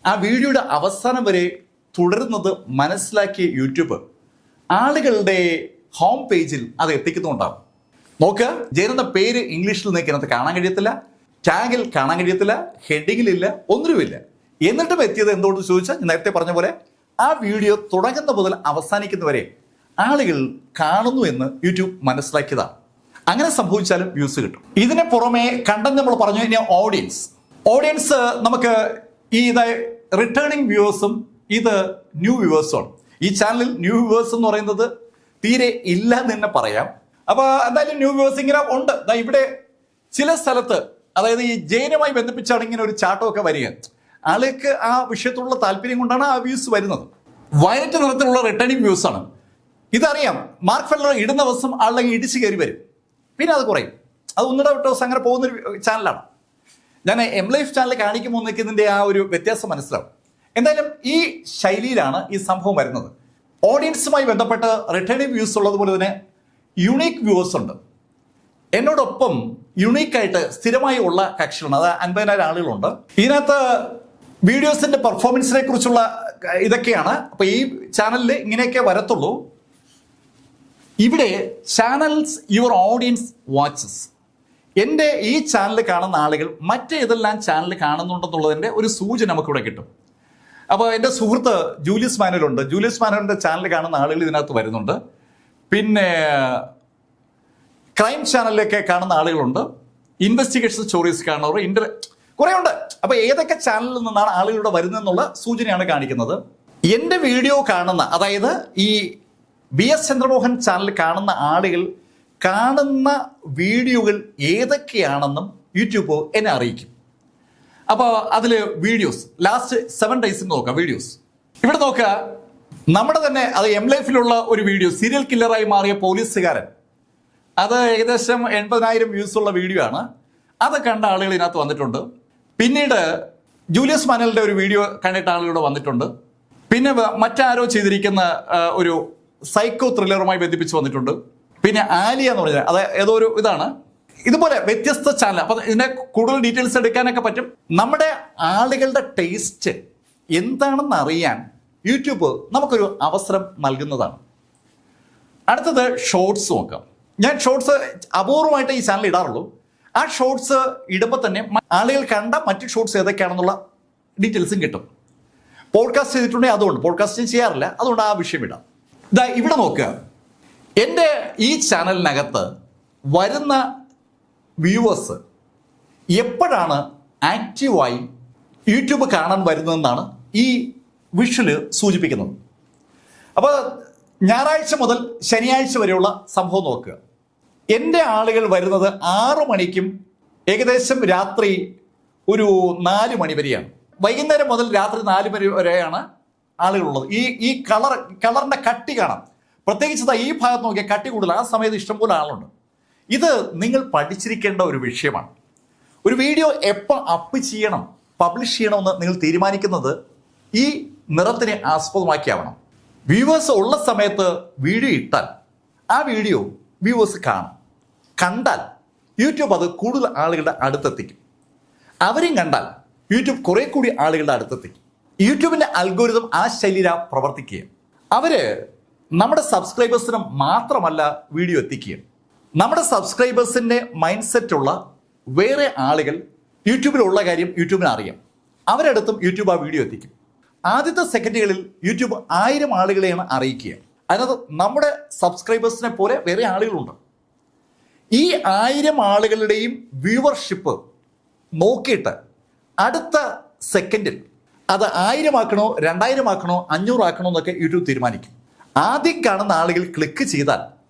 S1: ആ വീഡിയോയുടെ അവസാനം വരെ തുടരുന്നത് മനസ്സിലാക്കിയ യൂട്യൂബ് ആളുകളുടെ ഹോം പേജിൽ അത് എത്തിക്കുന്നുണ്ടാവും. നോക്കുക, ജയനെന്ന പേര് ഇംഗ്ലീഷിൽ നിങ്ങൾക്ക് ഇതിനകത്ത് കാണാൻ കഴിയത്തില്ല, ടാഗിൽ കാണാൻ കഴിയത്തില്ല, ഹെഡിങ്ങിലില്ല, ഒന്നുമില്ല. എന്നിട്ടും എത്തിയത് എന്തുകൊണ്ട് ചോദിച്ചാൽ ഞാൻ നേരത്തെ പറഞ്ഞ പോലെ ആ വീഡിയോ തുടങ്ങുന്ന മുതൽ അവസാനിക്കുന്നവരെ ആളുകൾ കാണുന്നു എന്ന് യൂട്യൂബ് മനസ്സിലാക്കിയതാണ്. അങ്ങനെ സംഭവിച്ചാലും വ്യൂസ് കിട്ടും. ഇതിന് പുറമെ കണ്ടന്റ് നമ്മൾ പറഞ്ഞു കഴിഞ്ഞാൽ ഓഡിയൻസ് നമുക്ക് ഈ റിട്ടേണിംഗ് വ്യൂവേഴ്സും ഇത് ന്യൂ വ്യൂവേഴ്സുമാണ്. ഈ ചാനലിൽ ന്യൂ വ്യൂവേഴ്സ് എന്ന് പറയുന്നത് തീരെ ഇല്ല എന്ന് തന്നെ പറയാം. അപ്പൊ എന്തായാലും ന്യൂ വ്യൂവേഴ്സ് ഇങ്ങനെ ഉണ്ട്. ഇവിടെ ചില സ്ഥലത്ത്, അതായത് ഈ ജയനുമായി ബന്ധിപ്പിച്ചാണ് ഇങ്ങനെ ഒരു ചാട്ടമൊക്കെ വരിക. ആൾക്ക് ആ വിഷയത്തിലുള്ള താല്പര്യം കൊണ്ടാണ് ആ വ്യൂസ് വരുന്നത്. വയലറ്റ് നിറത്തിലുള്ള റിട്ടേണിംഗ് വ്യൂസ് ആണ്. ഇതറിയാം. മാർക്ക് ഫെല്ലർ ഇടുന്ന ദിവസം ആളെങ്കിൽ ഇടിച്ച് കയറി വരും, പിന്നെ അത് കുറയും. അത് ഒന്നിട വിട്ട ദിവസം അങ്ങനെ പോകുന്നൊരു ചാനലാണ്. ഞാൻ എം ലൈഫ് ചാനൽ കാണിക്കുമ്പോൾ നിൽക്കുന്നതിൻ്റെ ആ ഒരു വ്യത്യാസം മനസ്സിലാവും. എന്തായാലും ഈ ശൈലിയിലാണ് ഈ സംഭവം വരുന്നത്. ഓഡിയൻസുമായി ബന്ധപ്പെട്ട് റിട്ടേണിംഗ് വ്യൂസ് ഉള്ളതുപോലെ തന്നെ യുണീക്ക് വ്യൂവേഴ്സ് ഉണ്ട്. എന്നോടൊപ്പം യുണീക്കായിട്ട് സ്ഥിരമായി ഉള്ള കക്ഷികളുണ്ട്. അത് 50,000 ആളുകളുണ്ട്. ഇതിനകത്ത് വീഡിയോസിന്റെ പെർഫോമൻസിനെ കുറിച്ചുള്ള ഇതൊക്കെയാണ്. അപ്പൊ ഈ ചാനലിൽ ഇങ്ങനെയൊക്കെ വരത്തുള്ളൂ. ഇവിടെ ചാനൽസ് യുവർ ഓഡിയൻസ് വാച്ചസ്. എൻ്റെ ഈ ചാനൽ കാണുന്ന ആളുകൾ മറ്റേതെല്ലാം ചാനൽ കാണുന്നുണ്ടെന്നുള്ളതിൻ്റെ ഒരു സൂചന നമുക്കിവിടെ കിട്ടും. അപ്പോൾ എൻ്റെ സുഹൃത്ത് ജൂലിയസ് മാനുവലുണ്ട്. ജൂലിയസ് മാനുവലിൻ്റെ ചാനൽ കാണുന്ന ആളുകൾ ഇതിനകത്ത് വരുന്നുണ്ട്. പിന്നെ ക്രൈം ചാനലിലൊക്കെ കാണുന്ന ആളുകളുണ്ട്. ഇൻവെസ്റ്റിഗേഷൻ സ്റ്റോറീസ് കാണുന്നവർ കുറേ ഉണ്ട്. അപ്പോൾ ഏതൊക്കെ ചാനലിൽ നിന്നാണ് ആളുകളുടെ വരുന്നതെന്നുള്ള സൂചനയാണ് കാണിക്കുന്നത്. എൻ്റെ വീഡിയോ കാണുന്ന, അതായത് ഈ BS ചന്ദ്രമോഹൻ ചാനൽ കാണുന്ന ആളുകൾ കാണുന്ന വീഡിയോകൾ ഏതൊക്കെയാണെന്നും യൂട്യൂബ് എന്നെ അറിയിക്കും. അപ്പോൾ അതിൽ വീഡിയോസ് ലാസ്റ്റ് 7 ഡേയ്സിൽ നോക്കാം. വീഡിയോസ് ഇവിടെ നോക്കുക. നമ്മുടെ തന്നെ അത് എം ലൈഫിലുള്ള ഒരു വീഡിയോ, സീരിയൽ കില്ലറായി മാറിയ പോലീസുകാരൻ, അത് ഏകദേശം 80,000 വ്യൂസ് ഉള്ള വീഡിയോ ആണ്. അത് കണ്ട ആളുകൾ ഇതിനകത്ത് വന്നിട്ടുണ്ട്. പിന്നീട് ജൂലിയസ് മാനുവലിന്റെ ഒരു വീഡിയോ കണ്ടിട്ട് ആളുകൾ വന്നിട്ടുണ്ട്. പിന്നെ മറ്റാരോ ചെയ്തിരിക്കുന്ന ഒരു സൈക്കോ ത്രില്ലറുമായി ബന്ധിപ്പിച്ച് വന്നിട്ടുണ്ട്. പിന്നെ ആലിയ എന്ന് പറഞ്ഞാൽ അത് ഏതോ ഒരു ഇതാണ്. ഇതുപോലെ വ്യത്യസ്ത ചാനൽ. അപ്പം ഇതിന്റെ കൂടുതൽ ഡീറ്റെയിൽസ് എടുക്കാനൊക്കെ പറ്റും. നമ്മുടെ ആളുകളുടെ ടേസ്റ്റ് എന്താണെന്ന് അറിയാൻ യൂട്യൂബ് നമുക്കൊരു അവസരം നൽകുന്നതാണ്. അടുത്തത് ഷോർട്സ് നോക്കാം. ഞാൻ ഷോർട്സ് അപൂർവമായിട്ട് ഈ ചാനൽ ഇടാറുള്ളൂ. ആ ഷോർട്സ് ഇടുമ്പോൾ തന്നെ ആളുകൾ കണ്ട മറ്റ് ഷോർട്സ് ഏതൊക്കെയാണെന്നുള്ള ഡീറ്റെയിൽസും കിട്ടും. പോഡ്കാസ്റ്റ് ചെയ്തിട്ടുണ്ടെങ്കിൽ അതുകൊണ്ട്, പോഡ്കാസ്റ്റ് ചെയ്യാറില്ല, അതുകൊണ്ട് ആ വിഷയം ഇടാം. ഇവിടെ നോക്കുക. എൻ്റെ ഈ ചാനലിനകത്ത് വരുന്ന വ്യൂവേഴ്സ് എപ്പോഴാണ് ആക്റ്റീവായി യൂട്യൂബ് കാണാൻ വരുന്നതെന്നാണ് ഈ വിഷ്വല് സൂചിപ്പിക്കുന്നത്. അപ്പോൾ ഞായറാഴ്ച മുതൽ ശനിയാഴ്ച വരെയുള്ള സംഭവം നോക്കുക. എൻ്റെ ആളുകൾ വരുന്നത് 6 മണിക്കും ഏകദേശം രാത്രി ഒരു 4 മണി വരെയാണ്. വൈകുന്നേരം മുതൽ രാത്രി 4 മണി വരെയാണ് ആളുകളുള്ളത്. ഈ കളറിന്റെ കട്ടി കാണാം. പ്രത്യേകിച്ച് ഈ ഭാഗത്ത് നോക്കിയാൽ കട്ടി കൂടുതൽ. ആ സമയത്ത് ഇഷ്ടംപോലെ ആളുണ്ട്. ഇത് നിങ്ങൾ പഠിച്ചിരിക്കേണ്ട ഒരു വിഷയമാണ്. ഒരു വീഡിയോ എപ്പോൾ അപ്പ് ചെയ്യണം, പബ്ലിഷ് ചെയ്യണമെന്ന് നിങ്ങൾ തീരുമാനിക്കുന്നത് ഈ നിറത്തിനെ ആസ്പദമാക്കിയാവണം. വ്യൂവേഴ്സ് ഉള്ള സമയത്ത് വീഡിയോ ഇട്ടാൽ ആ വീഡിയോ വ്യൂവേഴ്സ് കാണും. കണ്ടാൽ യൂട്യൂബ് അത് കൂടുതൽ ആളുകളുടെ അടുത്തെത്തിക്കും. അവരും കണ്ടാൽ യൂട്യൂബ് കുറെ കൂടി ആളുകളുടെ അടുത്തെത്തിക്കും. യൂട്യൂബിന്റെ അൽഗോരിതം ആ ശൈലിയിലാണ് പ്രവർത്തിക്കുക. അവര് നമ്മുടെ സബ്സ്ക്രൈബേഴ്സിന് മാത്രമല്ല വീഡിയോ എത്തിക്കുക. നമ്മുടെ സബ്സ്ക്രൈബേഴ്സിന്റെ മൈൻഡ് സെറ്റുള്ള വേറെ ആളുകൾ യൂട്യൂബിലുള്ള കാര്യം യൂട്യൂബിന് അറിയാം. അവരടുത്തും യൂട്യൂബ് ആ വീഡിയോ എത്തിക്കും. ആദ്യത്തെ സെക്കൻഡുകളിൽ യൂട്യൂബ് 1000 ആളുകളെയാണ് അറിയിക്കുക. അതിനകത്ത് നമ്മുടെ സബ്സ്ക്രൈബേഴ്സിനെ പോലെ വേറെ ആളുകളുണ്ട്. ഈ 1000 ആളുകളുടെയും വ്യൂവർഷിപ്പ് നോക്കിയിട്ട് അടുത്ത സെക്കൻഡിൽ അത് 1000 ആക്കണോ 2000 ആക്കണോ 500 ആക്കണോ എന്നൊക്കെ യൂട്യൂബ് തീരുമാനിക്കും. ആദ്യം കാണുന്ന ആളുകൾ ക്ലിക്ക് ചെയ്താൽ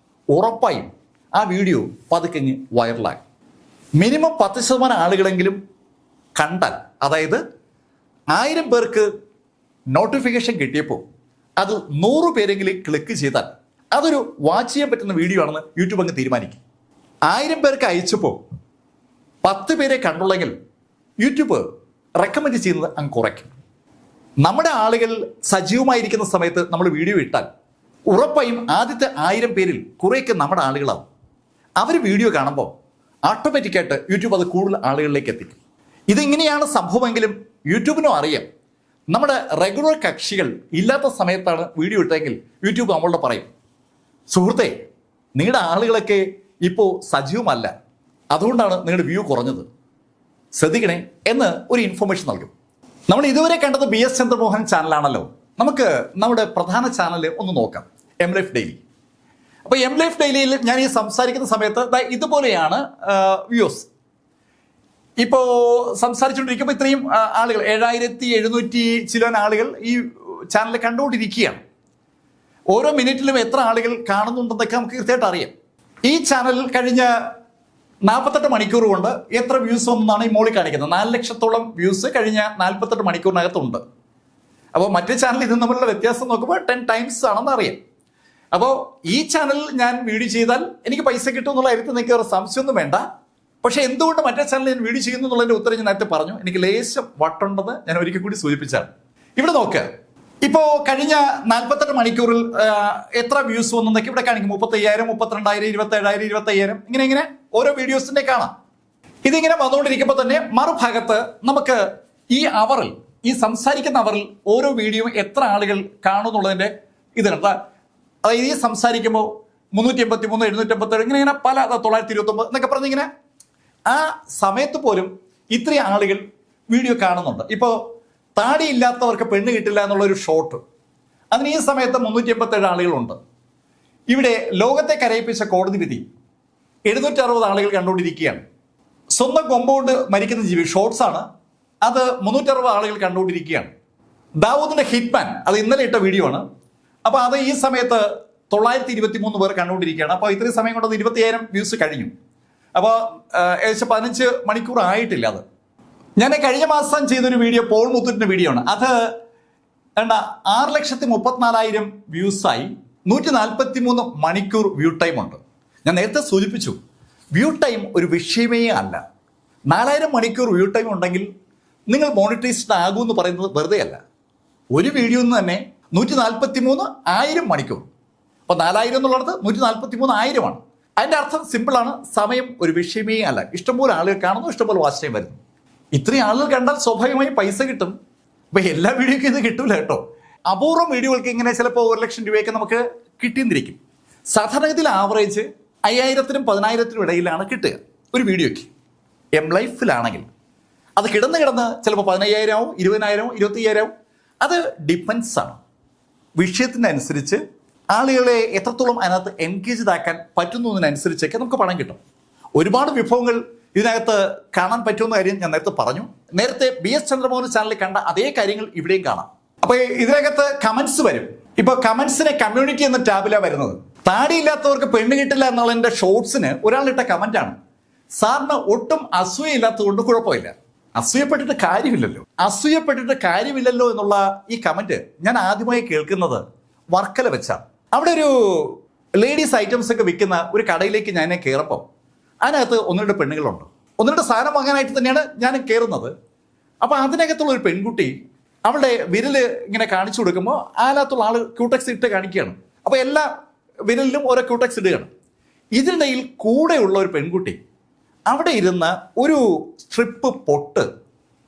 S1: ഉറപ്പായും ആ വീഡിയോ പതുക്കെ വൈറലാകും. മിനിമം 10% ആളുകളെങ്കിലും കണ്ടാൽ, അതായത് 1000 പേർക്ക് നോട്ടിഫിക്കേഷൻ കിട്ടിയപ്പോൾ അത് 100 പേരെങ്കിലും ക്ലിക്ക് ചെയ്താൽ അതൊരു വാച്ച് ചെയ്യാൻ പറ്റുന്ന വീഡിയോ ആണെന്ന് യൂട്യൂബ് അങ്ങ് തീരുമാനിക്കും. 1000 പേർക്ക് അയച്ചപ്പോൾ 10 പേരെ കണ്ടുള്ളെങ്കിൽ യൂട്യൂബ് റെക്കമെൻഡ് ചെയ്യുന്നത് അങ്ങ് കുറയ്ക്കും. നമ്മുടെ ആളുകൾ സജീവമായിരിക്കുന്ന സമയത്ത് നമ്മൾ വീഡിയോ ഇട്ടാൽ ഉറപ്പായും ആദ്യത്തെ 1000 പേരിൽ കുറേയൊക്കെ നമ്മുടെ ആളുകളാവും. അവർ വീഡിയോ കാണുമ്പോൾ ഓട്ടോമാറ്റിക്കായിട്ട് യൂട്യൂബ് അത് കൂടുതൽ ആളുകളിലേക്ക് എത്തിക്കും. ഇതിങ്ങനെയാണ് സംഭവമെങ്കിലും യൂട്യൂബിനും അറിയാം. നമ്മുടെ റെഗുലർ കക്ഷികൾ ഇല്ലാത്ത സമയത്താണ് വീഡിയോ ഇട്ടെങ്കിൽ യൂട്യൂബ് നമ്മളോട് പറയും, സുഹൃത്തെ നിങ്ങളുടെ ആളുകളൊക്കെ ഇപ്പോൾ സജീവമല്ല, അതുകൊണ്ടാണ് നിങ്ങളുടെ വ്യൂ കുറഞ്ഞത്, ശ്രദ്ധിക്കണേ എന്ന് ഒരു ഇൻഫർമേഷൻ നൽകും. നമ്മൾ ഇതുവരെ കണ്ടത് BS ചന്ദ്രമോഹൻ ചാനലാണല്ലോ. നമുക്ക് നമ്മുടെ പ്രധാന ചാനൽ ഒന്ന് നോക്കാം, M Life Daily. അപ്പോൾ M Life Dailyയിൽ ഞാൻ ഈ സംസാരിക്കുന്ന സമയത്ത് ഇതുപോലെയാണ് വ്യൂസ്. ഇപ്പോൾ സംസാരിച്ചുകൊണ്ടിരിക്കുമ്പോൾ ഇത്രയും ആളുകൾ 7700 ചില ആളുകൾ ഈ ചാനൽ കണ്ടുകൊണ്ടിരിക്കുകയാണ്. ഓരോ മിനിറ്റിലും എത്ര ആളുകൾ കാണുന്നുണ്ടെന്നൊക്കെ നമുക്ക് കൃത്യമായിട്ട് അറിയാം. ഈ ചാനൽ കഴിഞ്ഞ 48 മണിക്കൂർ കൊണ്ട് എത്ര വ്യൂസ് ഒന്നാണ് ഈ മോളിൽ കാണിക്കുന്നത്. 4 ലക്ഷത്തോളം വ്യൂസ് കഴിഞ്ഞ 48 മണിക്കൂറിനകത്തുണ്ട്. അപ്പോൾ മറ്റേ ചാനൽ ഇതും തമ്മിലുള്ള വ്യത്യാസം നോക്കുമ്പോൾ 10 ടൈംസ് ആണെന്ന് അറിയാം. അപ്പോൾ ഈ ചാനലിൽ ഞാൻ വീഡിയോ ചെയ്താൽ എനിക്ക് പൈസ കിട്ടും എന്നുള്ള കാര്യത്തിൽ നിങ്ങൾക്ക് ഒരു സംശയമൊന്നും വേണ്ട. പക്ഷേ എന്തുകൊണ്ട് മറ്റേ ചാനലിൽ ഞാൻ വീഡിയോ ചെയ്യുന്നു എന്നുള്ളതിൻ്റെ ഉത്തരം ഞാൻ നേരത്തെ പറഞ്ഞു. എനിക്ക് ലേശം വട്ടുണ്ടെന്ന് ഞാൻ ഒരിക്കൽ കൂടി സൂചിപ്പിച്ചാണ്. ഇവിടെ നോക്ക്, ഇപ്പോൾ കഴിഞ്ഞ 48 മണിക്കൂറിൽ എത്ര വ്യൂസ് വന്നൊക്കെ ഇവിടെ കാണിക്കും. 35,000, 32,000, 27,000, 25,000 ഇങ്ങനെ ഓരോ വീഡിയോസിന്റെ കാണാം. ഇതിങ്ങനെ വന്നുകൊണ്ടിരിക്കുമ്പോൾ തന്നെ മറുഭാഗത്ത് നമുക്ക് ഈ അവറിൽ, ഈ സംസാരിക്കുന്ന അവറിൽ ഓരോ വീഡിയോയും എത്ര ആളുകൾ കാണുന്നുള്ളതിന്റെ ഇതിനുണ്ട്. അതായത് ഈ സംസാരിക്കുമ്പോൾ 383, 787 ഇങ്ങനെ പല 929 എന്നൊക്കെ പറഞ്ഞിങ്ങനെ ആ സമയത്ത് പോലും ഇത്രയും ആളുകൾ വീഡിയോ കാണുന്നുണ്ട്. ഇപ്പോൾ താടിയില്ലാത്തവർക്ക് പെണ്ണ് കിട്ടില്ല എന്നുള്ളൊരു ഷോർട്ട്, അതിന് ഈ സമയത്ത് 387 ആളുകളുണ്ട്. ഇവിടെ ലോകത്തെ കരയിപ്പിച്ച കോടതി വിധി 760 ആളുകൾ കണ്ടുകൊണ്ടിരിക്കുകയാണ്. സ്വന്തം കൊമ്പുകൊണ്ട് മരിക്കുന്ന ജീവി ഷോർട്സ് ആണ്, അത് 360 ആളുകൾ കണ്ടുകൊണ്ടിരിക്കുകയാണ്. ദാവൂദിന്റെ ഹിറ്റ്മാൻ അത് ഇന്നലെ ഇട്ട വീഡിയോ ആണ്. അപ്പോൾ അത് ഈ സമയത്ത് 923 പേർ കണ്ടുകൊണ്ടിരിക്കുകയാണ്. അപ്പോൾ ഇത്രയും സമയം കൊണ്ട് 20,000 വ്യൂസ് കഴിഞ്ഞു. അപ്പോൾ ഏകദേശം 15 മണിക്കൂർ ആയിട്ടില്ല. അത് ഞാൻ കഴിഞ്ഞ മാസം ചെയ്തൊരു വീഡിയോ, പോൾ മുത്തൂറ്റിന്റെ വീഡിയോ ആണ്. അത് 6,34,000 വ്യൂസായി 143 മണിക്കൂർ വ്യൂ ടൈം ഉണ്ട്. ഞാൻ നേരത്തെ സൂചിപ്പിച്ചു, വ്യൂ ടൈം ഒരു വിഷയമേ അല്ല. 4000 മണിക്കൂർ വ്യൂ ടൈം ഉണ്ടെങ്കിൽ നിങ്ങൾ മോണിറ്റൈസ്ഡ് ആകൂ എന്ന് പറയുന്നത് വെറുതെ അല്ല. ഒരു വീഡിയോ തന്നെ 143,000 മണിക്കൂർ. അപ്പോൾ 4000 എന്നുള്ളത് 143,000 ആണ്. അതിൻ്റെ അർത്ഥം സിമ്പിളാണ്, സമയം ഒരു വിഷയമേ അല്ല. ഇഷ്ടംപോലെ ആളുകൾ കാണുന്നു, ഇഷ്ടംപോലെ വാച്ച് ടൈം വരുന്നു. ഇത്രയും ആളുകൾ കണ്ടാൽ സ്വാഭാവികമായി പൈസ കിട്ടും. അപ്പോൾ എല്ലാ വീഡിയോയ്ക്കും ഇത് കിട്ടൂല കേട്ടോ. അപൂർവം വീഡിയോകൾക്ക് ഇങ്ങനെ ചിലപ്പോൾ 1,00,000 രൂപയൊക്കെ നമുക്ക് കിട്ടിയെന്നിരിക്കും. സാധാരണഗതിയിൽ ആവറേജ് 5,000-നും 10,000-നും ഇടയിലാണ് കിട്ടുക ഒരു വീഡിയോയ്ക്ക്. M ലൈഫിലാണെങ്കിൽ അത് കിടന്ന് ചിലപ്പോൾ 15,000 ആവും, 20,000 ആവും, 25,000 ആവും. അത് ഡിപ്പെൻസ് ആണ്. വിഷയത്തിൻ്റെ അനുസരിച്ച് ആളുകളെ എത്രത്തോളം അതിനകത്ത് എൻഗേജ്ഡ് ആക്കാൻ പറ്റുന്നതിനനുസരിച്ചൊക്കെ നമുക്ക് പണം കിട്ടും. ഒരുപാട് വിഭവങ്ങൾ ഇതിനകത്ത് കാണാൻ പറ്റുന്ന കാര്യം ഞാൻ നേരത്തെ പറഞ്ഞു. നേരത്തെ BS ചന്ദ്രമോഹൻ ചാനലിൽ കണ്ട അതേ കാര്യങ്ങൾ ഇവിടെയും കാണാം. അപ്പോൾ ഇതിനകത്ത് കമന്റ്സ് വരും. ഇപ്പോൾ കമന്റ്സിനെ കമ്മ്യൂണിറ്റി എന്ന ടാബിലാണ് വരുന്നത്. താടിയില്ലാത്തവർക്ക് പെണ്ണ് കിട്ടില്ല എന്നുള്ള എൻ്റെ ഷോർട്സിന് ഒരാളിട്ട കമന്റാണ്, സാറിന് ഒട്ടും അസൂയയില്ലാത്തതുകൊണ്ട് കുഴപ്പമില്ല. അസൂയപ്പെട്ടിട്ട് കാര്യമില്ലല്ലോ എന്നുള്ള ഈ കമന്റ് ഞാൻ ആദ്യമായി കേൾക്കുന്നത് വർക്കല വെച്ചാണ്. അവിടെ ഒരു ലേഡീസ് ഐറ്റംസ് ഒക്കെ വിൽക്കുന്ന ഒരു കടയിലേക്ക് ഞാൻ കയറപ്പോൾ അതിനകത്ത് ഒന്നിരുടെ പെണ്ണുങ്ങളുണ്ട്. ഒന്നിരുടെ സാധനം വാങ്ങാനായിട്ട് തന്നെയാണ് ഞാൻ കയറുന്നത്. അപ്പോൾ അതിനകത്തുള്ള ഒരു പെൺകുട്ടി അവളുടെ വിരല് ഇങ്ങനെ കാണിച്ചു കൊടുക്കുമ്പോൾ അതിനകത്തുള്ള ആൾ ക്യൂടെക്സ് ഇട്ട് കാണിക്കുകയാണ്. അപ്പോൾ എല്ലാ വിരലിലും ഓരോ ക്യൂടെക്സ് ഇടുകയാണ്. ഇതിനിടയിൽ കൂടെയുള്ള ഒരു പെൺകുട്ടി അവിടെ ഇരുന്ന ഒരു സ്ട്രിപ്പ് പൊട്ട്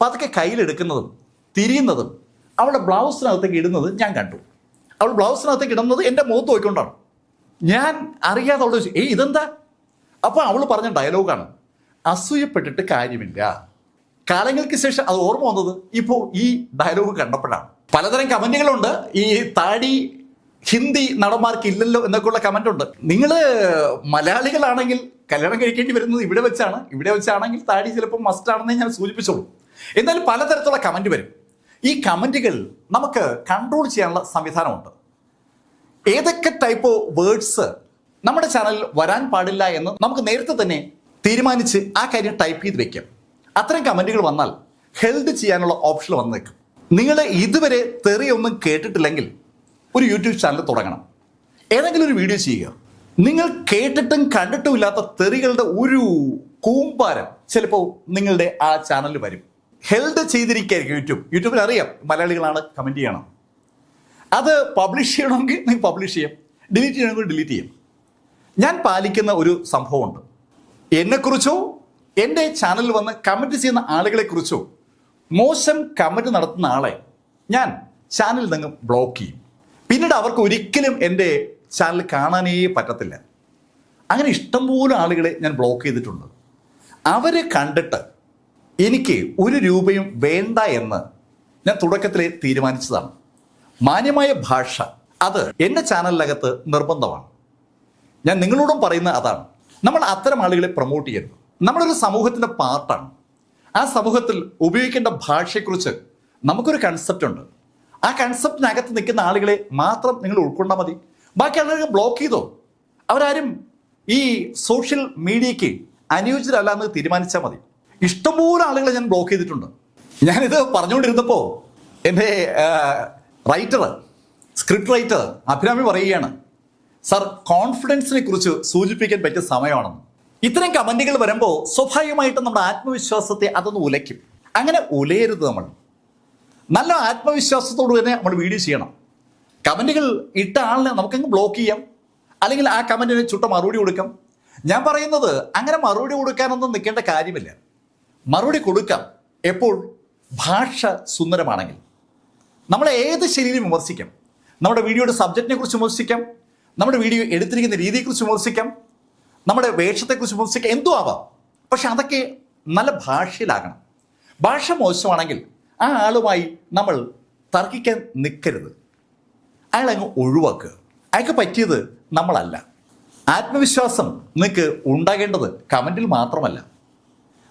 S1: പതുക്കെ കയ്യിലെടുക്കുന്നതും തിരിയുന്നതും അവളുടെ ബ്ലൗസിനകത്തേക്ക് ഇടുന്നത് ഞാൻ കണ്ടു. അവൾ ബ്ലൗസിനകത്തേക്ക് ഇടുന്നത് എൻ്റെ മുഖത്ത് നോക്കിക്കൊണ്ടാണ്. ഞാൻ അറിയാതെ അവളോട് ചോദിച്ചു, ഇതെന്താ? അപ്പോൾ അവൾ പറഞ്ഞ ഡയലോഗാണ്, അസൂയപ്പെട്ടിട്ട് കാര്യമില്ല. കാലങ്ങൾക്ക് ശേഷം അത് ഓർമ്മ വന്നത് ഇപ്പോൾ ഈ ഡയലോഗ് കണ്ടപ്പോഴാണ്. പലതരം കമന്റുകളുണ്ട്. ഈ താടി ഹിന്ദി നടന്മാർക്ക് ഇല്ലല്ലോ എന്നൊക്കെയുള്ള കമന്റ് ഉണ്ട്. നിങ്ങൾ മലയാളികളാണെങ്കിൽ കല്യാണം കഴിക്കേണ്ടി വരുന്നത് ഇവിടെ വെച്ചാണെങ്കിൽ താടി ചിലപ്പോൾ മസ്റ്റ് ആണെന്നേ ഞാൻ സൂചിപ്പിച്ചോളൂ. എന്നാലും പലതരത്തിലുള്ള കമന്റ് വരും. ഈ കമന്റുകൾ നമുക്ക് കൺട്രോൾ ചെയ്യാനുള്ള സംവിധാനമുണ്ട്. ഏതൊക്കെ ടൈപ്പ് വേർഡ്സ് നമ്മുടെ ചാനലിൽ വരാൻ പാടില്ല എന്ന് നമുക്ക് നേരത്തെ തന്നെ തീരുമാനിച്ച് ആ കാര്യം ടൈപ്പ് ചെയ്ത് വെക്കാം. അത്തരം കമന്റുകൾ വന്നാൽ ഹെൽഡ് ചെയ്യാനുള്ള ഓപ്ഷൻ വന്നേക്കും. നിങ്ങൾ ഇതുവരെ തെറിയൊന്നും കേട്ടിട്ടില്ലെങ്കിൽ ഒരു യൂട്യൂബ് ചാനൽ തുടങ്ങണം. ഏതെങ്കിലും ഒരു വീഡിയോ ചെയ്യുക. നിങ്ങൾ കേട്ടിട്ടും കണ്ടിട്ടും ഇല്ലാത്ത തെറികളുടെ ഒരു കൂമ്പാരം ചിലപ്പോൾ നിങ്ങളുടെ ആ ചാനലിൽ വരും. ഹെൽഡ് ചെയ്തിരിക്കുകയായിരിക്കും യൂട്യൂബിൽ അറിയാം മലയാളികളാണ് കമന്റ് ചെയ്യണം. അത് പബ്ലിഷ് ചെയ്യണമെങ്കിൽ നിങ്ങൾ പബ്ലിഷ് ചെയ്യാം, ഡിലീറ്റ് ചെയ്യണമെങ്കിൽ ഡിലീറ്റ് ചെയ്യാം. ഞാൻ പാലിക്കുന്ന ഒരു സംഭവമുണ്ട്. എന്നെക്കുറിച്ചോ എൻ്റെ ചാനലിൽ വന്ന് കമന്റ് ചെയ്യുന്ന ആളുകളെക്കുറിച്ചോ മോശം കമന്റ് നടത്തുന്ന ആളെ ഞാൻ ചാനലിൽ നിന്ന് ബ്ലോക്ക് ചെയ്യും. പിന്നീട് അവർക്ക് ഒരിക്കലും എൻ്റെ ചാനൽ കാണാനേ പറ്റത്തില്ല. അങ്ങനെ ഇഷ്ടംപോലെ ആളുകളെ ഞാൻ ബ്ലോക്ക് ചെയ്തിട്ടുണ്ട്. അവരെ കണ്ടിട്ട് എനിക്ക് ഒരു രൂപയും വേണ്ട എന്ന് ഞാൻ തുടക്കത്തിലെ തീരുമാനിച്ചതാണ്. മാന്യമായ ഭാഷ അത് എൻ്റെ ചാനലിനകത്ത് നിർബന്ധമാണ്. ഞാൻ നിങ്ങളോടും പറയുന്ന അതാണ്. നമ്മൾ അത്തരം ആളുകളെ പ്രൊമോട്ട് ചെയ്യരുത്. നമ്മളൊരു സമൂഹത്തിൻ്റെ പാർട്ടാണ്. ആ സമൂഹത്തിൽ ഉപയോഗിക്കേണ്ട ഭാഷയെക്കുറിച്ച് നമുക്കൊരു കൺസെപ്റ്റ് ഉണ്ട്. ആ കൺസെപ്റ്റിനകത്ത് നിൽക്കുന്ന ആളുകളെ മാത്രം നിങ്ങൾ ഉൾക്കൊണ്ടാൽ മതി. ബാക്കി ആളുകളെ ബ്ലോക്ക് ചെയ്തോ. അവരാരും ഈ സോഷ്യൽ മീഡിയയ്ക്ക് അനുയോജ്യരല്ല എന്ന് തീരുമാനിച്ചാൽ മതി. ഇഷ്ടംപോലെ ആളുകളെ ഞാൻ ബ്ലോക്ക് ചെയ്തിട്ടുണ്ട്. ഞാനിത് പറഞ്ഞുകൊണ്ടിരുന്നപ്പോൾ എൻ്റെ സ്ക്രിപ്റ്റ് റൈറ്റർ അഭിരാമി പറയുകയാണ്, സർ കോൺഫിഡൻസിനെ കുറിച്ച് സൂചിപ്പിക്കാൻ പറ്റിയ സമയമാണെന്ന്. ഇത്തരം കമന്റുകൾ വരുമ്പോൾ സ്വാഭാവികമായിട്ടും നമ്മുടെ ആത്മവിശ്വാസത്തെ അതൊന്ന് ഉലയ്ക്കും. അങ്ങനെ ഉലയരുത്. നമ്മൾ നല്ല ആത്മവിശ്വാസത്തോട് തന്നെ നമ്മൾ വീഡിയോ ചെയ്യണം. കമന്റുകൾ ഇട്ട ആളിനെ നമുക്കങ്ങ് ബ്ലോക്ക് ചെയ്യാം, അല്ലെങ്കിൽ ആ കമന്റിന് ചുട്ട മറുപടി കൊടുക്കാം. ഞാൻ പറയുന്നത് അങ്ങനെ മറുപടി കൊടുക്കാനൊന്നും നിൽക്കേണ്ട കാര്യമില്ല. മറുപടി കൊടുക്കാം എപ്പോൾ? ഭാഷ സുന്ദരമാണെങ്കിൽ. നമ്മളെ ഏത് ശൈലിയിലും വിമർശിക്കാം. നമ്മുടെ വീഡിയോയുടെ സബ്ജക്റ്റിനെ കുറിച്ച് വിമർശിക്കാം, നമ്മുടെ വീഡിയോ എടുത്തിരിക്കുന്ന രീതിയെക്കുറിച്ച് വിമർശിക്കാം, നമ്മുടെ വേഷത്തെക്കുറിച്ച് വിമർശിക്കാം, എന്തോ ആവാം. പക്ഷെ അതൊക്കെ നല്ല ഭാഷയിലാകണം. ഭാഷ മോശമാണെങ്കിൽ ആ ആളുമായി നമ്മൾ തർക്കിക്കാൻ നിൽക്കരുത്. അയാളങ്ങ് ഒഴിവാക്കുക. അയാൾക്ക് പറ്റിയത് നമ്മളല്ല. ആത്മവിശ്വാസം നിങ്ങൾക്ക് ഉണ്ടാകേണ്ടത് കമൻറ്റിൽ മാത്രമല്ല.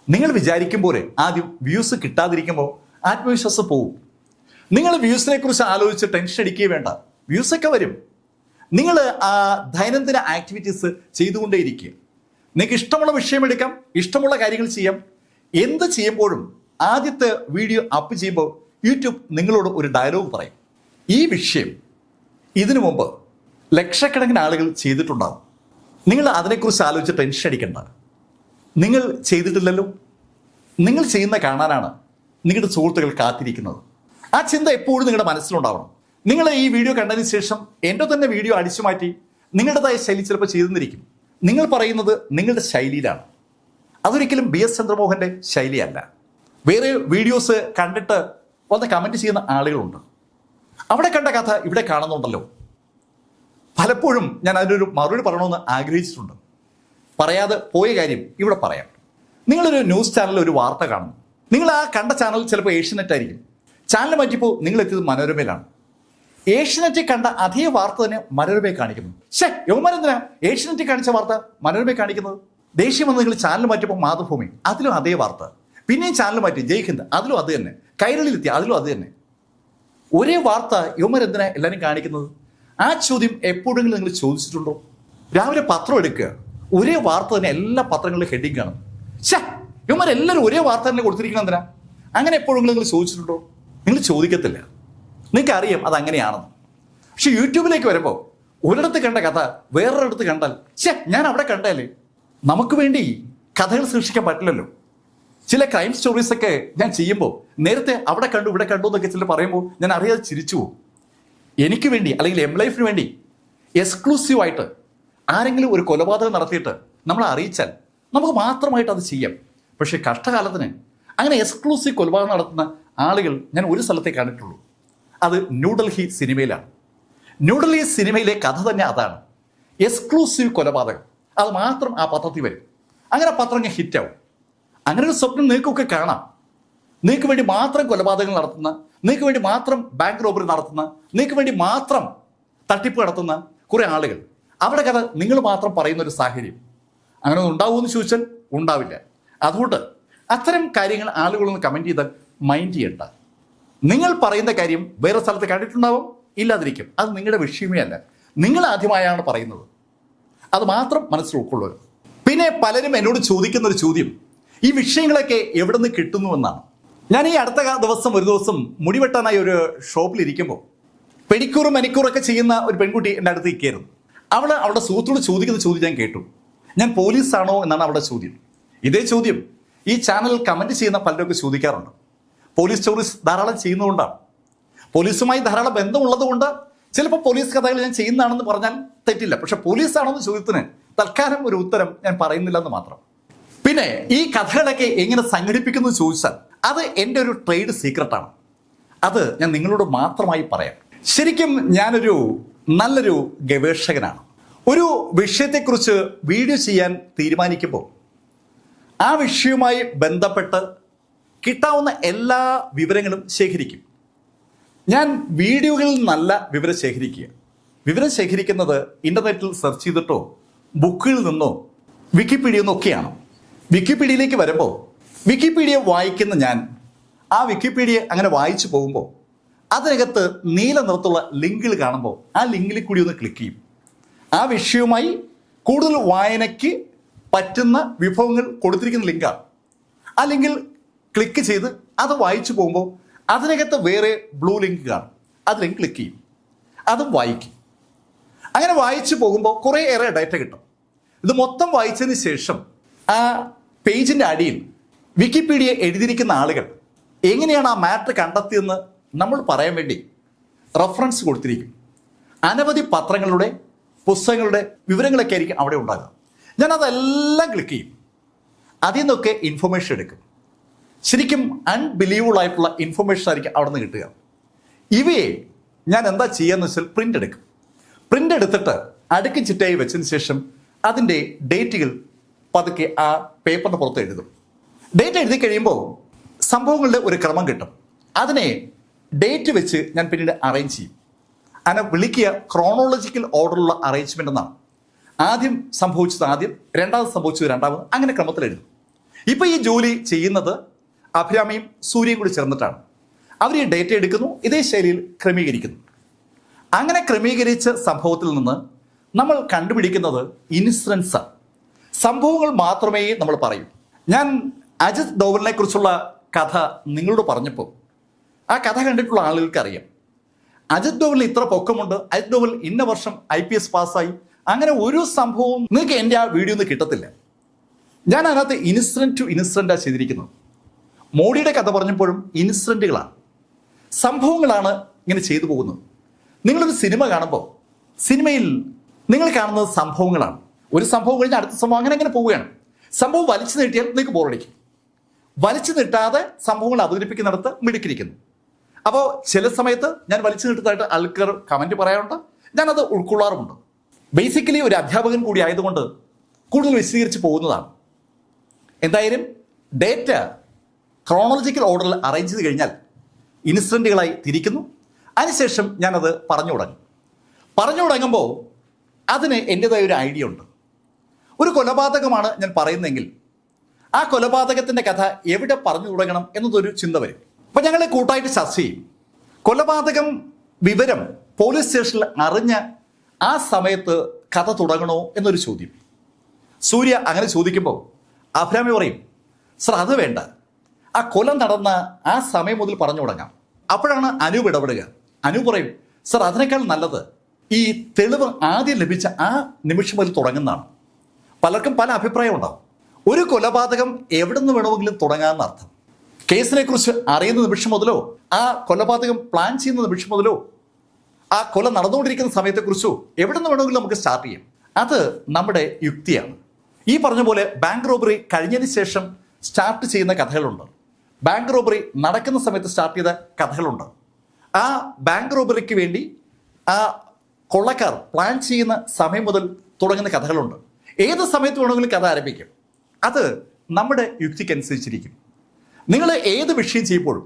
S1: നിങ്ങൾ വിചാരിക്കും പോലെ ആദ്യം വ്യൂസ് കിട്ടാതിരിക്കുമ്പോൾ ആത്മവിശ്വാസം പോവും. നിങ്ങൾ വ്യൂസിനെ കുറിച്ച് ആലോചിച്ച് ടെൻഷൻ അടിക്കുകയും വേണ്ട. വ്യൂസൊക്കെ വരും. നിങ്ങൾ ആ ദൈനംദിന ആക്ടിവിറ്റീസ് ചെയ്തുകൊണ്ടേയിരിക്കുക. നിങ്ങൾക്ക് ഇഷ്ടമുള്ള വിഷയം എടുക്കാം, ഇഷ്ടമുള്ള കാര്യങ്ങൾ ചെയ്യാം. എന്ത് ചെയ്യുമ്പോഴും ആദ്യത്തെ വീഡിയോ അപ്പ് ചെയ്യുമ്പോൾ യൂട്യൂബ് നിങ്ങളോട് ഒരു ഡയലോഗ് പറയും. ഈ വിഷയം ഇതിനു മുമ്പ് ലക്ഷക്കണക്കിന് ആളുകൾ ചെയ്തിട്ടുണ്ടാവും. നിങ്ങൾ അതിനെക്കുറിച്ച് ആലോചിച്ച് ടെൻഷൻ അടിക്കണ്ട. നിങ്ങൾ ചെയ്തിട്ടില്ലല്ലോ. നിങ്ങൾ ചെയ്യുന്ന കാണാനാണ് നിങ്ങളുടെ സുഹൃത്തുക്കൾ കാത്തിരിക്കുന്നത്. ആ ചിന്ത എപ്പോഴും നിങ്ങളുടെ മനസ്സിലുണ്ടാവണം. നിങ്ങൾ ഈ വീഡിയോ കണ്ടതിന് ശേഷം എൻ്റെ തന്നെ വീഡിയോ അടിച്ചു മാറ്റി നിങ്ങളുടേതായ ശൈലി ചിലപ്പോൾ ചെയ്തെന്നിരിക്കും. നിങ്ങൾ പറയുന്നത് നിങ്ങളുടെ ശൈലിയിലാണ്. അതൊരിക്കലും BS ചന്ദ്രമോഹൻ്റെ ശൈലിയല്ല. വേറെ വീഡിയോസ് കണ്ടിട്ട് വന്ന് കമൻറ്റ് ചെയ്യുന്ന ആളുകളുണ്ട്. അവിടെ കണ്ട കഥ ഇവിടെ കാണുന്നുണ്ടല്ലോ. പലപ്പോഴും ഞാൻ അതിനൊരു മറുപടി പറയണമെന്ന് ആഗ്രഹിച്ചിട്ടുണ്ട്. പറയാതെ പോയ കാര്യം ഇവിടെ പറയാം. നിങ്ങളൊരു ന്യൂസ് ചാനലിൽ ഒരു വാർത്ത കാണുന്നു. നിങ്ങൾ ആ കണ്ട ചാനൽ ചിലപ്പോൾ ഏഷ്യനെറ്റ് ആയിരിക്കും. ചാനൽ മാറ്റിയപ്പോൾ നിങ്ങൾ എത്തിയത് മനോരമയിലാണ്. ഏഷ്യനെറ്റിൽ കണ്ട അതേ വാർത്ത തന്നെ മനോരമയെ കാണിക്കുന്നു. യവന്മാരെന്തിനാ ഏഷ്യനെറ്റിൽ കാണിച്ച വാർത്ത മനോരമയെ കാണിക്കുന്നത്? ദേശീയം വന്ന് നിങ്ങൾ ചാനൽ മാറ്റിയപ്പോൾ മാതൃഭൂമി, അതിലും അതേ വാർത്ത. പിന്നെയും ചാനൽ മാറ്റി ജയ് ഹിന്ദ്, അതിലും അത് തന്നെ. കൈരളിയിലെത്തി, അതിലും അത് തന്നെ. ഒരേ വാർത്ത യവന്മാരെന്തിനാ എല്ലാവരും കാണിക്കുന്നത്? ആ ചോദ്യം എപ്പോഴെങ്കിലും നിങ്ങൾ ചോദിച്ചിട്ടുണ്ടോ? രാവിലെ പത്രം എടുക്കുക, ഒരേ വാർത്ത തന്നെ എല്ലാ പത്രങ്ങളിലും ഹെഡിങ് കാണും. ഇവന്മാരെല്ലാവരും ഒരേ വാർത്ത തന്നെ കൊടുത്തിരിക്കണം എന്തിനാ? അങ്ങനെ എപ്പോഴെങ്കിലും നിങ്ങൾ ചോദിച്ചിട്ടുണ്ടോ? നിങ്ങൾ ചോദിക്കത്തില്ല, നിങ്ങൾക്ക് അറിയാം അതങ്ങനെയാണെന്ന്. പക്ഷെ യൂട്യൂബിലേക്ക് വരുമ്പോൾ ഒരിടത്ത് കണ്ട കഥ വേറൊരിടത്ത് കണ്ടാൽ ഞാൻ അവിടെ കണ്ടാലേ. നമുക്ക് വേണ്ടി കഥകൾ സൃഷ്ടിക്കാൻ പറ്റില്ലല്ലോ. ചില ക്രൈം സ്റ്റോറീസൊക്കെ ഞാൻ ചെയ്യുമ്പോൾ നേരത്തെ അവിടെ കണ്ടു ഇവിടെ കണ്ടു എന്നൊക്കെ ചിലർ പറയുമ്പോൾ ഞാൻ അറിയാതെ ചിരിച്ചു പോകും. എനിക്ക് വേണ്ടി അല്ലെങ്കിൽ എം ലൈഫിന് വേണ്ടി എക്സ്ക്ലൂസീവായിട്ട് ആരെങ്കിലും ഒരു കൊലപാതകം നടത്തിയിട്ട് നമ്മളെ അറിയിച്ചാൽ നമുക്ക് മാത്രമായിട്ട് അത് ചെയ്യാം. പക്ഷേ കഷ്ടകാലത്തിന് അങ്ങനെ എക്സ്ക്ലൂസീവ് കൊലപാതകം നടത്തുന്ന ആളുകൾ ഞാൻ ഒരു സ്ഥലത്തേ കണ്ടിട്ടുള്ളൂ. അത് ന്യൂഡൽഹി സിനിമയിലാണ്. ന്യൂഡൽഹി സിനിമയിലെ കഥ തന്നെ അതാണ്. എക്സ്ക്ലൂസീവ് കൊലപാതകം, അത് മാത്രം ആ പത്രത്തിൽ വരും. അങ്ങനെ പത്രങ്ങൾ ഹിറ്റാവും. അങ്ങനെ ഒരു സ്വപ്നം നിങ്ങൾക്കൊക്കെ കാണാം. നിങ്ങൾക്ക് വേണ്ടി മാത്രം കൊലപാതകങ്ങൾ നടത്തുന്ന, നിങ്ങൾക്ക് വേണ്ടി മാത്രം ബാങ്ക് റോബറി നടത്തുന്ന, നിങ്ങൾക്ക് വേണ്ടി മാത്രം തട്ടിപ്പ് നടത്തുന്ന കുറേ ആളുകൾ, അവിടെ കഥ നിങ്ങൾ മാത്രം പറയുന്ന ഒരു സാഹചര്യം അങ്ങനെ ഉണ്ടാവുമെന്ന് ചോദിച്ചാൽ ഉണ്ടാവില്ല. അതുകൊണ്ട് അത്തരം കാര്യങ്ങൾ ആളുകളൊന്ന് കമൻറ്റ് ചെയ്താൽ മൈൻഡ് ചെയ്യണ്ട. നിങ്ങൾ പറയുന്ന കാര്യം വേറെ സ്ഥലത്ത് കണ്ടിട്ടുണ്ടാവും, ഇല്ലാതിരിക്കും. അത് നിങ്ങളുടെ വിഷയമേ അല്ല. നിങ്ങൾ ആദ്യമായാണ് പറയുന്നത്, അത് മാത്രം മനസ്സിൽ ഉൾക്കൊള്ളുക. പിന്നെ പലരും എന്നോട് ചോദിക്കുന്ന ഒരു ചോദ്യം, ഈ വിഷയങ്ങളൊക്കെ എവിടെ നിന്ന് കിട്ടുന്നുവെന്നാണ്. ഞാൻ ഈ അടുത്ത ഒരു ദിവസം മുടി വെട്ടാനായി ഒരു ഷോപ്പിലിരിക്കുമ്പോൾ പെഡിക്യൂറും മനിക്യൂറൊക്കെ ചെയ്യുന്ന ഒരു പെൺകുട്ടി എൻ്റെ അടുത്ത് ഇരിക്കുകയായിരുന്നു. അവളുടെ സുഹൃത്തോട് ചോദിക്കുന്ന ചോദ്യം ഞാൻ കേട്ടു. ഞാൻ പോലീസാണോ എന്നാണ് അവളുടെ ചോദ്യം. ഇതേ ചോദ്യം ഈ ചാനലിൽ കമൻറ്റ് ചെയ്യുന്ന പലരൊക്കെ ചോദിക്കാറുണ്ട്. പോലീസ് സ്റ്റോറീസ് ധാരാളം ചെയ്യുന്നതുകൊണ്ടാണ്, പോലീസുമായി ധാരാളം ബന്ധമുള്ളത് കൊണ്ട് ചിലപ്പോൾ പോലീസ് കഥകൾ ഞാൻ ചെയ്യുന്നതാണെന്ന് പറഞ്ഞാൽ തെറ്റില്ല. പക്ഷെ പോലീസാണോ എന്ന ചോദ്യത്തിന് തൽക്കാലം ഒരു ഉത്തരം ഞാൻ പറയുന്നില്ലെന്ന് മാത്രം. പിന്നെ ഈ കഥകളൊക്കെ എങ്ങനെ സംഘടിപ്പിക്കുന്നു ചോദിച്ചാൽ അത് എൻ്റെ ഒരു ട്രേഡ് സീക്രട്ടാണ്. അത് ഞാൻ നിങ്ങളോട് മാത്രമായി പറയാം. ശരിക്കും ഞാനൊരു നല്ലൊരു ഗവേഷകനാണ്. ഒരു വിഷയത്തെക്കുറിച്ച് വീഡിയോ ചെയ്യാൻ തീരുമാനിക്കുമ്പോൾ ആ വിഷയവുമായി ബന്ധപ്പെട്ട് കിട്ടാവുന്ന എല്ലാ വിവരങ്ങളും ശേഖരിക്കും. ഞാൻ വീഡിയോകളിൽ നല്ല വിവരം ശേഖരിക്കുക. വിവരം ശേഖരിക്കുന്നത് ഇൻ്റർനെറ്റിൽ സെർച്ച് ചെയ്തിട്ടോ ബുക്കുകളിൽ നിന്നോ വിക്കിപീഡിയയിൽ നിന്നൊക്കെയാണ്. വിക്കിപീഡിയയിലേക്ക് വരുമ്പോൾ വിക്കിപീഡിയ വായിക്കുന്ന ഞാൻ ആ വിക്കിപീഡിയ അങ്ങനെ വായിച്ചു പോകുമ്പോൾ അതിനകത്ത് നീല നിറത്തുള്ള ലിങ്കുകൾ കാണുമ്പോൾ ആ ലിങ്കിൽ കൂടി ഒന്ന് ക്ലിക്ക് ചെയ്യും. ആ വിഷയവുമായി കൂടുതൽ വായനയ്ക്ക് പറ്റുന്ന വിഭവങ്ങൾ കൊടുത്തിരിക്കുന്ന ലിങ്കാണ്. ആ ലിങ്കിൽ ക്ലിക്ക് ചെയ്ത് അത് വായിച്ചു പോകുമ്പോൾ അതിനകത്ത് വേറെ ബ്ലൂ ലിങ്ക് കാണും. അതിലും ക്ലിക്ക് ചെയ്യും, അതും വായിക്കും. അങ്ങനെ വായിച്ചു പോകുമ്പോൾ കുറേയേറെ ഡാറ്റ കിട്ടും. ഇത് മൊത്തം വായിച്ചതിന് ശേഷം ആ പേജിൻ്റെ അടിയിൽ വിക്കിപീഡിയ എഴുതിയിരിക്കുന്ന ആളുകൾ എങ്ങനെയാണ് ആ മാറ്റർ കണ്ടെത്തിയെന്ന് നമ്മൾ പറയാൻ വേണ്ടി റെഫറൻസ് കൊടുത്തിരിക്കും. അനവധി പത്രങ്ങളുടെ പുസ്തകങ്ങളുടെ വിവരങ്ങളൊക്കെ ആയിരിക്കും അവിടെ ഉണ്ടാകുക. ഞാൻ അതെല്ലാം ക്ലിക്ക് ചെയ്യും, അതിൽ നിന്നൊക്കെ ഇൻഫർമേഷൻ എടുക്കും. ശരിക്കും അൺബിലീവബിൾ ആയിട്ടുള്ള ഇൻഫർമേഷൻ ആയിരിക്കും അവിടെ നിന്ന് കിട്ടുക. ഇവയെ ഞാൻ എന്താ ചെയ്യാന്ന് വെച്ചാൽ പ്രിൻ്റ് എടുക്കും. പ്രിൻ്റ് എടുത്തിട്ട് അടുക്കി ചിട്ടയായി വെച്ചതിന് ശേഷം അതിൻ്റെ ഡേറ്റുകൾ പതുക്കെ ആ പേപ്പറിൻ്റെ പുറത്ത് എഴുതും. ഡേറ്റ് എഴുതി കഴിയുമ്പോൾ സംഭവങ്ങളുടെ ഒരു ക്രമം കിട്ടും. അതിനെ ഡേറ്റ് വെച്ച് ഞാൻ പിന്നീട് അറേഞ്ച് ചെയ്യും. അതിനെ വിളിക്കുക ക്രോണോളജിക്കൽ ഓർഡറിലുള്ള അറേഞ്ച്മെൻ്റ് എന്നാണ്. ആദ്യം സംഭവിച്ചത് ആദ്യം, രണ്ടാമത് സംഭവിച്ചത് രണ്ടാമത്, അങ്ങനെ ക്രമത്തിൽ എഴുതും. ഇപ്പോൾ ഈ ജോലി ചെയ്യുന്നത് അഭിരാമിയും സൂര്യയും കൂടി ചേർന്നിട്ടാണ്. അവർ ഈ ഡേറ്റ എടുക്കുന്നു, ഇതേ ശൈലിയിൽ ക്രമീകരിക്കുന്നു. അങ്ങനെ ക്രമീകരിച്ച സംഭവത്തിൽ നിന്ന് നമ്മൾ കണ്ടുപിടിക്കുന്നത് ഇൻസിഡൻസാണ്. സംഭവങ്ങൾ മാത്രമേ നമ്മൾ പറയൂ. ഞാൻ അജിത് ഡോവലിനെ കുറിച്ചുള്ള കഥ നിങ്ങളോട് പറഞ്ഞപ്പോൾ ആ കഥ കണ്ടിട്ടുള്ള ആളുകൾക്ക് അറിയാം. അജിത് ഡോവലിന് ഇത്ര പൊക്കമുണ്ട്, അജിത് ഡോവൽ ഇന്ന വർഷം IPS പാസ്സായി, അങ്ങനെ ഒരു സംഭവവും നിങ്ങൾക്ക് എൻ്റെ ആ വീഡിയോ ഒന്നും കിട്ടത്തില്ല. ഞാൻ അതിനകത്ത് ഇൻസിഡൻറ്റ് ടു ഇൻസിഡൻറ്റാണ് ചെയ്തിരിക്കുന്നത്. മോഡിയുടെ കഥ പറഞ്ഞപ്പോഴും ഇൻസിഡൻറ്റുകളാണ്, സംഭവങ്ങളാണ് ഇങ്ങനെ ചെയ്തു പോകുന്നത്. നിങ്ങളൊരു സിനിമ കാണുമ്പോൾ സിനിമയിൽ നിങ്ങൾ കാണുന്നത് സംഭവങ്ങളാണ്. ഒരു സംഭവം കഴിഞ്ഞാൽ അടുത്ത സംഭവം അങ്ങനെ അങ്ങനെ പോവുകയാണ്. സംഭവം വലിച്ചു നീട്ടിയാൽ നിങ്ങൾക്ക് ബോറടിക്കും. വലിച്ചു നീട്ടാതെ സംഭവങ്ങൾ അവതരിപ്പിക്കുന്നിടത്ത് മിടുക്കിരിക്കുന്നു. അപ്പോൾ ചില സമയത്ത് ഞാൻ വലിച്ചു നീട്ടത്തായിട്ട് ആൾക്കാർ കമൻറ്റ് പറയാറുണ്ട്, ഞാനത് ഉൾക്കൊള്ളാറുമുണ്ട്. ബേസിക്കലി ഒരു അധ്യാപകൻ കൂടി ആയതുകൊണ്ട് കൂടുതൽ വിശദീകരിച്ച് പോകുന്നതാണ്. എന്തായാലും ഡേറ്റ ക്രോണോളജിക്കൽ ഓർഡറിൽ അറേഞ്ച് ചെയ്ത് കഴിഞ്ഞാൽ ഇൻസിഡൻറ്റുകളായി തിരിക്കുന്നു. അതിനുശേഷം ഞാനത് പറഞ്ഞു തുടങ്ങുമ്പോൾ അതിന് എൻ്റെതായ ഒരു ഐഡിയ ഉണ്ട്. ഒരു കൊലപാതകമാണ് ഞാൻ പറയുന്നതെങ്കിൽ ആ കൊലപാതകത്തിൻ്റെ കഥ എവിടെ പറഞ്ഞു തുടങ്ങണം എന്നതൊരു ചിന്ത വരും. അപ്പം ഞങ്ങൾ കൂട്ടായിട്ട് ചർച്ച ചെയ്യും. കൊലപാതകം വിവരം പോലീസ് സ്റ്റേഷനിൽ അറിഞ്ഞ ആ സമയത്ത് കഥ തുടങ്ങണോ എന്നൊരു ചോദ്യം. സൂര്യ അങ്ങനെ ചോദിക്കുമ്പോൾ അഭിരാമി പറയും, സർ അത് വേണ്ട, ആ കൊല നടന്ന ആ സമയം മുതൽ പറഞ്ഞു തുടങ്ങാം. അപ്പോഴാണ് അനൂപ് ഇടപെടുക. അനൂപ് പറയും, സർ അതിനേക്കാൾ നല്ലത് ഈ തെളിവ് ആദ്യം ലഭിച്ച ആ നിമിഷം മുതൽ തുടങ്ങുന്നതാണ്. പലർക്കും പല അഭിപ്രായം ഉണ്ടാവും. ഒരു കൊലപാതകം എവിടെ നിന്ന് വേണമെങ്കിലും തുടങ്ങാമെന്ന അർത്ഥം. കേസിനെ കുറിച്ച് അറിയുന്ന നിമിഷം മുതലോ ആ കൊലപാതകം പ്ലാൻ ചെയ്യുന്ന നിമിഷം മുതലോ ആ കൊല നടന്നുകൊണ്ടിരിക്കുന്ന സമയത്തെക്കുറിച്ചോ എവിടെ നിന്ന് വേണമെങ്കിലും നമുക്ക് സ്റ്റാർട്ട് ചെയ്യാം. അത് നമ്മുടെ യുക്തിയാണ്. ഈ പറഞ്ഞ പോലെ ബാങ്ക് റോബറി കഴിഞ്ഞതിന് ശേഷം സ്റ്റാർട്ട് ചെയ്യുന്ന കഥകളുണ്ട്. ബാങ്ക് റോബറി നടക്കുന്ന സമയത്ത് സ്റ്റാർട്ട് ചെയ്ത കഥകളുണ്ട്. ആ ബാങ്ക് റോബറിക്ക് വേണ്ടി ആ കൊള്ളക്കാർ പ്ലാൻ ചെയ്യുന്ന സമയം മുതൽ തുടങ്ങുന്ന കഥകളുണ്ട്. ഏത് സമയത്ത് വേണമെങ്കിലും കഥ ആരംഭിക്കും. അത് നമ്മുടെ യുക്തിക്കനുസരിച്ചിരിക്കും. നിങ്ങൾ ഏത് വിഷയം ചെയ്യുമ്പോഴും,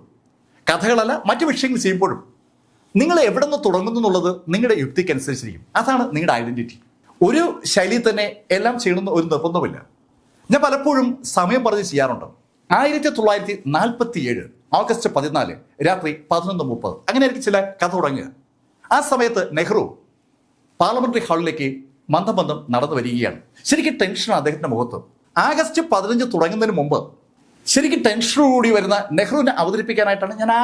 S1: കഥകളല്ല മറ്റു വിഷയങ്ങൾ ചെയ്യുമ്പോഴും, നിങ്ങൾ എവിടെ നിന്ന് തുടങ്ങുന്നു എന്നുള്ളത് നിങ്ങളുടെ യുക്തിക്കനുസരിച്ചിരിക്കും. അതാണ് നിങ്ങളുടെ ഐഡന്റിറ്റി. ഒരു ശൈലി തന്നെ എല്ലാം ചെയ്യണമെന്ന് ഒരു നിർബന്ധമില്ല. ഞാൻ പലപ്പോഴും സമയം പറഞ്ഞ് ചെയ്യാറുണ്ട്. 1947 ഓഗസ്റ്റ് 14 രാത്രി 11:30 അങ്ങനെയായിരിക്കും ചില കഥ തുടങ്ങുക. ആ സമയത്ത് നെഹ്റു പാർലമെന്ററി ഹാളിലേക്ക് മന്ദം നടന്നു വരികയാണ്. ശരിക്കും ടെൻഷനാണ് അദ്ദേഹത്തിന്റെ മുഖത്ത്. ആഗസ്റ്റ് 15 തുടങ്ങുന്നതിന് മുമ്പ് ശരിക്കും ടെൻഷനോടുകൂടി വരുന്ന നെഹ്റുവിനെ അവതരിപ്പിക്കാനായിട്ടാണ് ഞാൻ ആ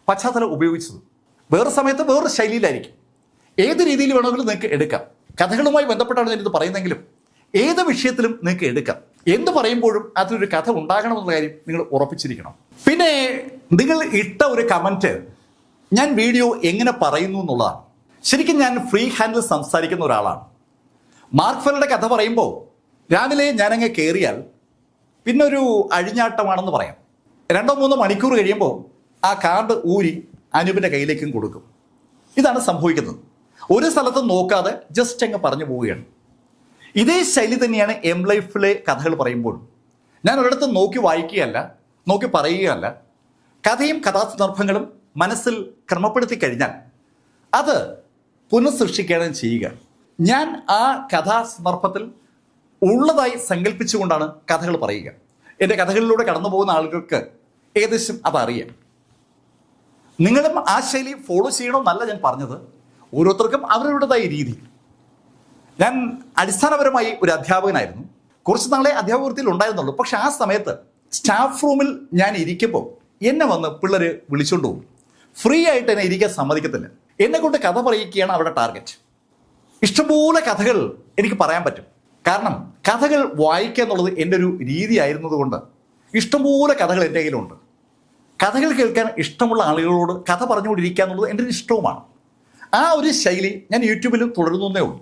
S1: പശ്ചാത്തലം ഉപയോഗിച്ചത്. വേറെ സമയത്ത് വേറൊരു ശൈലിയിലായിരിക്കും. ഏത് രീതിയിൽ വേണമെങ്കിലും നിങ്ങൾക്ക് എടുക്കാം. കഥകളുമായി ബന്ധപ്പെട്ടാണ് ഞാനിത് പറയുന്നെങ്കിലും ഏത് വിഷയത്തിലും നിങ്ങൾക്ക് എടുക്കാം. എന്ത് പറയുമ്പോഴും അതിലൊരു കഥ ഉണ്ടാകണമെന്നുള്ള കാര്യം നിങ്ങൾ ഉറപ്പിച്ചിരിക്കണം. പിന്നെ നിങ്ങൾ ഇട്ട ഒരു കമന്റ്, ഞാൻ വീഡിയോ എങ്ങനെ പറയുന്നു എന്നുള്ളതാണ്. ശരിക്കും ഞാൻ ഫ്രീ ഹാൻഡിൽ സംസാരിക്കുന്ന ഒരാളാണ്. മാർക്ക് ഫെല്ലിന്റെ കഥ പറയുമ്പോൾ രാവിലെ ഞാനങ്ങ് കയറിയാൽ പിന്നെ ഒരു അഴിഞ്ഞാട്ടമാണെന്ന് പറയാം. 2-3 മണിക്കൂർ കഴിയുമ്പോൾ ആ കാർഡ് ഊരി അനൂപിന്റെ കയ്യിലേക്കും കൊടുക്കും. ഇതാണ് സംഭവിക്കുന്നത്. ഒരു സ്ഥലത്തും നോക്കാതെ ജസ്റ്റ് അങ്ങ് പറഞ്ഞു പോവുകയാണ്. ഇതേ ശൈലി തന്നെയാണ് എം ലൈഫിലെ കഥകൾ പറയുമ്പോഴും. ഞാൻ ഒരിടത്തും നോക്കി വായിക്കുകയല്ല, നോക്കി പറയുകയല്ല. കഥയും കഥാസന്ദർഭങ്ങളും മനസ്സിൽ ക്രമപ്പെടുത്തി കഴിഞ്ഞാൽ അത് പുനഃസൃഷ്ടിക്കുകയാണ് ചെയ്യുക. ഞാൻ ആ കഥാസന്ദർഭത്തിൽ ഉള്ളതായി സങ്കല്പിച്ചുകൊണ്ടാണ് കഥകൾ പറയുക. എൻ്റെ കഥകളിലൂടെ കടന്നു പോകുന്ന ആളുകൾക്ക് ഏകദേശം അതറിയാം. നിങ്ങളും ആ ശൈലി ഫോളോ ചെയ്യണമെന്നല്ല ഞാൻ പറഞ്ഞത്. ഓരോരുത്തർക്കും അവരുടേതായ രീതി. ഞാൻ അടിസ്ഥാനപരമായി ഒരു അധ്യാപകനായിരുന്നു. കുറച്ച് നാളെ അധ്യാപകത്തിൽ ഉണ്ടായിരുന്നുള്ളൂ. പക്ഷെ ആ സമയത്ത് സ്റ്റാഫ് റൂമിൽ ഞാൻ ഇരിക്കുമ്പോൾ എന്നെ വന്ന് പിള്ളേർ വിളിച്ചുകൊണ്ട് പോകും. ഫ്രീ ആയിട്ട് എന്നെ ഇരിക്കാൻ സമ്മതിക്കത്തില്ല. എന്നെ കൊണ്ട് കഥ പറയിക്കുകയാണ് അവരുടെ ടാർഗറ്റ്. ഇഷ്ടംപോലെ കഥകൾ എനിക്ക് പറയാൻ പറ്റും. കാരണം കഥകൾ വായിക്കുക എന്നുള്ളത് എൻ്റെ ഒരു രീതി ആയിരുന്നതുകൊണ്ട് ഇഷ്ടംപോലെ കഥകൾ എൻ്റെ കയ്യിലുണ്ട്. കഥകൾ കേൾക്കാൻ ഇഷ്ടമുള്ള ആളുകളോട് കഥ പറഞ്ഞുകൊണ്ടിരിക്കുക എന്നുള്ളത് എൻ്റെ ഒരു ഇഷ്ടവുമാണ്. ആ ഒരു ശൈലി ഞാൻ യൂട്യൂബിലും തുടരുന്നേ ഉള്ളൂ.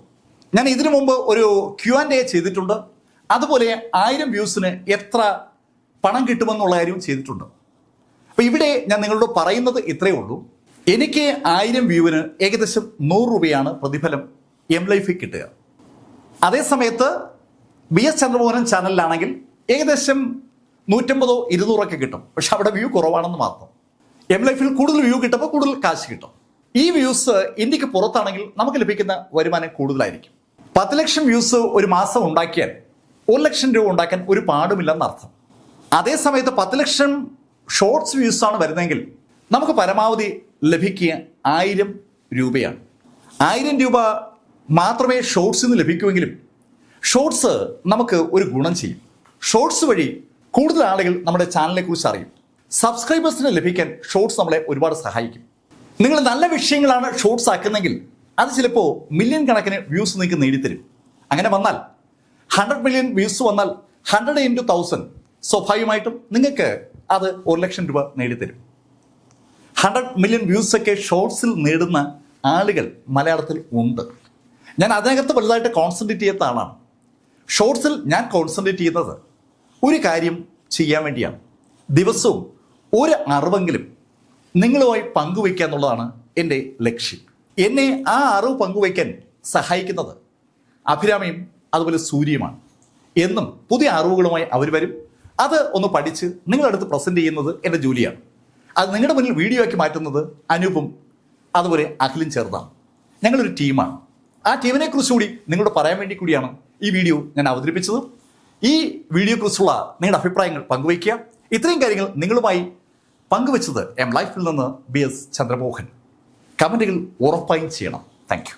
S1: ഞാൻ ഇതിനു മുമ്പ് ഒരു Q&A ചെയ്തിട്ടുണ്ട്. അതുപോലെ 1000 വ്യൂസിന് എത്ര പണം കിട്ടുമെന്നുള്ള കാര്യവും ചെയ്തിട്ടുണ്ട്. അപ്പോൾ ഇവിടെ ഞാൻ നിങ്ങളോട് പറയുന്നത് ഇത്രയേ ഉള്ളൂ. എനിക്ക് 1000 വ്യൂവിന് ഏകദേശം 100 രൂപയാണ് പ്രതിഫലം എം ലൈഫിൽ കിട്ടുക. അതേസമയത്ത് BS ചന്ദ്രമോഹനൻ ചാനലിലാണെങ്കിൽ ഏകദേശം 150-200 കിട്ടും. പക്ഷെ അവിടെ വ്യൂ കുറവാണെന്ന് മാത്രം. എം ലൈഫിൽ കൂടുതൽ വ്യൂ കിട്ടുമ്പോൾ കൂടുതൽ കാശ് കിട്ടും. ഈ വ്യൂസ് ഇന്ത്യക്ക് പുറത്താണെങ്കിൽ നമുക്ക് ലഭിക്കുന്ന വരുമാനം കൂടുതലായിരിക്കും. 10 ലക്ഷം വ്യൂസ് ഒരു മാസം ഉണ്ടാക്കിയാൽ 1 ലക്ഷം രൂപ ഉണ്ടാക്കാൻ ഒരു പാടുമില്ലെന്ന് അർത്ഥം. അതേസമയത്ത് 10 ലക്ഷം ഷോർട്സ് വ്യൂസാണ് വരുന്നതെങ്കിൽ നമുക്ക് പരമാവധി ലഭിക്കുക 1000 രൂപയാണ്. 1000 രൂപ മാത്രമേ ഷോർട്സിൽ നിന്ന് ലഭിക്കുമെങ്കിലും ഷോർട്സ് നമുക്ക് ഒരു ഗുണം ചെയ്യും. ഷോർട്സ് വഴി കൂടുതൽ ആളുകൾ നമ്മുടെ ചാനലിനെ കുറിച്ച് അറിയും. സബ്സ്ക്രൈബേഴ്സിന് ലഭിക്കാൻ ഷോർട്സ് നമ്മളെ ഒരുപാട് സഹായിക്കും. നിങ്ങൾ നല്ല വിഷയങ്ങളാണ് ഷോർട്സ് ആക്കുന്നെങ്കിൽ അത് ചിലപ്പോൾ മില്യൺ കണക്കിന് വ്യൂസ് നിങ്ങൾക്ക് നേടിത്തരും. അങ്ങനെ വന്നാൽ 100 മില്യൺ വ്യൂസ് വന്നാൽ 100 × 1000 സ്വാഭാവികമായിട്ടും നിങ്ങൾക്ക് അത് 1 ലക്ഷം രൂപ നേടിത്തരും. 100 മില്യൺ വ്യൂസൊക്കെ ഷോർട്സിൽ നേടുന്ന ആളുകൾ മലയാളത്തിൽ ഉണ്ട്. ഞാൻ അതിനകത്ത് വലുതായിട്ട് കോൺസെൻട്രേറ്റ് ചെയ്യാത്ത ആളാണ്. ഷോർട്സിൽ ഞാൻ കോൺസെൻട്രേറ്റ് ചെയ്യുന്നത് ഒരു കാര്യം ചെയ്യാൻ വേണ്ടിയാണ്. ദിവസവും ഒരു അറിവെങ്കിലും നിങ്ങളുമായി പങ്കുവയ്ക്കുക എന്നുള്ളതാണ് എൻ്റെ ലക്ഷ്യം. എന്നെ ആ അറിവ് പങ്കുവയ്ക്കാൻ സഹായിക്കുന്നത് അഭിരാമിയും അതുപോലെ സൂര്യയുമാണ്. എന്നും പുതിയ അറിവുകളുമായി അവർ വരും. അത് ഒന്ന് പഠിച്ച് നിങ്ങളടുത്ത് പ്രസൻറ്റ് ചെയ്യുന്നത് എൻ്റെ ജോലിയാണ്. അത് നിങ്ങളുടെ മുന്നിൽ വീഡിയോ ആക്കി മാറ്റുന്നത് അനൂപും അതുപോലെ അഖിലും ചേർന്നാണ്. ഞങ്ങളൊരു ടീമാണ്. ആ ടീമിനെ കുറിച്ചുകൂടി നിങ്ങളോട് പറയാൻ വേണ്ടി കൂടിയാണ് ഈ വീഡിയോ ഞാൻ അവതരിപ്പിച്ചത്. ഈ വീഡിയോയെക്കുറിച്ചുള്ള നിങ്ങളുടെ അഭിപ്രായങ്ങൾ പങ്കുവയ്ക്കുക. ഇത്രയും കാര്യങ്ങൾ നിങ്ങളുമായി പങ്കുവച്ചത് എം ലൈഫിൽ നിന്ന് BS ചന്ദ്രമോഹൻ. കമൻറ്റുകൾ ഉറപ്പായും ചെയ്യണം. Thank you.